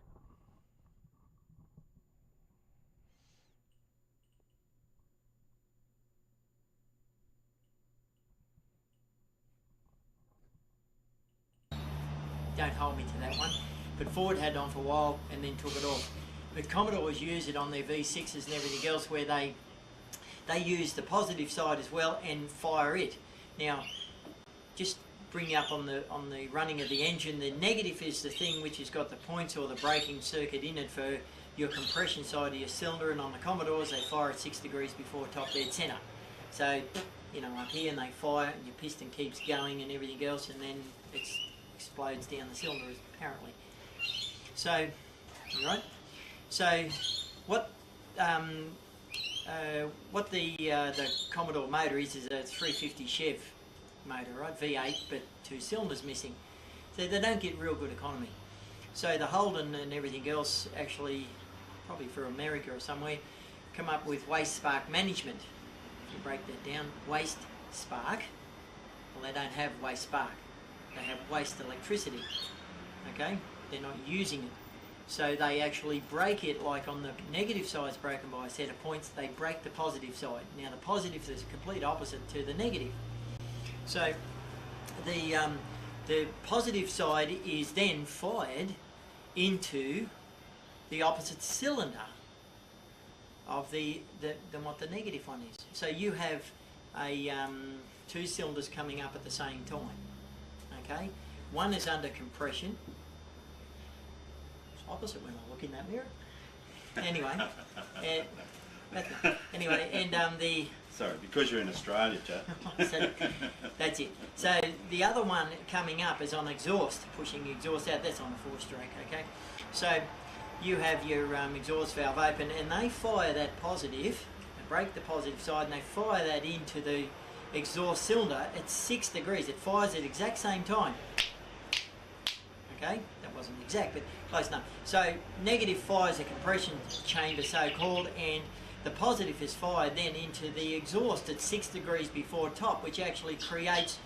don't hold me to that one. But Ford had it on for a while and then took it off. But Commodores use it on their V6s and everything else, where they use the positive side as well and fire it. Now, just bring you up on the running of the engine. The negative is the thing which has got the points or the braking circuit in it for your compression side of your cylinder, and on the Commodores they fire at 6 degrees before top dead centre. So, you know, up here, and they fire and your piston keeps going and everything else, and then it explodes down the cylinder apparently. So, right. So, what the Commodore motor is a 350 Chev motor, right? V8, but 2 cylinders missing. So they don't get real good economy. So the Holden and everything else, actually, probably for America or somewhere, come up with waste spark management. If you break that down, waste spark, well, they don't have waste spark. They have waste electricity, okay? They're not using it. So they actually break it, like on the negative side is broken by a set of points, they break the positive side. Now the positive is the complete opposite to the negative. So the positive side is then fired into the opposite cylinder of than what the negative one is. So you have a 2 cylinders coming up at the same time. Okay, one is under compression. It's opposite when I look in that mirror. Anyway, anyway, and the. Sorry, because you're in Australia, Joe. So that's it. So the other one coming up is on exhaust, pushing the exhaust out. That's on a 4-stroke, okay? So you have your exhaust valve open, and they fire that positive, they break the positive side, and they fire that into the exhaust cylinder at 6 degrees. It fires at exact same time. Okay, that wasn't exact, but close enough. So negative fires a compression chamber, so-called, and the positive is fired then into the exhaust at 6 degrees before top, which actually creates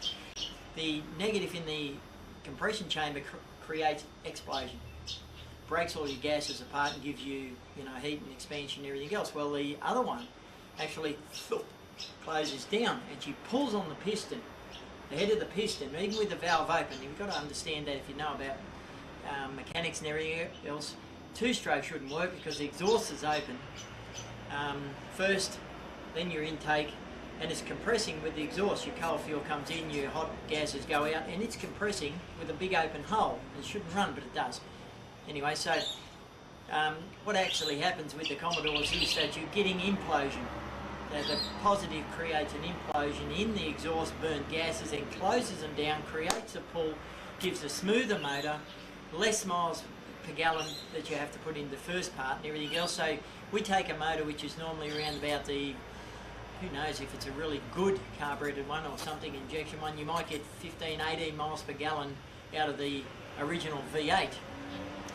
the negative in the compression chamber, creates explosion. Breaks all your gases apart and gives you, you know, heat and expansion and everything else. Well, the other one actually closes down, and she pulls on the piston, the head of the piston, even with the valve open. You've got to understand that if you know about mechanics and everything else. 2-stroke shouldn't work because the exhaust is open. First, then your intake, and it's compressing with the exhaust. Your coal fuel comes in, your hot gases go out, and it's compressing with a big open hole. It shouldn't run, but it does. Anyway, so what actually happens with the Commodores is that you're getting implosion. The positive creates an implosion in the exhaust, burnt gases, and closes them down, creates a pull, gives a smoother motor, less miles per gallon that you have to put in the first part and everything else. So we take a motor which is normally around about the, who knows if it's a really good carbureted one or something, injection one, you might get 15, 18 miles per gallon out of the original V8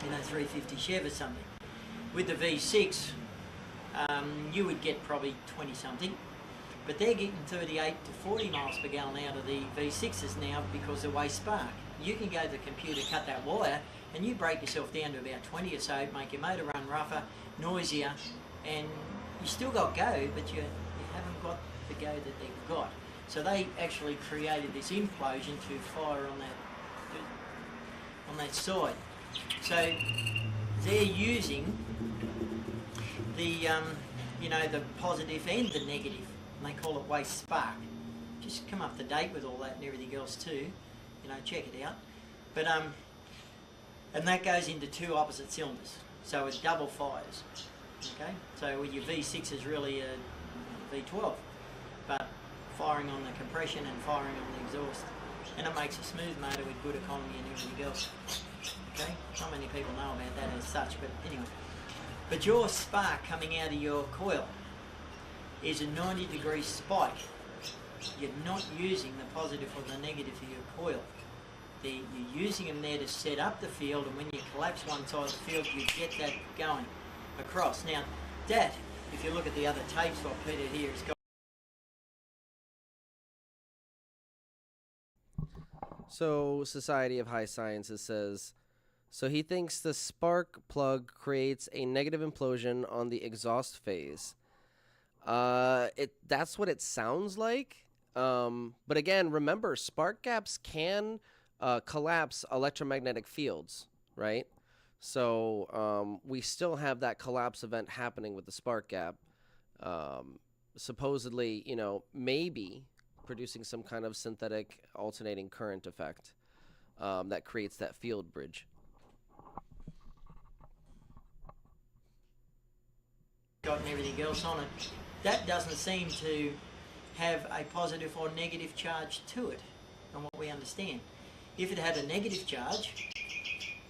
in a 350 Chev or something. With the V6, you would get probably 20 something, but they're getting 38 to 40 miles per gallon out of the V6s now because of waste spark. You can go to the computer, cut that wire, and you break yourself down to about 20 or so, make your motor run rougher, noisier, and you still got go, but you haven't got the go that they've got. So they actually created this implosion to fire on that side. So they're using the the positive and the negative, and they call it waste spark. Just come up to date with all that and everything else too, check it out. But and that goes into two opposite cylinders, so it double fires. Okay, so your V6 is really a V12, but firing on the compression and firing on the exhaust, and it makes a smooth motor with good economy and everything else. Okay, not many people know about that as such, but anyway. But your spark coming out of your coil is a 90-degree spike. You're not using the positive or the negative of your coil. You're using them there to set up the field, and when you collapse one side of the field, you get that going across. Now, that, if you look at the other tapes, what Peter here has got. So, Society of High Sciences says, so he thinks the spark plug creates a negative implosion on the exhaust phase. That's what it sounds like. But again, remember, spark gaps can collapse electromagnetic fields, right? So we still have that collapse event happening with the spark gap. Supposedly, maybe producing some kind of synthetic alternating current effect that creates that field bridge. Got and everything else on it, that doesn't seem to have a positive or negative charge to it, from what we understand. If it had a negative charge,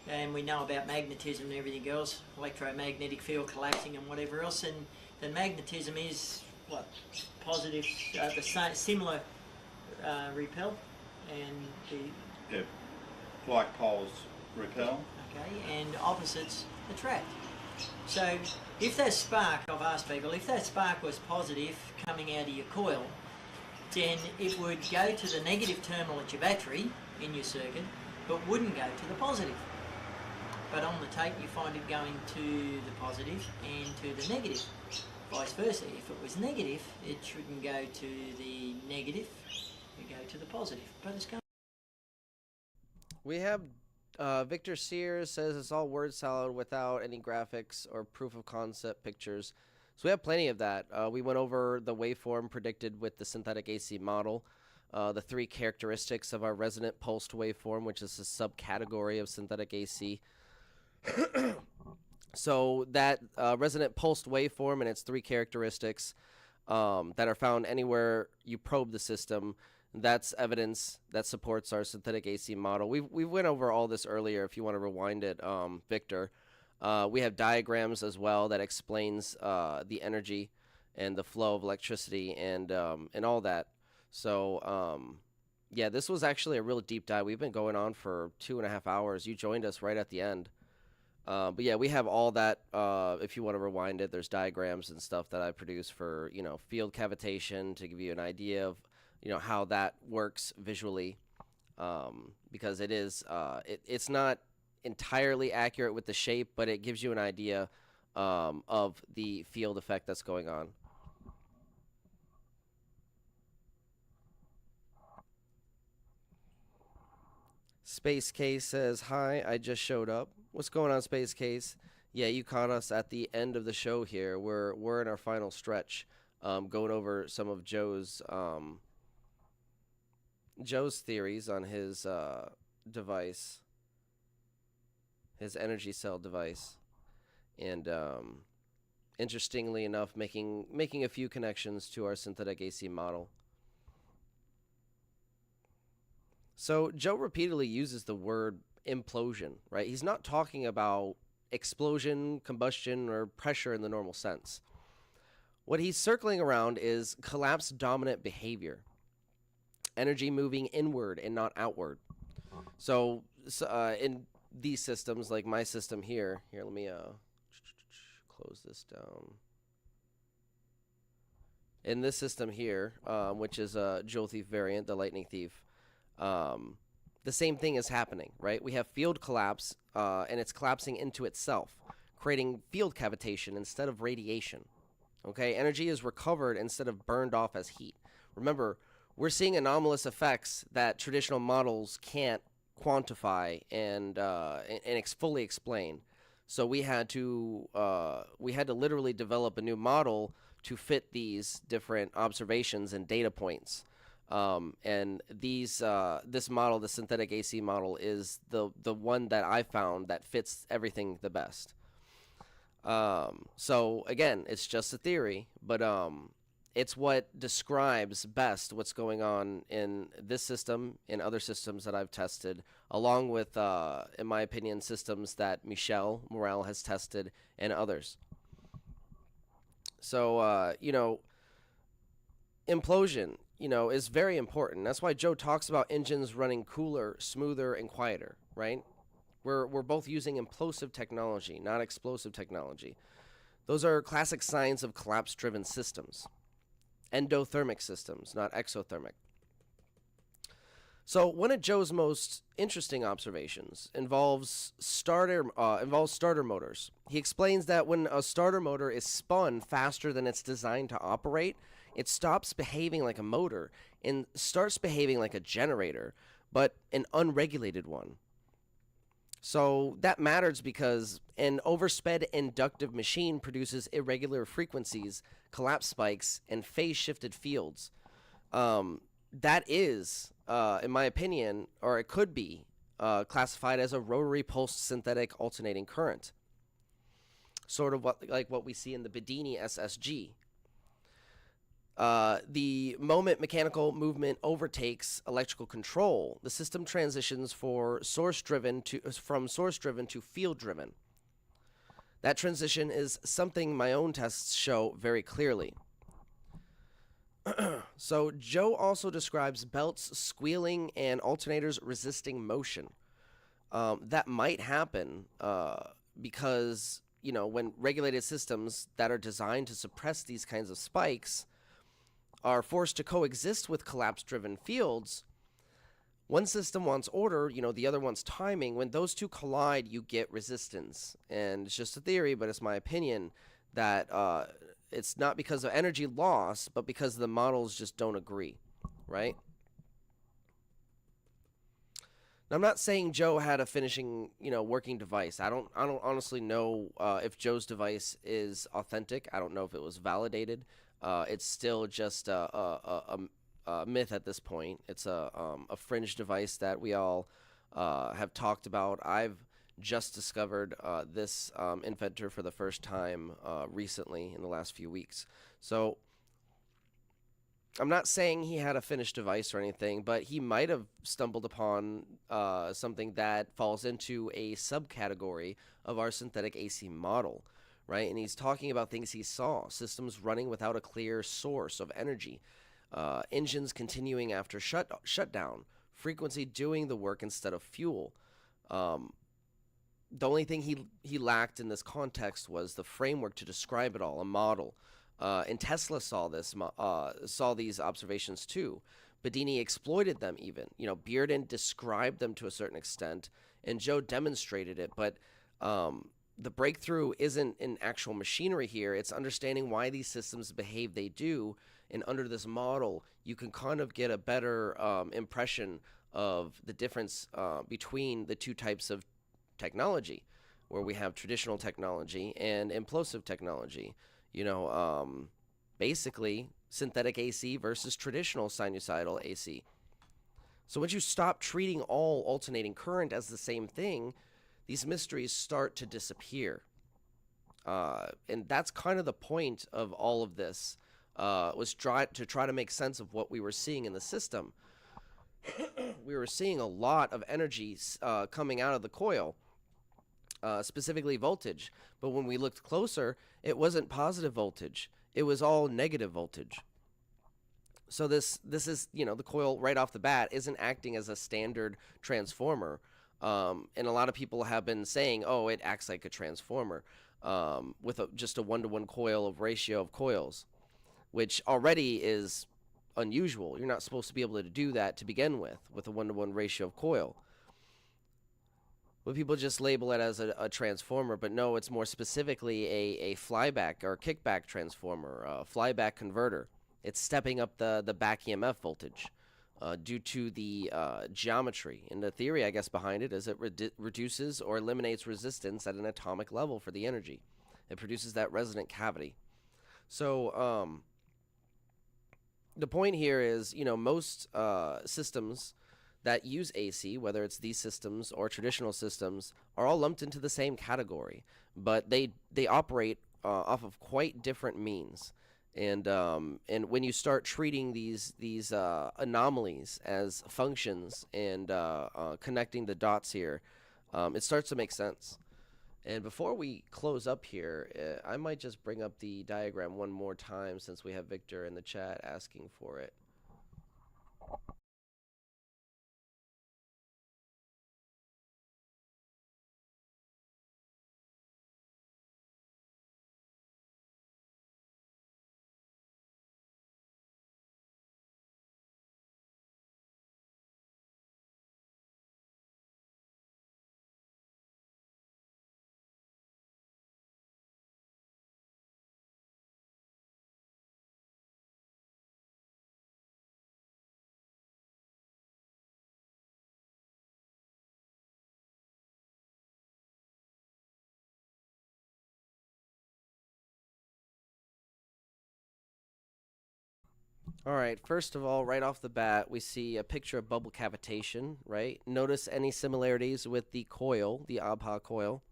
and we know about magnetism and everything else, electromagnetic field collapsing and whatever else, then magnetism is what? Positive, the same, similar repel, and Yeah, like poles repel. Okay, and opposites attract. So if that spark, I've asked people, if that spark was positive coming out of your coil, then it would go to the negative terminal at your battery in your circuit, but wouldn't go to the positive. But on the tape you find it going to the positive and to the negative. Vice versa, if it was negative, it shouldn't go to the negative, it would go to the positive. But it's going. We have Victor Sears says it's all word salad without any graphics or proof of concept pictures. So we have plenty of that. We went over the waveform predicted with the synthetic AC model, the three characteristics of our resonant pulsed waveform, which is a subcategory of synthetic AC. So that resonant pulsed waveform and its three characteristics that are found anywhere you probe the system, that's evidence that supports our synthetic AC model. We went over all this earlier if you want to rewind it, Victor. We have diagrams as well that explains the energy and the flow of electricity and all that. So, yeah, this was actually a real deep dive. We've been going on for 2.5 hours. You joined us right at the end. But yeah, we have all that. If you want to rewind it, there's diagrams and stuff that I produce for, field cavitation to give you an idea of, how that works visually. Because it is, it's not entirely accurate with the shape, but it gives you an idea of the field effect that's going on. Space Case says, hi, I just showed up. What's going on, Space Case? Yeah, you caught us at the end of the show here. We're in our final stretch, going over some of Joe's theories on his device, his energy cell device, and interestingly enough, making a few connections to our synthetic AC model. So Joe repeatedly uses the word implosion, right? He's not talking about explosion, combustion, or pressure in the normal sense. What he's circling around is collapse dominant behavior. Energy moving inward and not outward. So in these systems, like my system here, let me close this down. In this system here, which is a Joule Thief variant, the Lightning Thief, the same thing is happening, right? We have field collapse, and it's collapsing into itself, creating field cavitation instead of radiation. Okay, energy is recovered instead of burned off as heat. Remember, we're seeing anomalous effects that traditional models can't quantify and fully explain. So we had to literally develop a new model to fit these different observations and data points. And this model, the synthetic AC model, is the one that I found that fits everything the best. So again, it's just a theory, but it's what describes best what's going on in this system, in other systems that I've tested, along with, in my opinion, systems that Michel Morel has tested and others. So, implosion, is very important. That's why Joe talks about engines running cooler, smoother, and quieter, right? We're both using implosive technology, not explosive technology. Those are classic signs of collapse-driven systems. Endothermic systems, not exothermic. So one of Joe's most interesting observations involves starter motors. He explains that when a starter motor is spun faster than it's designed to operate, it stops behaving like a motor and starts behaving like a generator, but an unregulated one. So that matters because an oversped inductive machine produces irregular frequencies, collapse spikes, and phase-shifted fields. That is, in my opinion, or it could be, classified as a rotary pulsed synthetic alternating current, sort of like what we see in the Bedini SSG. The moment mechanical movement overtakes electrical control, the system transitions from source-driven to field-driven. That transition is something my own tests show very clearly. So Joe also describes belts squealing and alternators resisting motion. That might happen because, when regulated systems that are designed to suppress these kinds of spikes are forced to coexist with collapse-driven fields, one system wants order, the other wants timing. When those two collide, you get resistance. And it's just a theory, but it's my opinion that it's not because of energy loss, but because the models just don't agree, right? Now, I'm not saying Joe had a finishing, working device. I don't honestly know if Joe's device is authentic. I don't know if it was validated. It's still just a myth at this point. It's a fringe device that we all have talked about. I've just discovered this inventor for the first time recently in the last few weeks. So I'm not saying he had a finished device or anything, but he might have stumbled upon something that falls into a subcategory of our synthetic AC model. Right, and he's talking about things he saw, systems running without a clear source of energy, engines continuing after shutdown, frequency doing the work instead of fuel. The only thing he lacked in this context was the framework to describe it all, a model. And Tesla saw these observations too. Bedini exploited them even. Bearden described them to a certain extent, and Joe demonstrated it, but the breakthrough isn't in actual machinery here. It's understanding why these systems behave they do. And under this model, you can kind of get a better impression of the difference between the two types of technology, where we have traditional technology and implosive technology. Basically synthetic AC versus traditional sinusoidal AC. So once you stop treating all alternating current as the same thing, these mysteries start to disappear. And that's kind of the point of all of this, was try to make sense of what we were seeing in the system. We were seeing a lot of energy coming out of the coil, specifically voltage. But when we looked closer, it wasn't positive voltage. It was all negative voltage. So this is, the coil right off the bat isn't acting as a standard transformer. And a lot of people have been saying, oh, it acts like a transformer with just a 1-to-1 coil of ratio of coils, which already is unusual. You're not supposed to be able to do that to begin with a 1-to-1 ratio of coil. But people just label it as a transformer, but no, it's more specifically a flyback or kickback transformer, a flyback converter. It's stepping up the back EMF voltage due to the geometry. And the theory, I guess, behind it is it reduces or eliminates resistance at an atomic level for the energy. It produces that resonant cavity. So the point here is, most systems that use AC, whether it's these systems or traditional systems, are all lumped into the same category, but they operate off of quite different means. And when you start treating these anomalies as functions and connecting the dots here, it starts to make sense. And before we close up here, I might just bring up the diagram one more time since we have Victor in the chat asking for it. All right, first of all, right off the bat, we see a picture of bubble cavitation, right? Notice any similarities with the coil, the ABHA coil.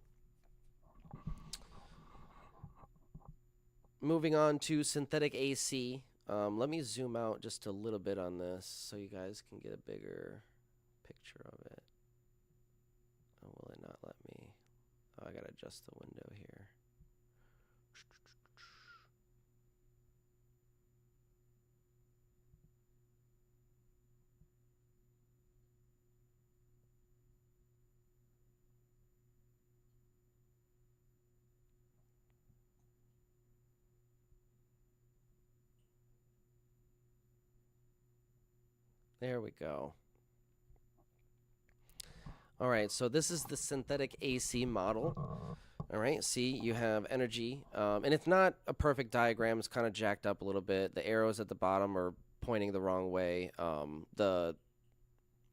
Moving on to synthetic AC. Let me zoom out just a little bit on this so you guys can get a bigger picture of it. Oh, will it not let me? Oh, I gotta adjust the window here. There we go. All right, so this is the synthetic AC model. All right, see, you have energy, and it's not a perfect diagram. It's kind of jacked up a little bit. The arrows at the bottom are pointing the wrong way. You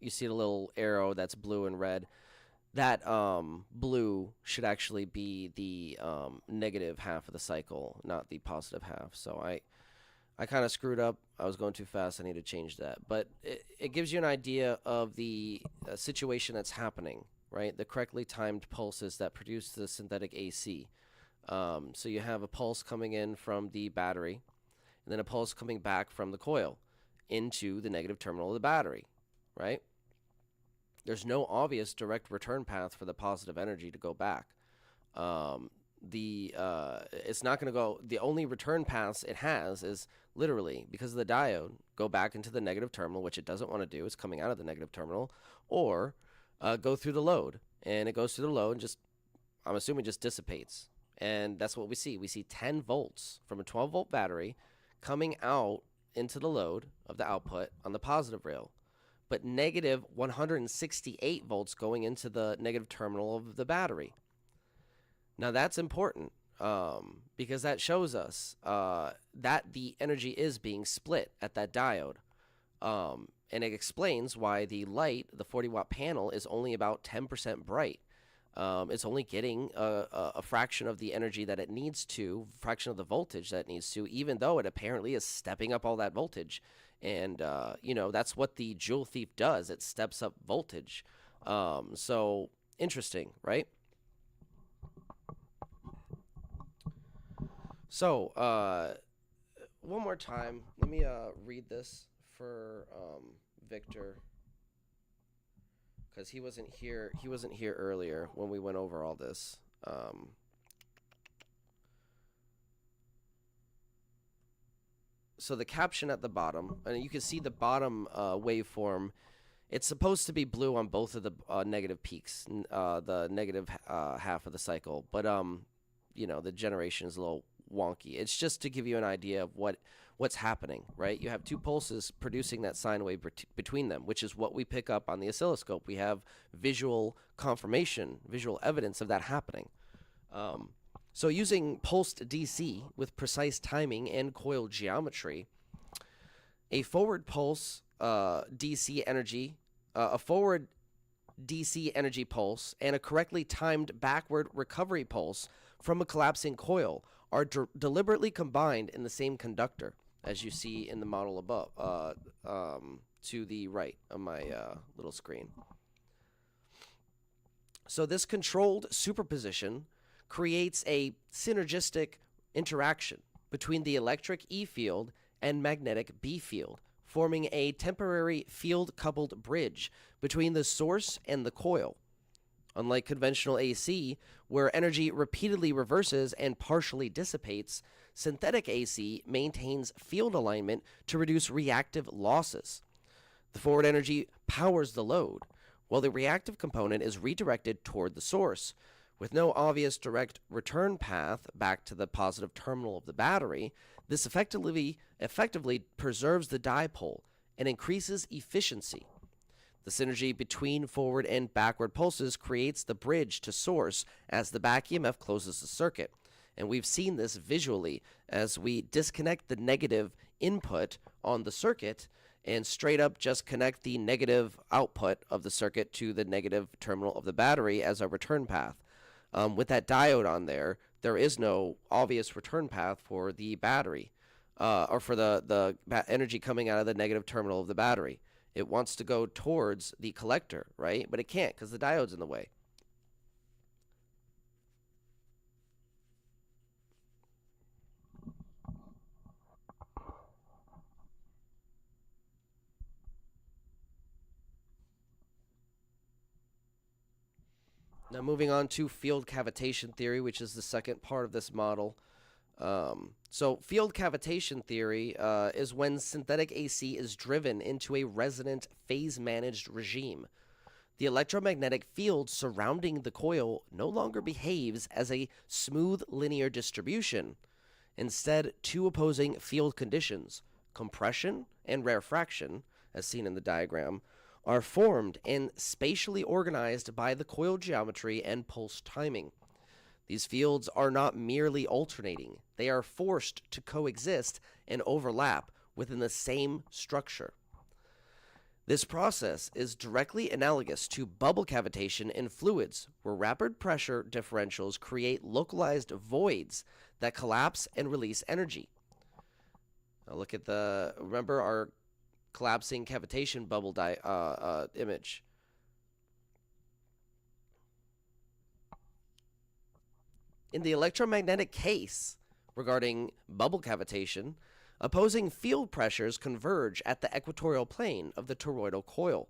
see the little arrow that's blue and red. That blue should actually be the negative half of the cycle, not the positive half. So I kind of screwed up. I was going too fast. I need to change that. But it gives you an idea of the situation that's happening, right? The correctly timed pulses that produce the synthetic AC. So you have a pulse coming in from the battery, and then a pulse coming back from the coil into the negative terminal of the battery, right? There's no obvious direct return path for the positive energy to go back. It's not going to go. The only return paths it has is literally, because of the diode, go back into the negative terminal, which it doesn't want to do. It's coming out of the negative terminal, or go through the load, and it goes through the load and just, I'm assuming, just dissipates. And that's what we see. We see 10 volts from a 12-volt battery coming out into the load of the output on the positive rail, but negative 168 volts going into the negative terminal of the battery. Now that's important because that shows us that the energy is being split at that diode. And it explains why the light, the 40-watt panel, is only about 10% bright. It's only getting a fraction of the energy that it needs to, fraction of the voltage that it needs to, even though it apparently is stepping up all that voltage. And, that's what the Joule Thief does. It steps up voltage. So interesting, right? So, one more time, let me read this for Victor, because he wasn't here. He wasn't here earlier when we went over all this. So the caption at the bottom, and you can see the bottom waveform. It's supposed to be blue on both of the negative peaks, the negative half of the cycle, but the generation is a little wonky. It's just to give you an idea of what's happening, right? You have two pulses producing that sine wave between them, which is what we pick up on the oscilloscope. We have visual confirmation, visual evidence of that happening. So using pulsed DC with precise timing and coil geometry, A forward pulse DC energy, a forward DC energy pulse, and a correctly timed backward recovery pulse from a collapsing coil are deliberately combined in the same conductor, as you see in the model above, to the right of my little screen. So this controlled superposition creates a synergistic interaction between the electric E field and magnetic B field, forming a temporary field-coupled bridge between the source and the coil. Unlike conventional AC, where energy repeatedly reverses and partially dissipates, synthetic AC maintains field alignment to reduce reactive losses. The forward energy powers the load, while the reactive component is redirected toward the source. With no obvious direct return path back to the positive terminal of the battery, this effectively preserves the dipole and increases efficiency. The synergy between forward and backward pulses creates the bridge to source as the back EMF closes the circuit. And we've seen this visually as we disconnect the negative input on the circuit and straight up just connect the negative output of the circuit to the negative terminal of the battery as a return path. With that diode on there, there is no obvious return path for the battery, or for the energy coming out of the negative terminal of the battery. It wants to go towards the collector, right? But it can't because the diode's in the way. Now moving on to field cavitation theory, which is the second part of this model. So field cavitation theory is when synthetic AC is driven into a resonant phase-managed regime. The electromagnetic field surrounding the coil no longer behaves as a smooth linear distribution. Instead, two opposing field conditions, compression and rarefaction, as seen in the diagram, are formed and spatially organized by the coil geometry and pulse timing. These fields are not merely alternating. They are forced to coexist and overlap within the same structure. This process is directly analogous to bubble cavitation in fluids, where rapid pressure differentials create localized voids that collapse and release energy. Now look at remember our collapsing cavitation bubble image. In the electromagnetic case, regarding bubble cavitation, opposing field pressures converge at the equatorial plane of the toroidal coil.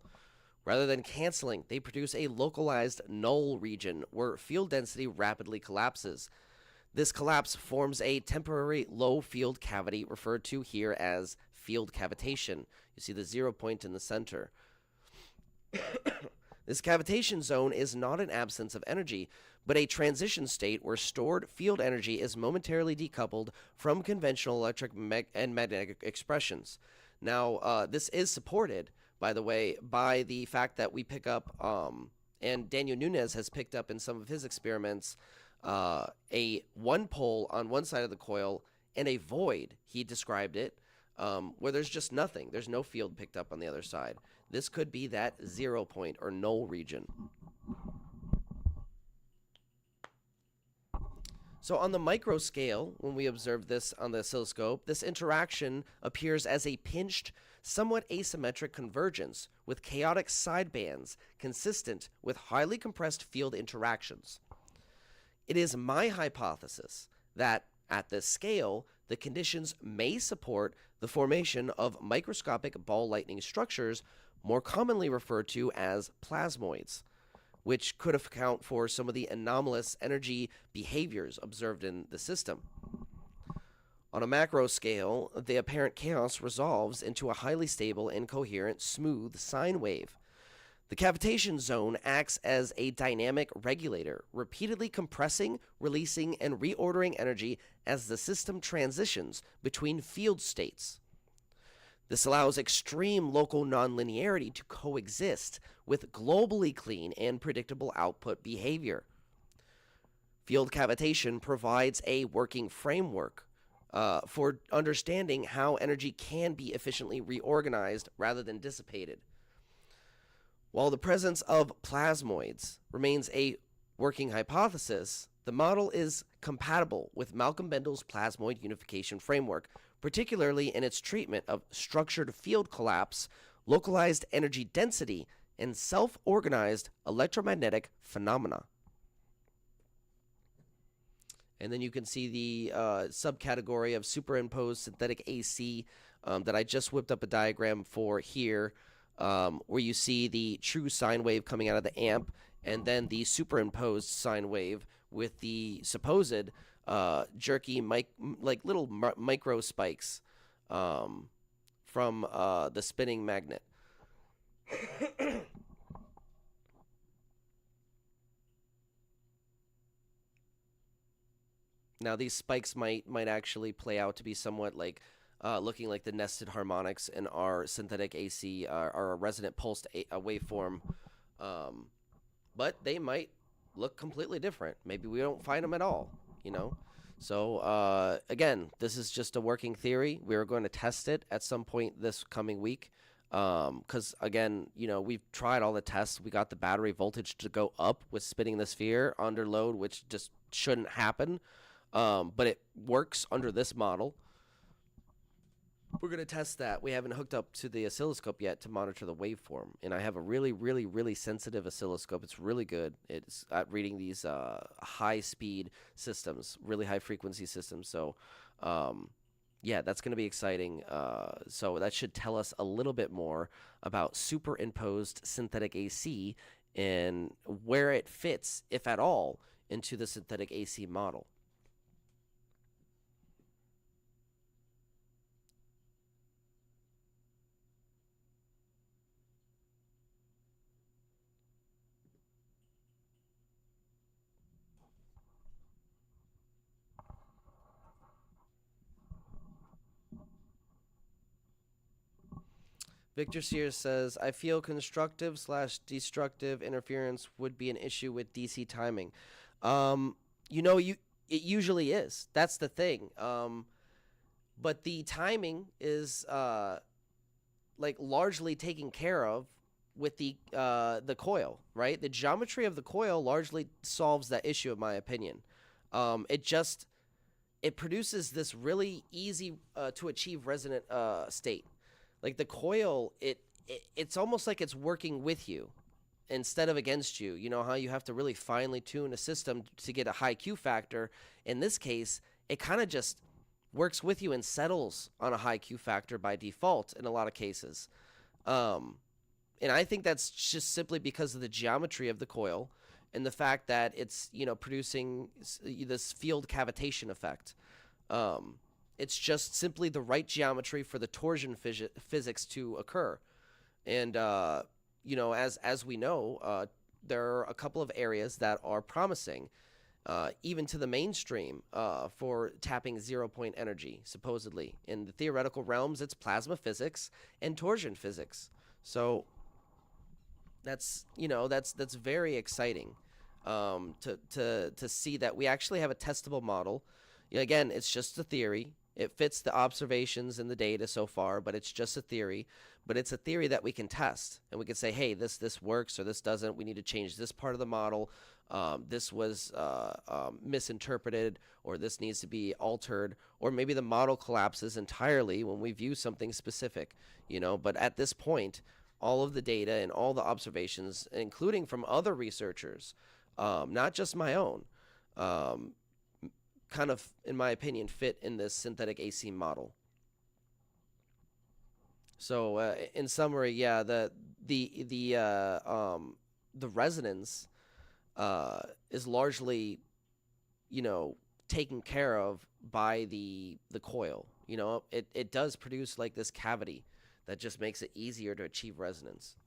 Rather than canceling, they produce a localized null region where field density rapidly collapses. This collapse forms a temporary low field cavity referred to here as field cavitation. You see the 0 point in the center. This cavitation zone is not an absence of energy, but a transition state where stored field energy is momentarily decoupled from conventional electric and magnetic expressions. Now, this is supported, by the way, by the fact that we pick up, and Daniel Nunes has picked up in some of his experiments, a one pole on one side of the coil and a void, he described it, where there's just nothing. There's no field picked up on the other side. This could be that 0 point or null region. So on the micro scale, when we observe this on the oscilloscope, this interaction appears as a pinched, somewhat asymmetric convergence with chaotic sidebands consistent with highly compressed field interactions. It is my hypothesis that at this scale, the conditions may support the formation of microscopic ball lightning structures, more commonly referred to as plasmoids, which could account for some of the anomalous energy behaviors observed in the system. On a macro scale, the apparent chaos resolves into a highly stable and coherent smooth sine wave. The cavitation zone acts as a dynamic regulator, repeatedly compressing, releasing, and reordering energy as the system transitions between field states. This allows extreme local nonlinearity to coexist with globally clean and predictable output behavior. Field cavitation provides a working framework for understanding how energy can be efficiently reorganized rather than dissipated. While the presence of plasmoids remains a working hypothesis, the model is compatible with Malcolm Bendel's plasmoid unification framework, particularly in its treatment of structured field collapse, localized energy density, and self-organized electromagnetic phenomena. And then you can see the subcategory of superimposed synthetic AC that I just whipped up a diagram for here, where you see the true sine wave coming out of the amp, and then the superimposed sine wave with the supposed jerky, like little micro spikes from the spinning magnet. Now, these spikes might actually play out to be somewhat like looking like the nested harmonics in our synthetic AC, our resonant pulsed waveform, but they might look completely different. Maybe we don't find them at all, you know? So, again, this is just a working theory. We're going to test it at some point this coming week. Because, again, you know, we've tried all the tests. We got the battery voltage to go up with spinning the sphere under load, which just shouldn't happen. But it works under this model. We're going to test that. We haven't hooked up to the oscilloscope yet to monitor the waveform. And I have a really, really, really sensitive oscilloscope. It's really good. It's at reading these high-speed systems, really high-frequency systems. So, yeah, that's going to be exciting. So that should tell us a little bit more about superimposed synthetic AC and where it fits, if at all, into the synthetic AC model. Victor Sears says, I feel constructive/destructive interference would be an issue with DC timing. You know, it usually is. That's the thing. But the timing is like largely taken care of with the coil, right? The geometry of the coil largely solves that issue, in my opinion. It produces this really easy to achieve resonant state. Like the coil, it's almost like it's working with you instead of against you. You know how you have to really finely tune a system to get a high Q factor. In this case, it kind of just works with you and settles on a high Q factor by default in a lot of cases. And I think that's just simply because of the geometry of the coil and the fact that it's, you know, producing this field cavitation effect. It's just simply the right geometry for the torsion physics to occur. And, you know, as we know, there are a couple of areas that are promising, even to the mainstream, for tapping zero-point energy, supposedly. In the theoretical realms, it's plasma physics and torsion physics. So that's, you know, that's very exciting to see that we actually have a testable model. Again, it's just a theory. It fits the observations and the data so far, but it's just a theory. But it's a theory that we can test, and we can say, hey, this works or this doesn't. We need to change this part of the model. This was misinterpreted, or this needs to be altered, or maybe the model collapses entirely when we view something specific. You know, but at this point, all of the data and all the observations, including from other researchers, not just my own, kind of, in my opinion, fit in this synthetic AC model. So, in summary, yeah, the resonance is largely, you know, taken care of by the coil. You know, it does produce like this cavity that just makes it easier to achieve resonance.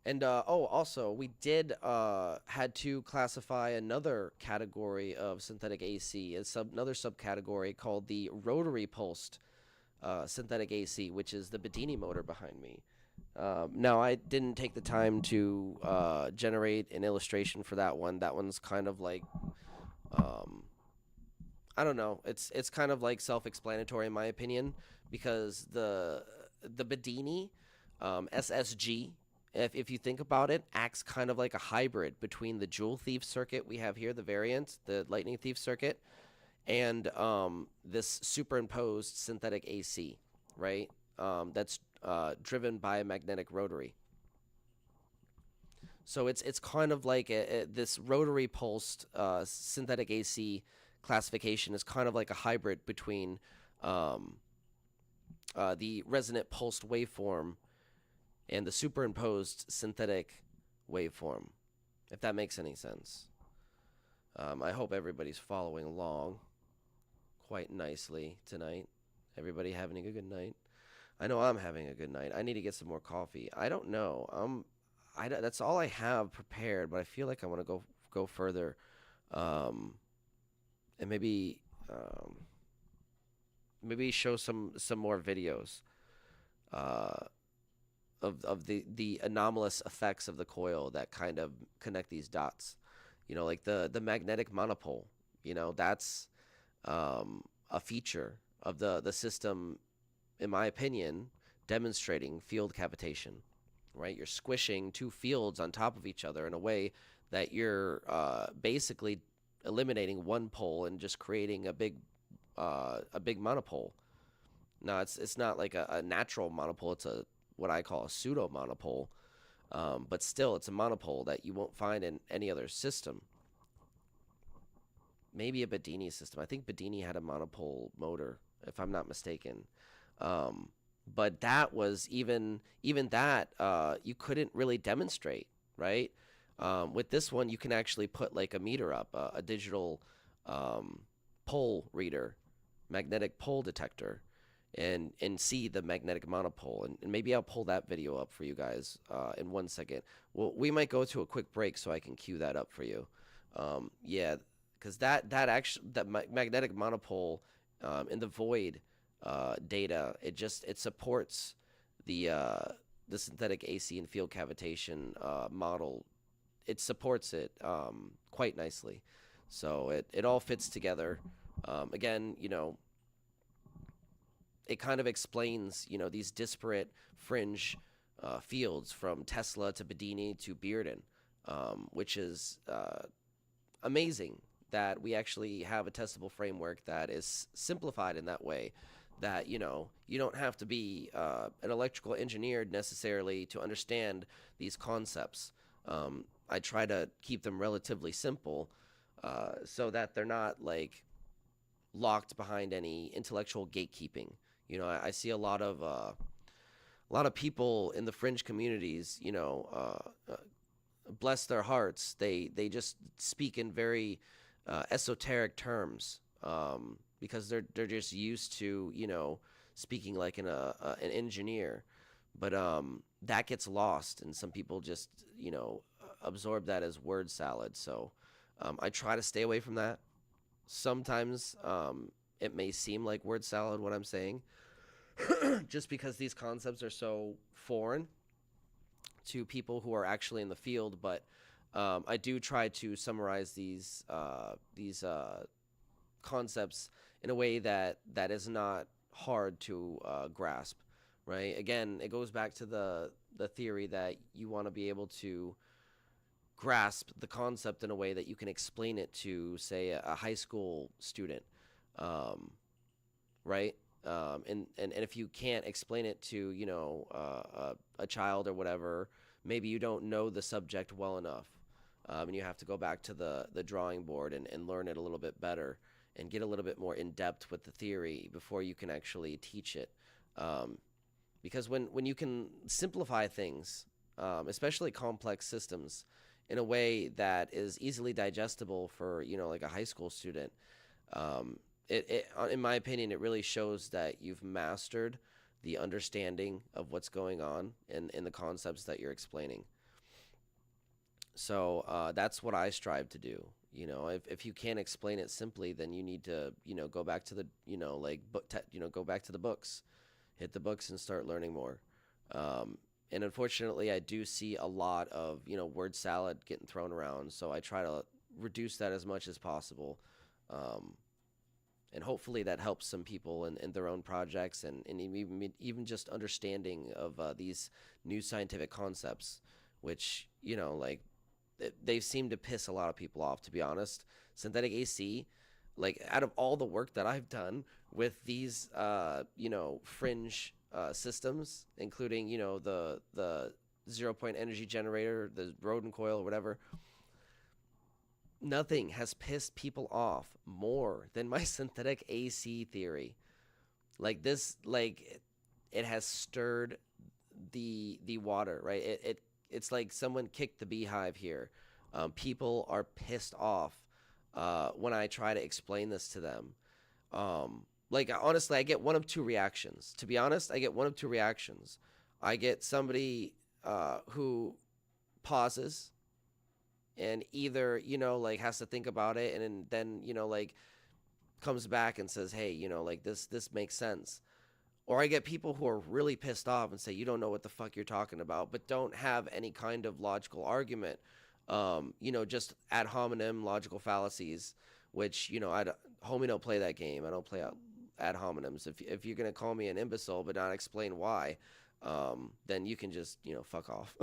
And also we did had to classify another category of synthetic AC, another subcategory called the rotary pulsed synthetic AC, which is the Bedini motor behind me. Now, I didn't take the time to generate an illustration for that one. That one's kind of like, I don't know. It's kind of like self-explanatory in my opinion, because the Bedini SSG, if you think about it, acts kind of like a hybrid between the Joule Thief circuit we have here, the variant, the Lightning Thief circuit, and this superimposed synthetic AC, right? That's driven by a magnetic rotary. So it's kind of like this rotary pulsed synthetic AC classification is kind of like a hybrid between the resonant pulsed waveform and the superimposed synthetic waveform, if that makes any sense. I hope everybody's following along quite nicely tonight. Everybody having a good night? I know I'm having a good night. I need to get some more coffee. I don't know. That's all I have prepared, but I feel like I want to go further, and maybe show some more videos of the anomalous effects of the coil that kind of connect these dots. You know, like the magnetic monopole. You know, that's a feature of the system, in my opinion, demonstrating field cavitation. Right, you're squishing two fields on top of each other in a way that you're basically eliminating one pole and just creating a big monopole. No, it's not like a natural monopole. It's what I call a pseudo monopole, but still, it's a monopole that you won't find in any other system. Maybe a Bedini system. I think Bedini had a monopole motor, if I'm not mistaken. But that was even that you couldn't really demonstrate, right? With this one, you can actually put like a meter up, a digital pole reader, magnetic pole detector, and see the magnetic monopole. And maybe I'll pull that video up for you guys in 1 second. Well, we might go to a quick break so I can cue that up for you. Yeah, because that magnetic monopole in the void data, it supports the synthetic AC and field cavitation model. It supports it quite nicely, so it all fits together. Again, you know, it kind of explains, you know, these disparate fringe fields from Tesla to Bedini to Bearden, which is amazing that we actually have a testable framework that is simplified in that way. That, you know, you don't have to be an electrical engineer necessarily to understand these concepts. I try to keep them relatively simple so that they're not like locked behind any intellectual gatekeeping. You know, I see a lot of people in the fringe communities, you know, bless their hearts, they just speak in very esoteric terms. Because they're just used to, you know, speaking like an engineer, but that gets lost, and some people just, you know, absorb that as word salad. So I try to stay away from that. Sometimes it may seem like word salad what I'm saying, just because these concepts are so foreign to people who are actually in the field. But I do try to summarize these concepts in a way that is not hard to grasp, right? Again, it goes back to the theory that you want to be able to grasp the concept in a way that you can explain it to, say, a high school student, right? And if you can't explain it to, you know, a child or whatever, maybe you don't know the subject well enough, and you have to go back to the drawing board and learn it a little bit better, and get a little bit more in depth with the theory before you can actually teach it. Because when you can simplify things, especially complex systems, in a way that is easily digestible for, you know, like a high school student, in my opinion, it really shows that you've mastered the understanding of what's going on in the concepts that you're explaining. So that's what I strive to do. You know, if you can't explain it simply, then you need to, you know, go back to the, you know, like, go back to the books, hit the books and start learning more. And unfortunately, I do see a lot of, you know, word salad getting thrown around. So I try to reduce that as much as possible. And hopefully that helps some people in their own projects and even just understanding of these new scientific concepts, which, you know, like, they seem to piss a lot of people off, to be honest. Synthetic AC, like, out of all the work that I've done with these, you know, fringe systems, including, you know, the 0-point energy generator, the rodent coil, or whatever, nothing has pissed people off more than my synthetic AC theory. Like, this, like, it has stirred the water, right? It's like someone kicked the beehive here. People are pissed off when I try to explain this to them. Like, honestly, I get one of two reactions. To be honest, I get one of two reactions. I get somebody who pauses and either, you know, like, has to think about it and then, you know, like, comes back and says, hey, you know, like, this makes sense. Or I get people who are really pissed off and say, you don't know what the fuck you're talking about, but don't have any kind of logical argument. You know, just ad hominem logical fallacies, which, you know, homie, don't play that game. I don't play ad hominems. If you're going to call me an imbecile but not explain why, then you can just, you know, fuck off.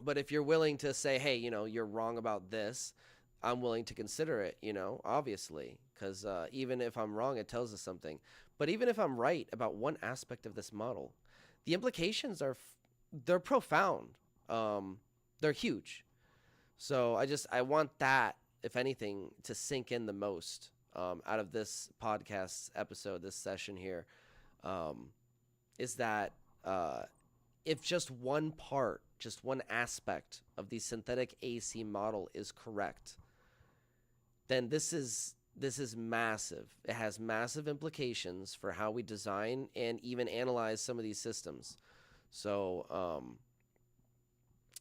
But if you're willing to say, hey, you know, you're wrong about this, I'm willing to consider it, you know, obviously, because even if I'm wrong, it tells us something. But even if I'm right about one aspect of this model, the implications they're profound. They're huge. So I want that, if anything, to sink in the most out of this podcast episode, this session here, is that if just one part, just one aspect of the synthetic AC model is correct, then this is massive. It has massive implications for how we design and even analyze some of these systems. So,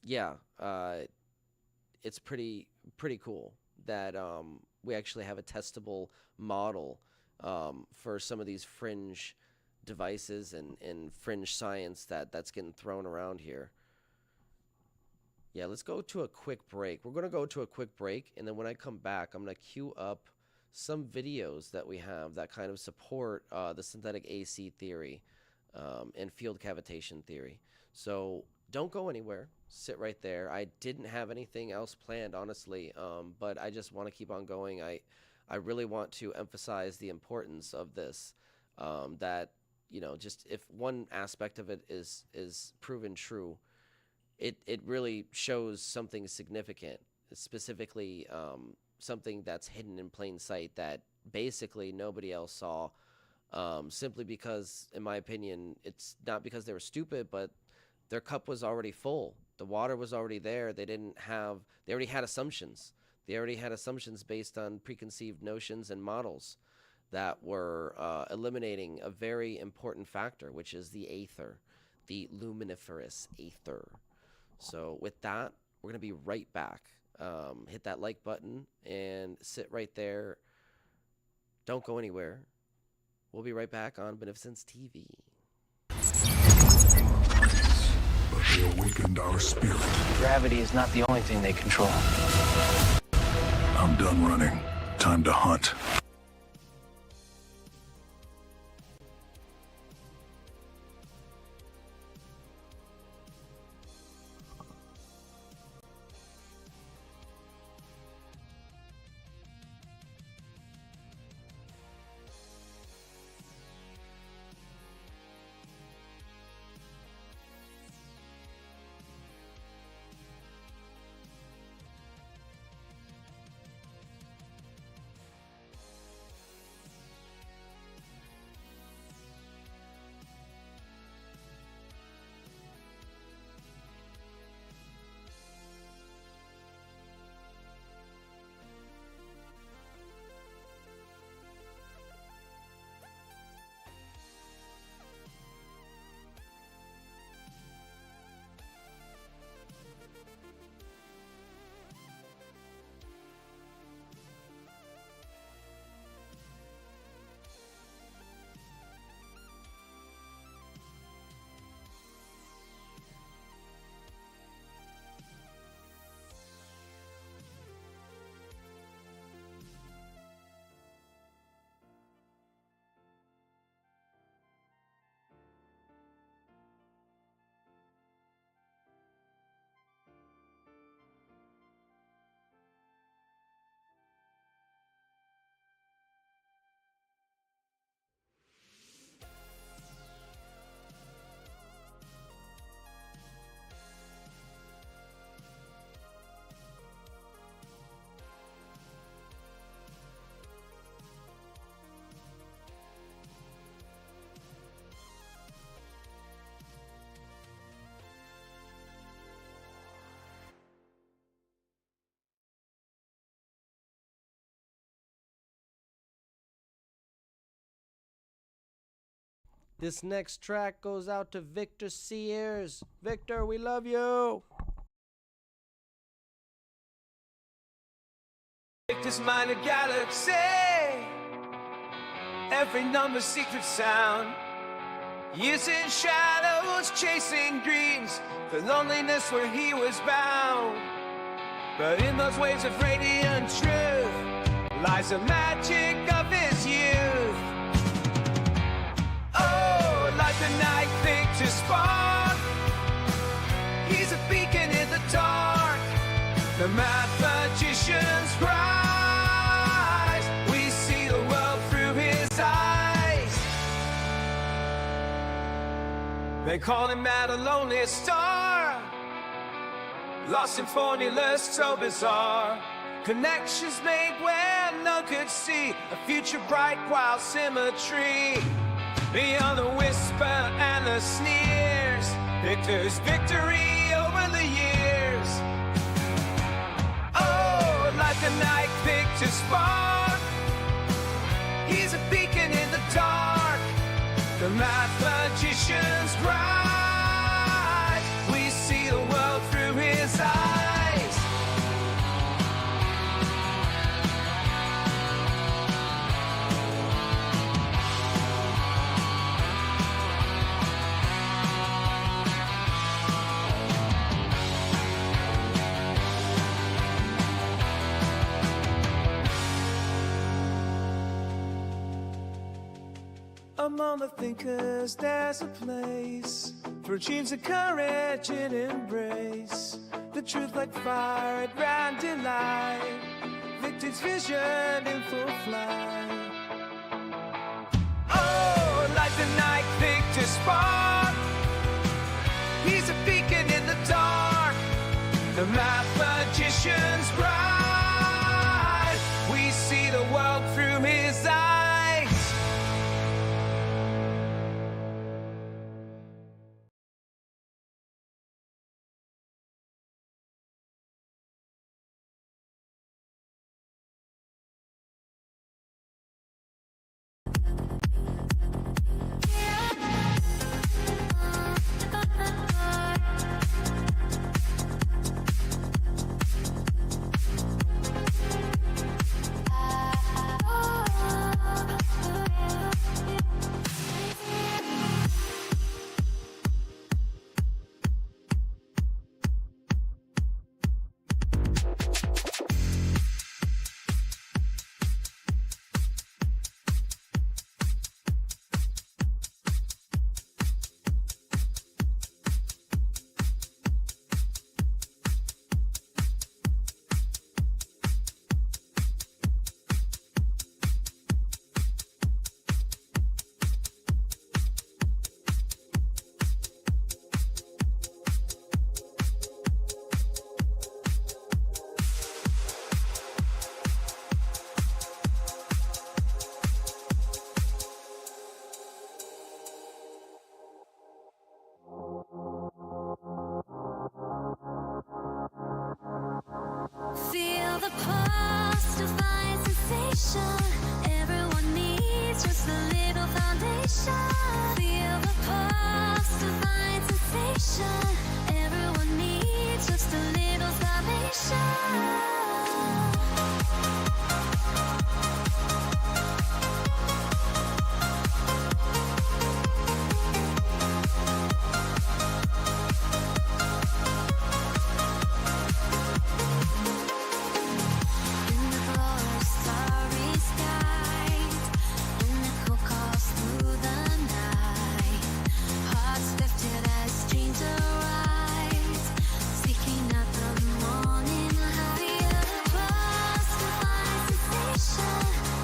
yeah, it's pretty cool that we actually have a testable model for some of these fringe devices and fringe science that's getting thrown around here. Yeah, let's go to a quick break. We're going to go to a quick break, and then when I come back, I'm going to queue up some videos that we have that kind of support the synthetic AC theory and field cavitation theory. So don't go anywhere. Sit right there. I didn't have anything else planned, honestly, but I just want to keep on going. I really want to emphasize the importance of this, that, you know, just if one aspect of it is proven true, it really shows something significant, specifically something that's hidden in plain sight that basically nobody else saw, simply because, in my opinion, it's not because they were stupid, but their cup was already full. The water was already there. They already had assumptions. They already had assumptions based on preconceived notions and models that were eliminating a very important factor, which is the aether, the luminiferous aether. So with that, we're going to be right back. Hit that like button and sit right there. Don't go anywhere. We'll be right back on Beneficence TV. But they awakened our spirit. Gravity is not the only thing they control. I'm done running. Time to hunt. This next track goes out to Victor Sears. Victor, we love you. Victor's minor galaxy. Every number secret sound. Years in shadows, chasing dreams. The loneliness where he was bound. But in those waves of radiant truth lies the magic of his youth. Oh, like the night Victor spark. He's a beacon in the dark. The mad magician's rise. We see the world through his eyes. They call him Mad, a lonely star. Lost in formulas so bizarre. Connections made where none could see. A future bright while symmetry. Beyond the whisper and the sneers. Victor's victory over the years. Oh, like the night Victor spark. He's a beacon in the dark. The mad magician's rise. We see the world through his eyes. Among the thinkers, there's a place for dreams of courage and embrace. The truth like fire at grand delight. Victor's vision in full flight. Oh, like the night Victor spark. He's a beacon in the dark. The mad magician's rise. We see the world through his eyes. Feel the pulse, divine sensation. Everyone needs just a little foundation. Feel the pulse, divine sensation. Everyone needs just a little salvation.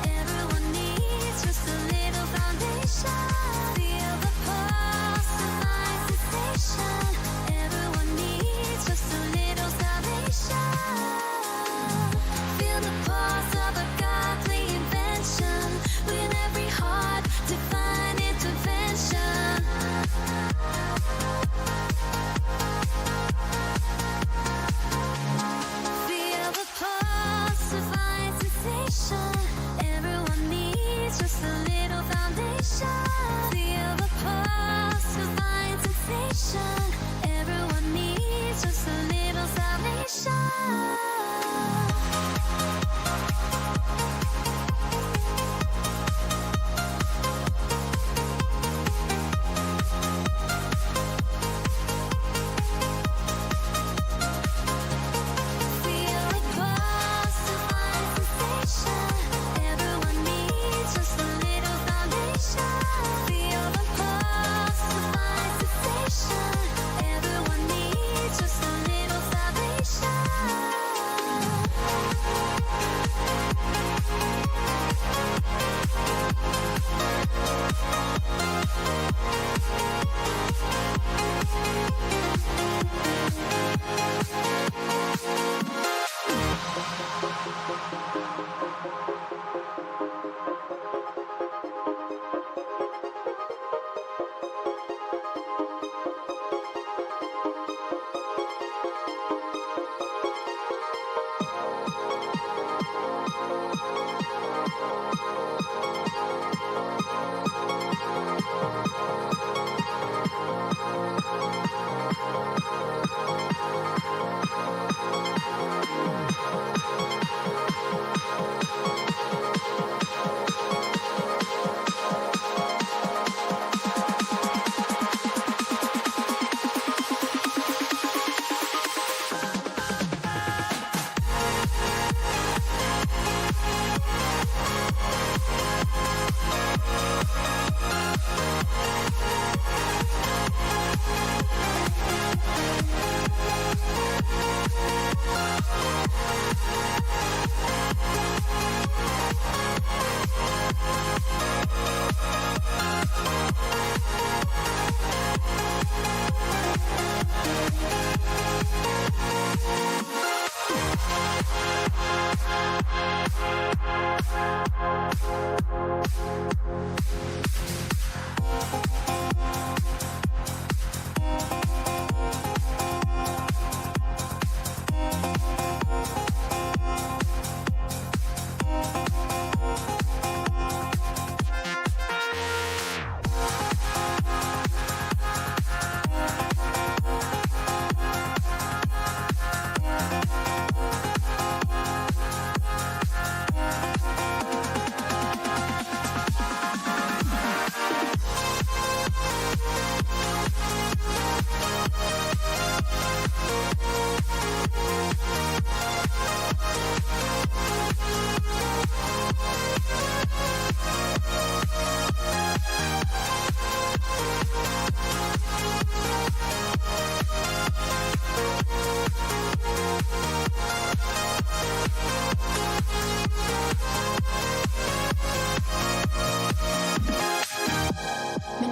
Everyone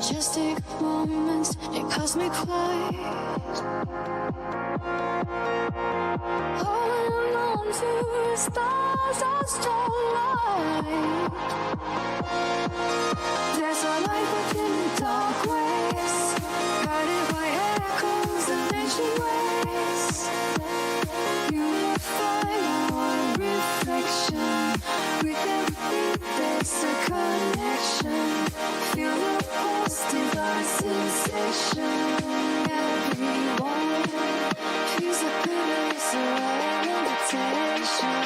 majestic moments in cosmic flight. Holding on to the stars of starlight. There's a light within the dark waves, guided by echoes of ancient ways. Unified our reflection. With every there's a connection. Feel the pulse, divine sensation. Everyone feels the goodness of invitation.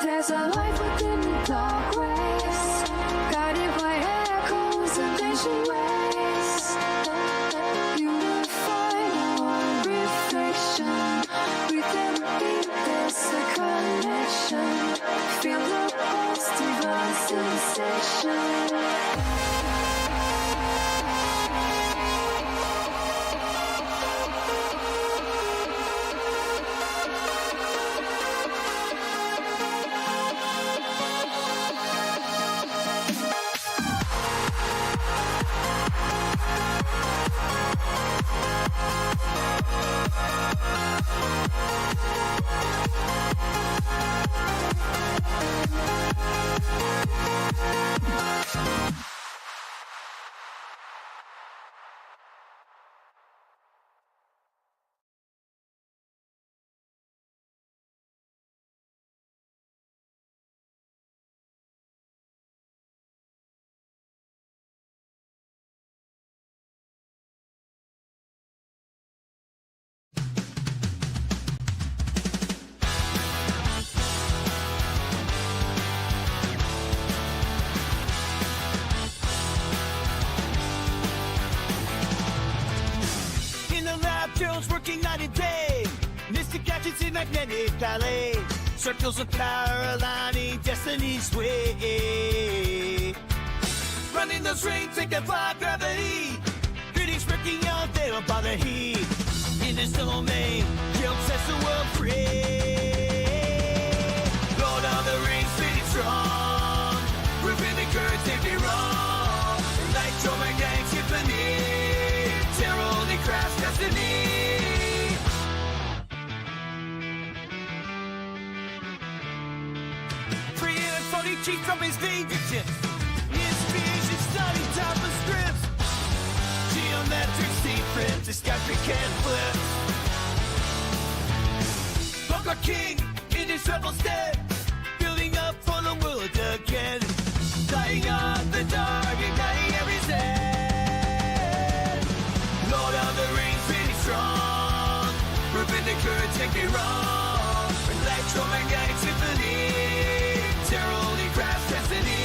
There's a light within the dark waves, guided by echoes of ancient ways. Unified our reflection. With every beat there's a connection. Feel the pulse, divine sensation. Jones working night and day. Mystic gadgets in magnetic ballet. Circles of power aligning destiny's way. Running those rings that defy gravity. Critics working out, they don't bother heat. In this domain, guilt sets the world free. Lord of the Rings, pretty strong. Proving the currents can't be wrong. Electromagnetic symphony. Terror only crafts destiny. Cheat from his fingertips. Inspiration study top of scripts. Geometric secrets, this guy can flip. Bunker King in his rebel stead, building up for the world again. Lighting up the dark, igniting every stand. Lord of the Rings, pretty strong. Perpendicular, take me wrong. Electromagnetic symphony. Terror only crafts destiny.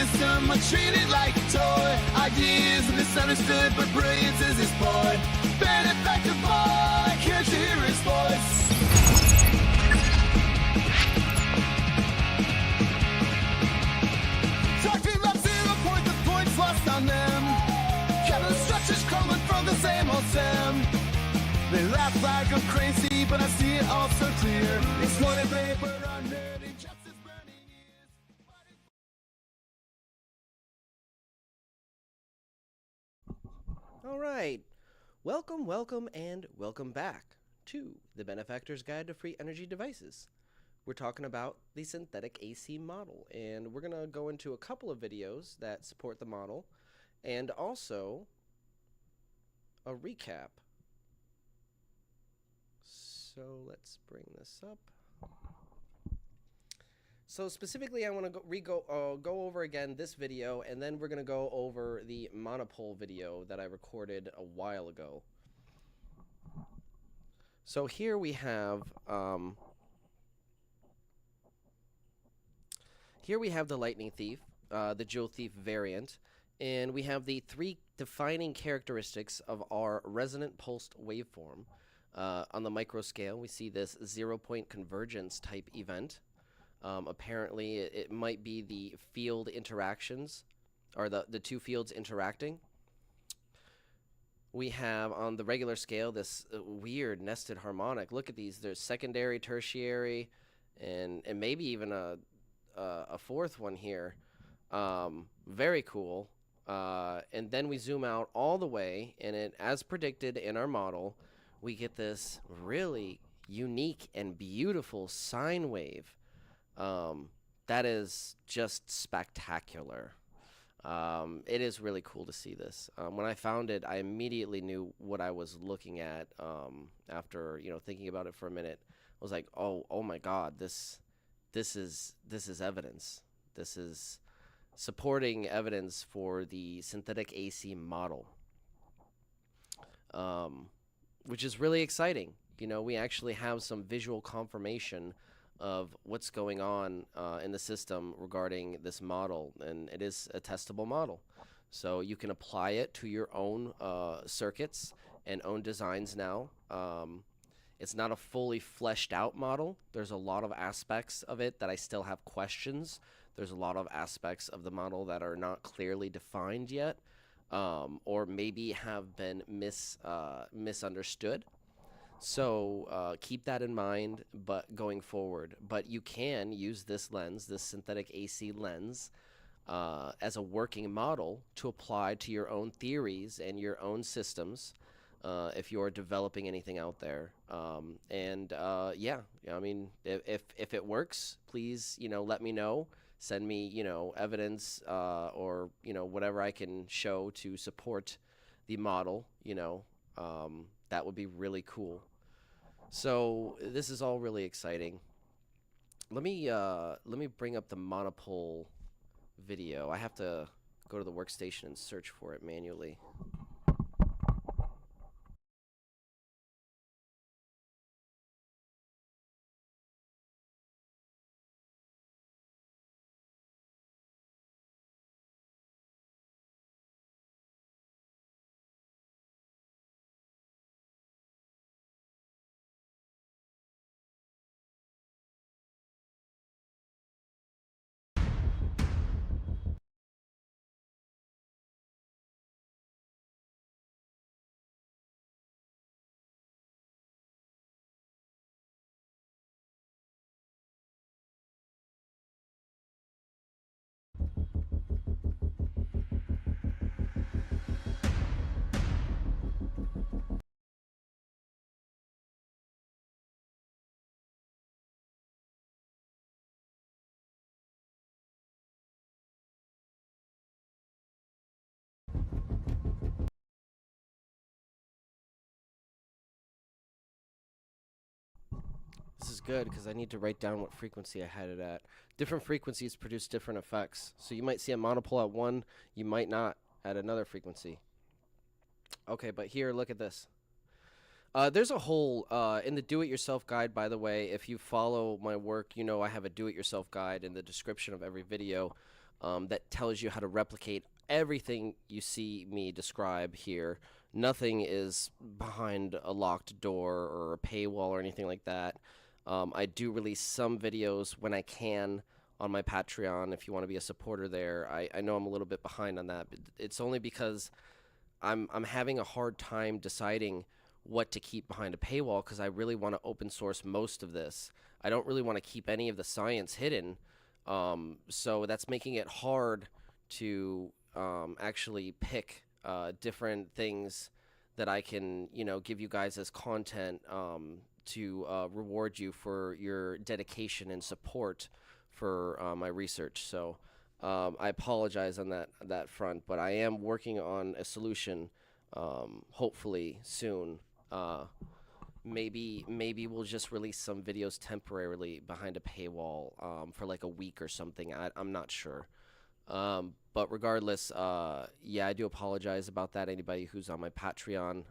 system, I treat it like a toy. Ideas are misunderstood, but brilliance is his point. Benefactor boy, can't you hear his voice? Talking about 0 point, the points lost on them. Kevin structures crumbling from the same old Sam. They laugh like I'm crazy, but I see it all so clear. Exploited paper, unnerving, justice burning ears. All right. Welcome, and welcome back to the Benefactor's Guide to Free Energy Devices. We're talking about the synthetic AC model, and we're going to go into a couple of videos that support the model, and also a recap. So let's bring this up. So specifically, I want to go over again this video, and then we're going to go over the monopole video that I recorded a while ago. So here we have the Lightning Thief, the Jewel Thief variant, and we have the 3 defining characteristics of our resonant pulsed waveform. On the micro scale, we see this 0 point convergence type event. Apparently, it might be the field interactions, or the 2 fields interacting. We have on the regular scale this weird nested harmonic. Look at these. There's secondary, tertiary, and maybe even a 4th one here. Very cool. And then we zoom out all the way, and as predicted in our model, we get this really unique and beautiful sine wave. That is just spectacular. It is really cool to see this. When I found it, I immediately knew what I was looking at. After thinking about it for a minute, I was like, oh my God, this is evidence. This is supporting evidence for the synthetic AC model, which is really exciting. We actually have some visual confirmation of what's going on in the system regarding this model, and it is a testable model. So you can apply it to your own circuits and own designs now. It's not a fully fleshed out model. There's a lot of aspects of it that I still have questions. There's a lot of aspects of the model that are not clearly defined yet, or maybe have been misunderstood. So keep that in mind, but going forward. But you can use this lens, this synthetic AC lens, as a working model to apply to your own theories and your own systems, if you're developing anything out there. Yeah, I mean, if it works, please, let me know. Send me, evidence, or whatever I can show to support the model. That would be really cool. So this is all really exciting. Let me bring up the monopole video. I have to go to the workstation and search for it manually. This is good because I need to write down what frequency I had it at. Different frequencies produce different effects. So you might see a monopole at one, you might not at another frequency. Okay, but here, look at this. There's a whole, in the do-it-yourself guide, by the way, if you follow my work, I have a do-it-yourself guide in the description of every video. that tells you how to replicate everything you see me describe here. Nothing is behind a locked door or a paywall or anything like that. I do release some videos when I can on my Patreon if you want to be a supporter there. I know I'm a little bit behind on that, but it's only because I'm having a hard time deciding what to keep behind a paywall, because I really want to open source most of this. I don't really want to keep any of the science hidden, so that's making it hard to actually pick different things that I can, give you guys as content to reward you for your dedication and support for my research. So I apologize on that front, but I am working on a solution, hopefully soon. Maybe we'll just release some videos temporarily behind a paywall for like a week or something. I'm not sure. But regardless, yeah, I do apologize about that, anybody who's on my Patreon.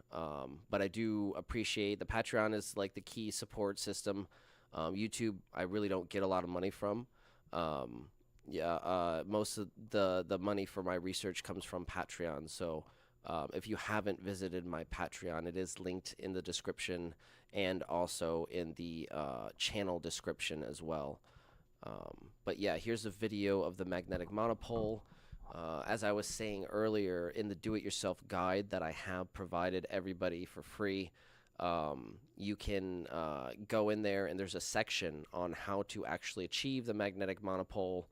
But I do appreciate the Patreon is like the key support system. YouTube, I really don't get a lot of money from. Most of the money for my research comes from Patreon. So if you haven't visited my Patreon, it is linked in the description and also in the channel description as well. But yeah, here's a video of the magnetic monopole. As I was saying earlier, in the do-it-yourself guide that I have provided everybody for free, you can go in there and there's a section on how to actually achieve the magnetic monopole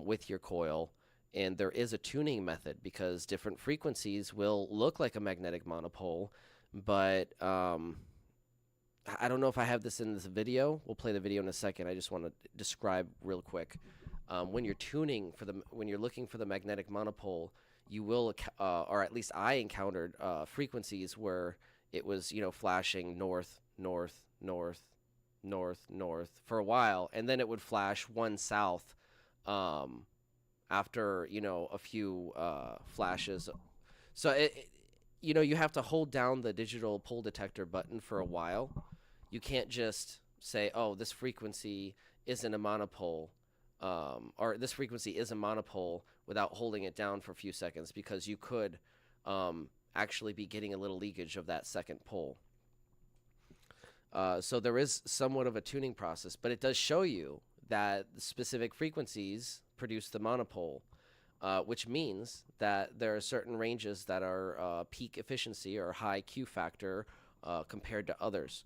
with your coil. And there is a tuning method, because different frequencies will look like a magnetic monopole, but I don't know if I have this in this video. We'll play the video in a second. I just want to describe real quick. When you're tuning when you're looking for the magnetic monopole, you will, or at least I encountered frequencies where it was, flashing north, north, north, north, north for a while, and then it would flash one south after, a few flashes. So you have to hold down the digital pole detector button for a while. You can't just say, oh, this frequency isn't a monopole, or this frequency is a monopole, without holding it down for a few seconds, because you could actually be getting a little leakage of that second pole. So there is somewhat of a tuning process, but it does show you that specific frequencies produce the monopole, which means that there are certain ranges that are peak efficiency or high Q factor compared to others.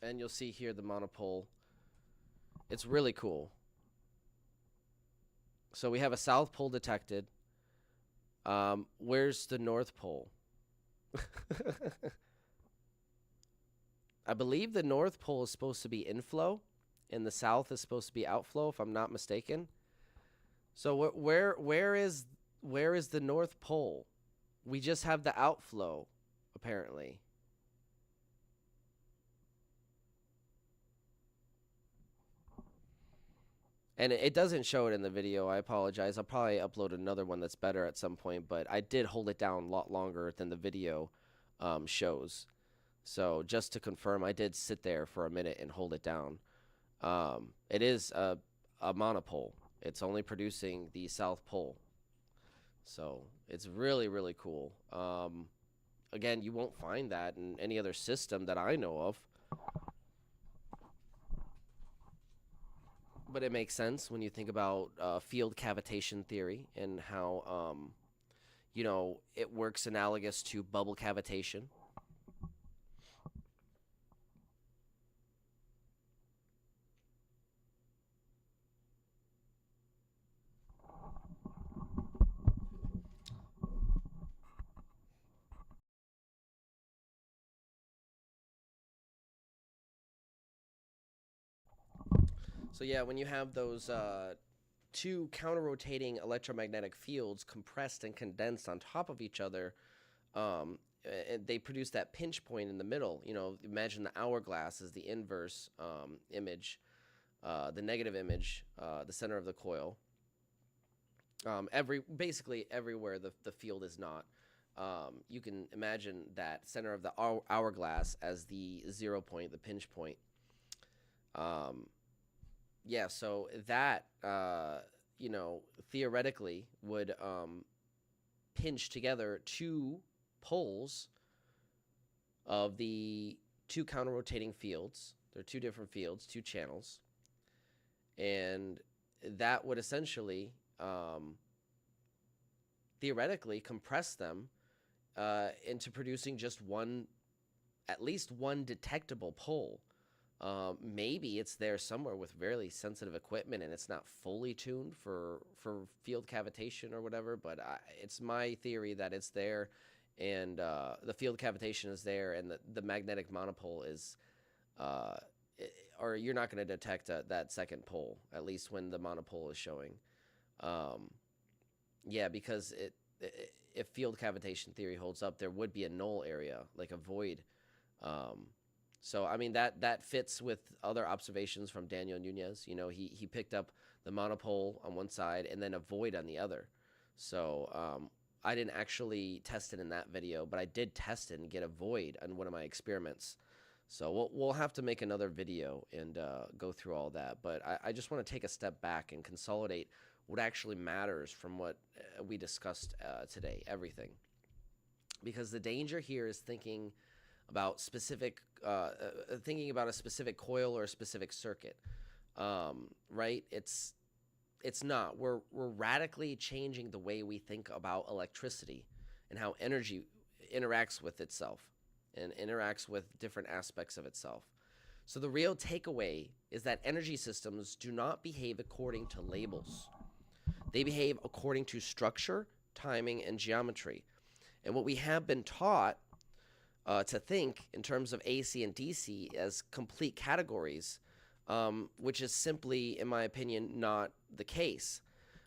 And you'll see here the monopole. It's really cool. So we have a south pole detected. Where's the north pole? I believe the north pole is supposed to be inflow, and the south is supposed to be outflow, if I'm not mistaken. So where is the north pole? We just have the outflow, apparently. And it doesn't show it in the video. I apologize. I'll probably upload another one that's better at some point, but I did hold it down a lot longer than the video shows. So just to confirm, I did sit there for a minute and hold it down. It is a monopole. It's only producing the south pole. So it's really, really cool. Again, you won't find that in any other system that I know of. But it makes sense when you think about field cavitation theory and how, it works analogous to bubble cavitation. So yeah, when you have those two counter-rotating electromagnetic fields compressed and condensed on top of each other, they produce that pinch point in the middle. Imagine the hourglass is the inverse image, the negative image, the center of the coil. Basically everywhere the field is not. You can imagine that center of the hourglass as the 0 point, the pinch point. Yeah, so that, you know, theoretically would pinch together two poles of the two counter-rotating fields. They're two different fields, two channels. And that would essentially, theoretically, compress them into producing just one, at least one detectable pole. Maybe it's there somewhere with really sensitive equipment and it's not fully tuned for field cavitation or whatever, but it's my theory that it's there, and the field cavitation is there, and the magnetic monopole is, or you're not going to detect that second pole, at least when the monopole is showing. Yeah, because if field cavitation theory holds up, there would be a null area, like a void. So, I mean, that fits with other observations from Daniel Nunez. You know, he picked up the monopole on one side and then a void on the other. So, I didn't actually test it in that video, but I did test it and get a void on one of my experiments. So we'll have to make another video and go through all that. But I just want to take a step back and consolidate what actually matters from what we discussed today, everything. Because the danger here is thinking about specific, thinking about a specific coil or a specific circuit, right? It's not. We're radically changing the way we think about electricity and how energy interacts with itself and interacts with different aspects of itself. So the real takeaway is that energy systems do not behave according to labels. They behave according to structure, timing, and geometry. And what we have been taught to think in terms of AC and DC as complete categories, which is simply, in my opinion, not the case.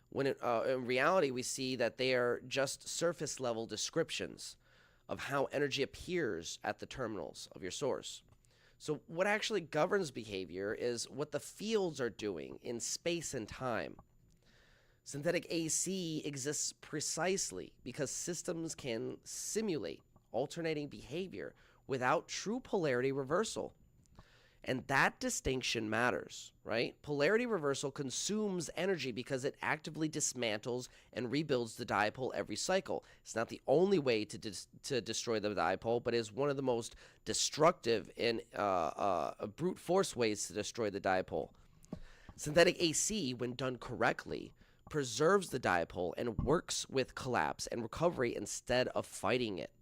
When in reality, we see that they are just surface level descriptions of how energy appears at the terminals of your source. So what actually governs behavior is what the fields are doing in space and time. Synthetic AC exists precisely because systems can simulate alternating behavior without true polarity reversal. And that distinction matters, right? Polarity reversal consumes energy because it actively dismantles and rebuilds the dipole every cycle. It's not the only way to destroy the dipole, but is one of the most destructive and brute force ways to destroy the dipole. Synthetic AC, when done correctly, preserves the dipole and works with collapse and recovery instead of fighting it.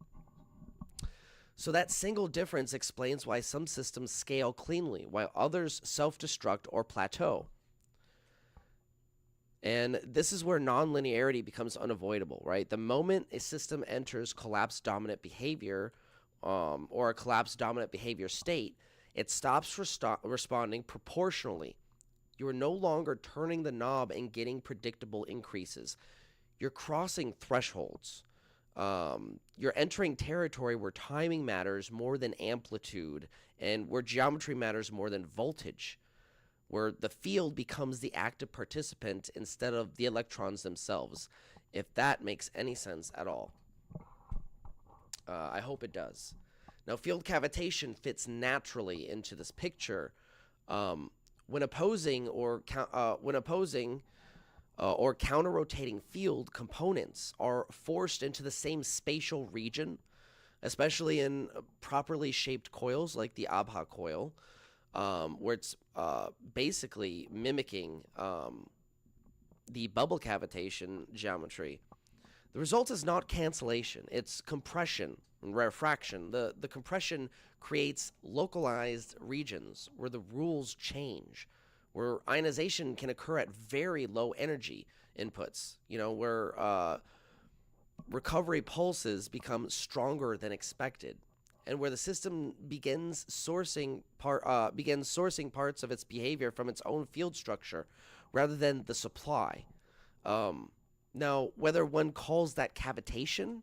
So that single difference explains why some systems scale cleanly, while others self-destruct or plateau. And this is where nonlinearity becomes unavoidable, right? The moment a system enters collapse dominant behavior, or a collapse dominant behavior state, it stops responding proportionally. You are no longer turning the knob and getting predictable increases. You're crossing thresholds. You're entering territory where timing matters more than amplitude, and where geometry matters more than voltage, where the field becomes the active participant instead of the electrons themselves, if that makes any sense at all. I hope it does. Now, field cavitation fits naturally into this picture. When opposing or counter-rotating field components are forced into the same spatial region, especially in properly shaped coils like the ABHA coil, where it's basically mimicking the bubble cavitation geometry. The result is not cancellation, it's compression and rarefaction. The compression creates localized regions where the rules change, where ionization can occur at very low energy inputs, you know, where recovery pulses become stronger than expected, and where the system begins sourcing parts of its behavior from its own field structure rather than the supply. Now, whether one calls that cavitation,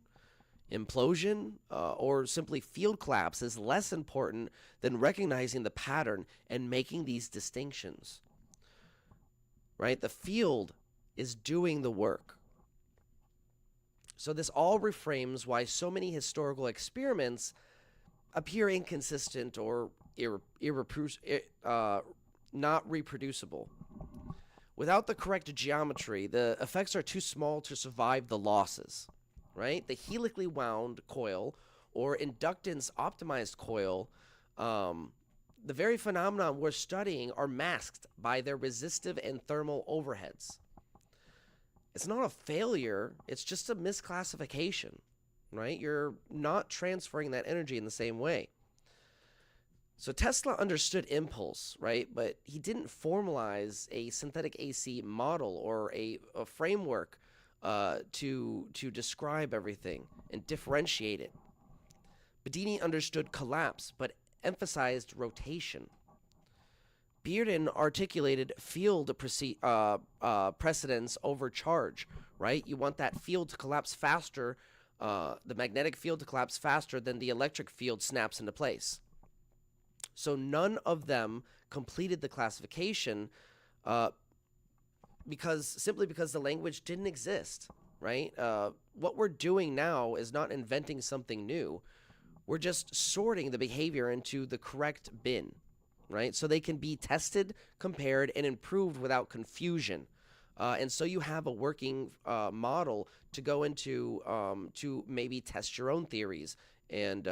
implosion, or simply field collapse is less important than recognizing the pattern and making these distinctions. Right? The field is doing the work. So this all reframes why so many historical experiments appear inconsistent or not reproducible. Without the correct geometry, the effects are too small to survive the losses, right? The helically wound coil or inductance optimized coil, the very phenomena we're studying are masked by their resistive and thermal overheads. It's not a failure, it's just a misclassification, right? You're not transferring that energy in the same way. So Tesla understood impulse, right? But he didn't formalize a synthetic AC model or a framework to describe everything and differentiate it. Bedini understood collapse, but emphasized rotation. Bearden articulated field precedence over charge, right? You want that field to collapse faster, the magnetic field to collapse faster than the electric field snaps into place. So none of them completed the classification simply because the language didn't exist, right? What we're doing now is not inventing something new. We're just sorting the behavior into the correct bin, right? So they can be tested, compared, and improved without confusion. And so you have a working model to go into to maybe test your own theories and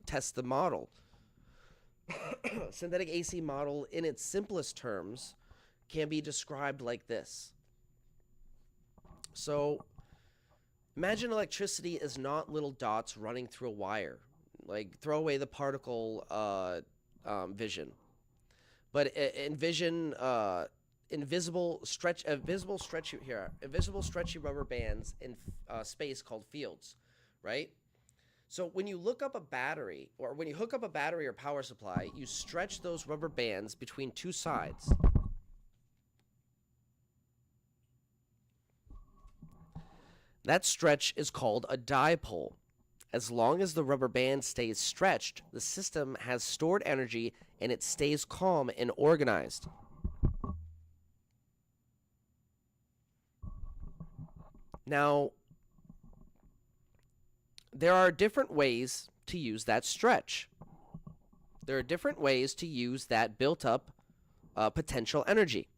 test the model. Synthetic AC model, in its simplest terms, can be described like this. So imagine electricity is not little dots running through a wire. Like, throw away the particle vision. But envision invisible stretchy rubber bands in space called fields, right? So when you look up a battery, or when you hook up a battery or power supply, you stretch those rubber bands between two sides. That stretch is called a dipole. As long as the rubber band stays stretched, the system has stored energy and it stays calm and organized. Now, there are different ways to use that stretch. There are different ways to use that built-up potential energy.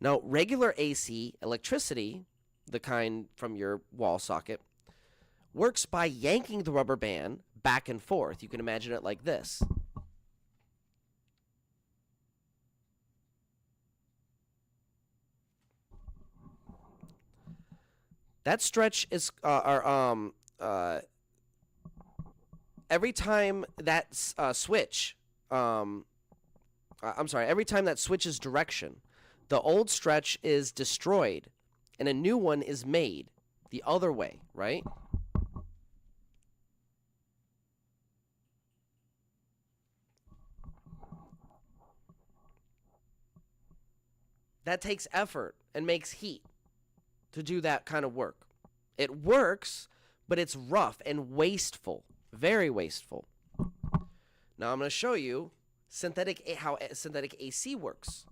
Now, regular AC electricity, the kind from your wall socket, works by yanking the rubber band back and forth. You can imagine it like this. That stretch is every time that every time that switches direction, the old stretch is destroyed and a new one is made the other way, right? That takes effort and makes heat to do that kind of work. It works, but it's rough and wasteful, very wasteful. Now I'm going to show you how synthetic AC works.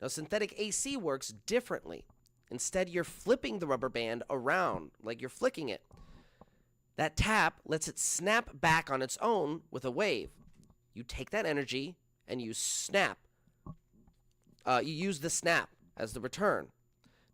Now synthetic AC works differently. Instead, you're flipping the rubber band around, like you're flicking it. That tap lets it snap back on its own with a wave. You take that energy and you snap. You use the snap as the return.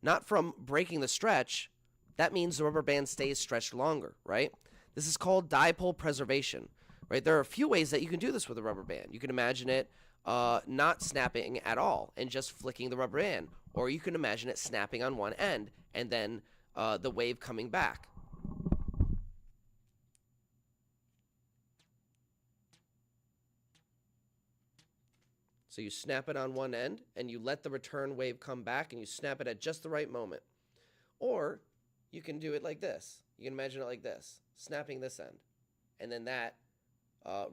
Not from breaking the stretch. That means the rubber band stays stretched longer, right? This is called dipole preservation, right? There are a few ways that you can do this with a rubber band. You can imagine it not snapping at all and just flicking the rubber band. Or you can imagine it snapping on one end and then the wave coming back. So you snap it on one end and you let the return wave come back and you snap it at just the right moment. Or you can do it like this. You can imagine it like this, snapping this end. And then that,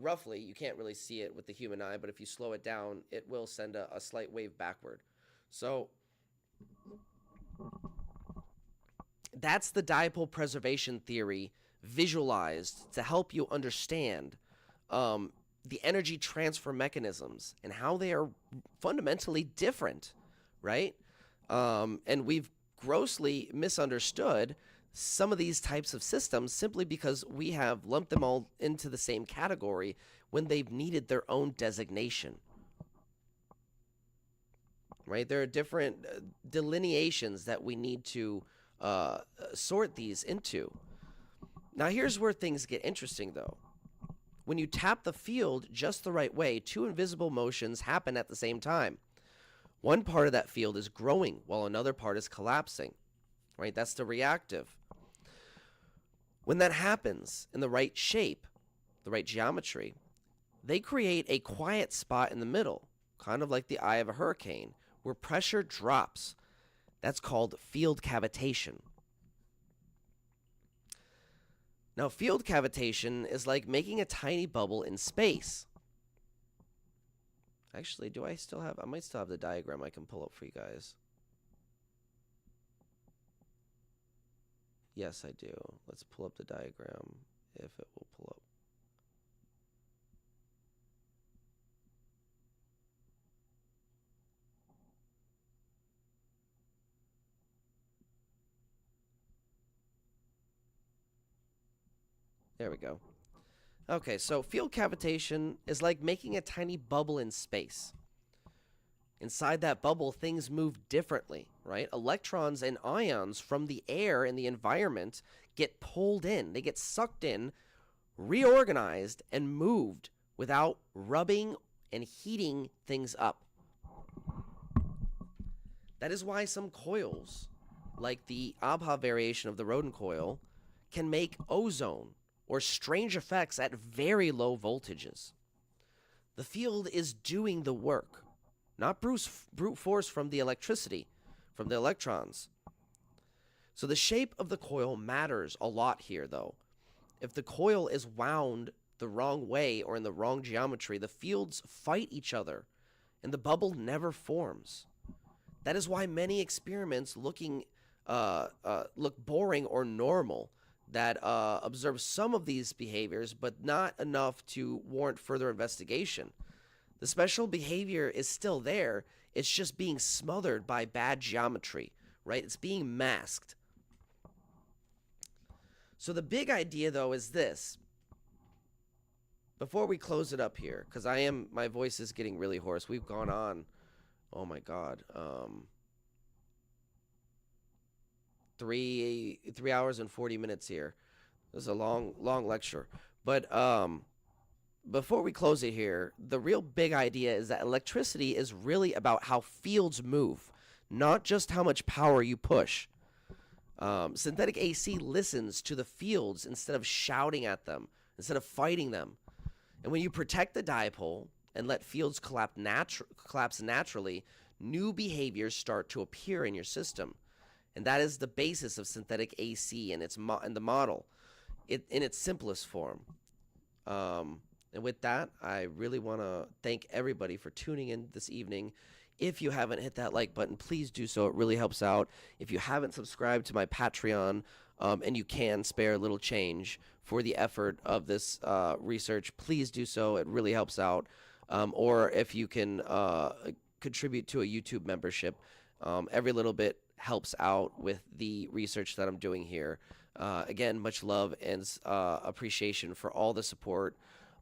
roughly, you can't really see it with the human eye, but if you slow it down, it will send a slight wave backward. So that's the dipole preservation theory visualized to help you understand the energy transfer mechanisms and how they are fundamentally different, right? And we've grossly misunderstood some of these types of systems simply because we have lumped them all into the same category when they've needed their own designation. right? There are different delineations that we need to sort these into. Now, here's where things get interesting, though. When you tap the field just the right way, two invisible motions happen at the same time. One part of that field is growing while another part is collapsing, right? That's the reactive. When that happens in the right shape, the right geometry, they create a quiet spot in the middle, kind of like the eye of a hurricane, where pressure drops. That's called field cavitation. Now, field cavitation is like making a tiny bubble in space. Actually, I might still have the diagram I can pull up for you guys. Yes, I do. Let's pull up the diagram if it will pull up. There we go. Okay, so field cavitation is like making a tiny bubble in space. Inside that bubble, things move differently, right? Electrons and ions from the air in the environment get pulled in. They get sucked in, reorganized, and moved without rubbing and heating things up. That is why some coils, like the Abha variation of the Rodin coil, can make ozone or strange effects at very low voltages. The field is doing the work, not brute force from the electricity, from the electrons. So the shape of the coil matters a lot here, though. If the coil is wound the wrong way or in the wrong geometry, the fields fight each other, and the bubble never forms. That is why many experiments look boring or normal, that observe some of these behaviors, but not enough to warrant further investigation. The special behavior is still there. It's just being smothered by bad geometry, right? It's being masked. So the big idea, though, is this. Before we close it up here, because my voice is getting really hoarse. We've gone on, oh my God, 3 hours and 40 minutes here. This is a long lecture. But before we close it here, the real big idea is that electricity is really about how fields move, not just how much power you push. Synthetic AC listens to the fields instead of shouting at them, instead of fighting them. And when you protect the dipole and let fields collapse naturally, new behaviors start to appear in your system. And that is the basis of synthetic AC and the model in its simplest form. And with that, I really want to thank everybody for tuning in this evening. If you haven't hit that like button, please do so. It really helps out. If you haven't subscribed to my Patreon, and you can spare a little change for the effort of this research, please do so. It really helps out. Or if you can contribute to a YouTube membership, every little bit helps out with the research that I'm doing here. Again, much love and appreciation for all the support.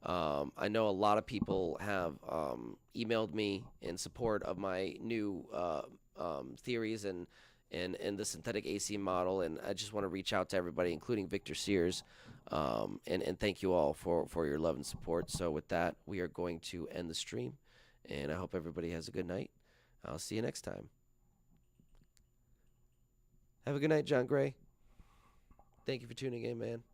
I know a lot of people have emailed me in support of my new theories and the synthetic AC model, and I just want to reach out to everybody, including Victor Sears, and thank you all for your love and support. So with that, we are going to end the stream, and I hope everybody has a good night. I'll see you next time. Have a good night, John Gray. Thank you for tuning in, man.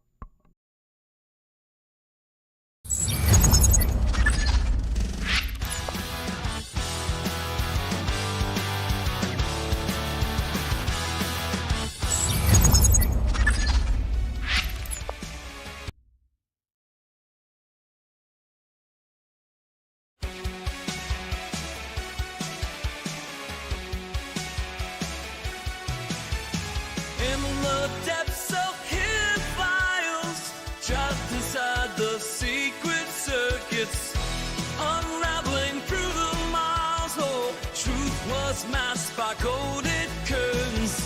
Masked by golden curtains.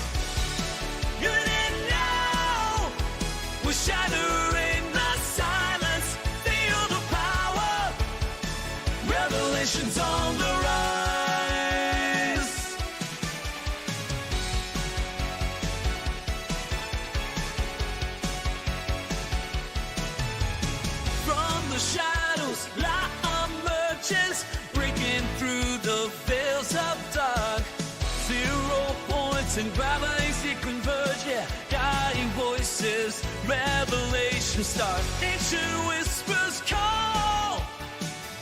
You didn't know we're shattering the silence. Feel the power. Revelations on the rise. planets and gravity converge, yeah, guiding voices, revelation start. Ancient whispers call,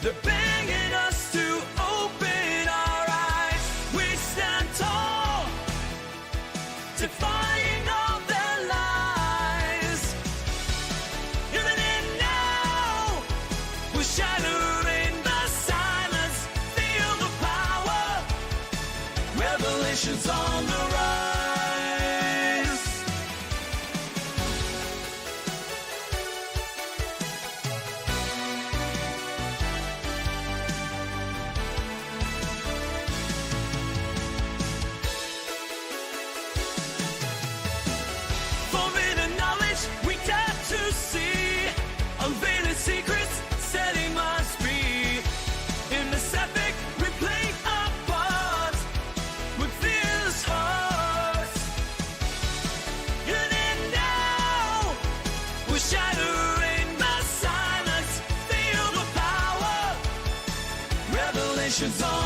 they're begging us to open our eyes. We stand tall, defying all their lies. Even in now, we're shattering the silence. Feel the power, revelations on the rise. Forbidden knowledge we dare to see, unveiling secrets, setting us free. In this epic we play our part with fierce hearts. And in now we're shattering the silence. Feel the power, revelations on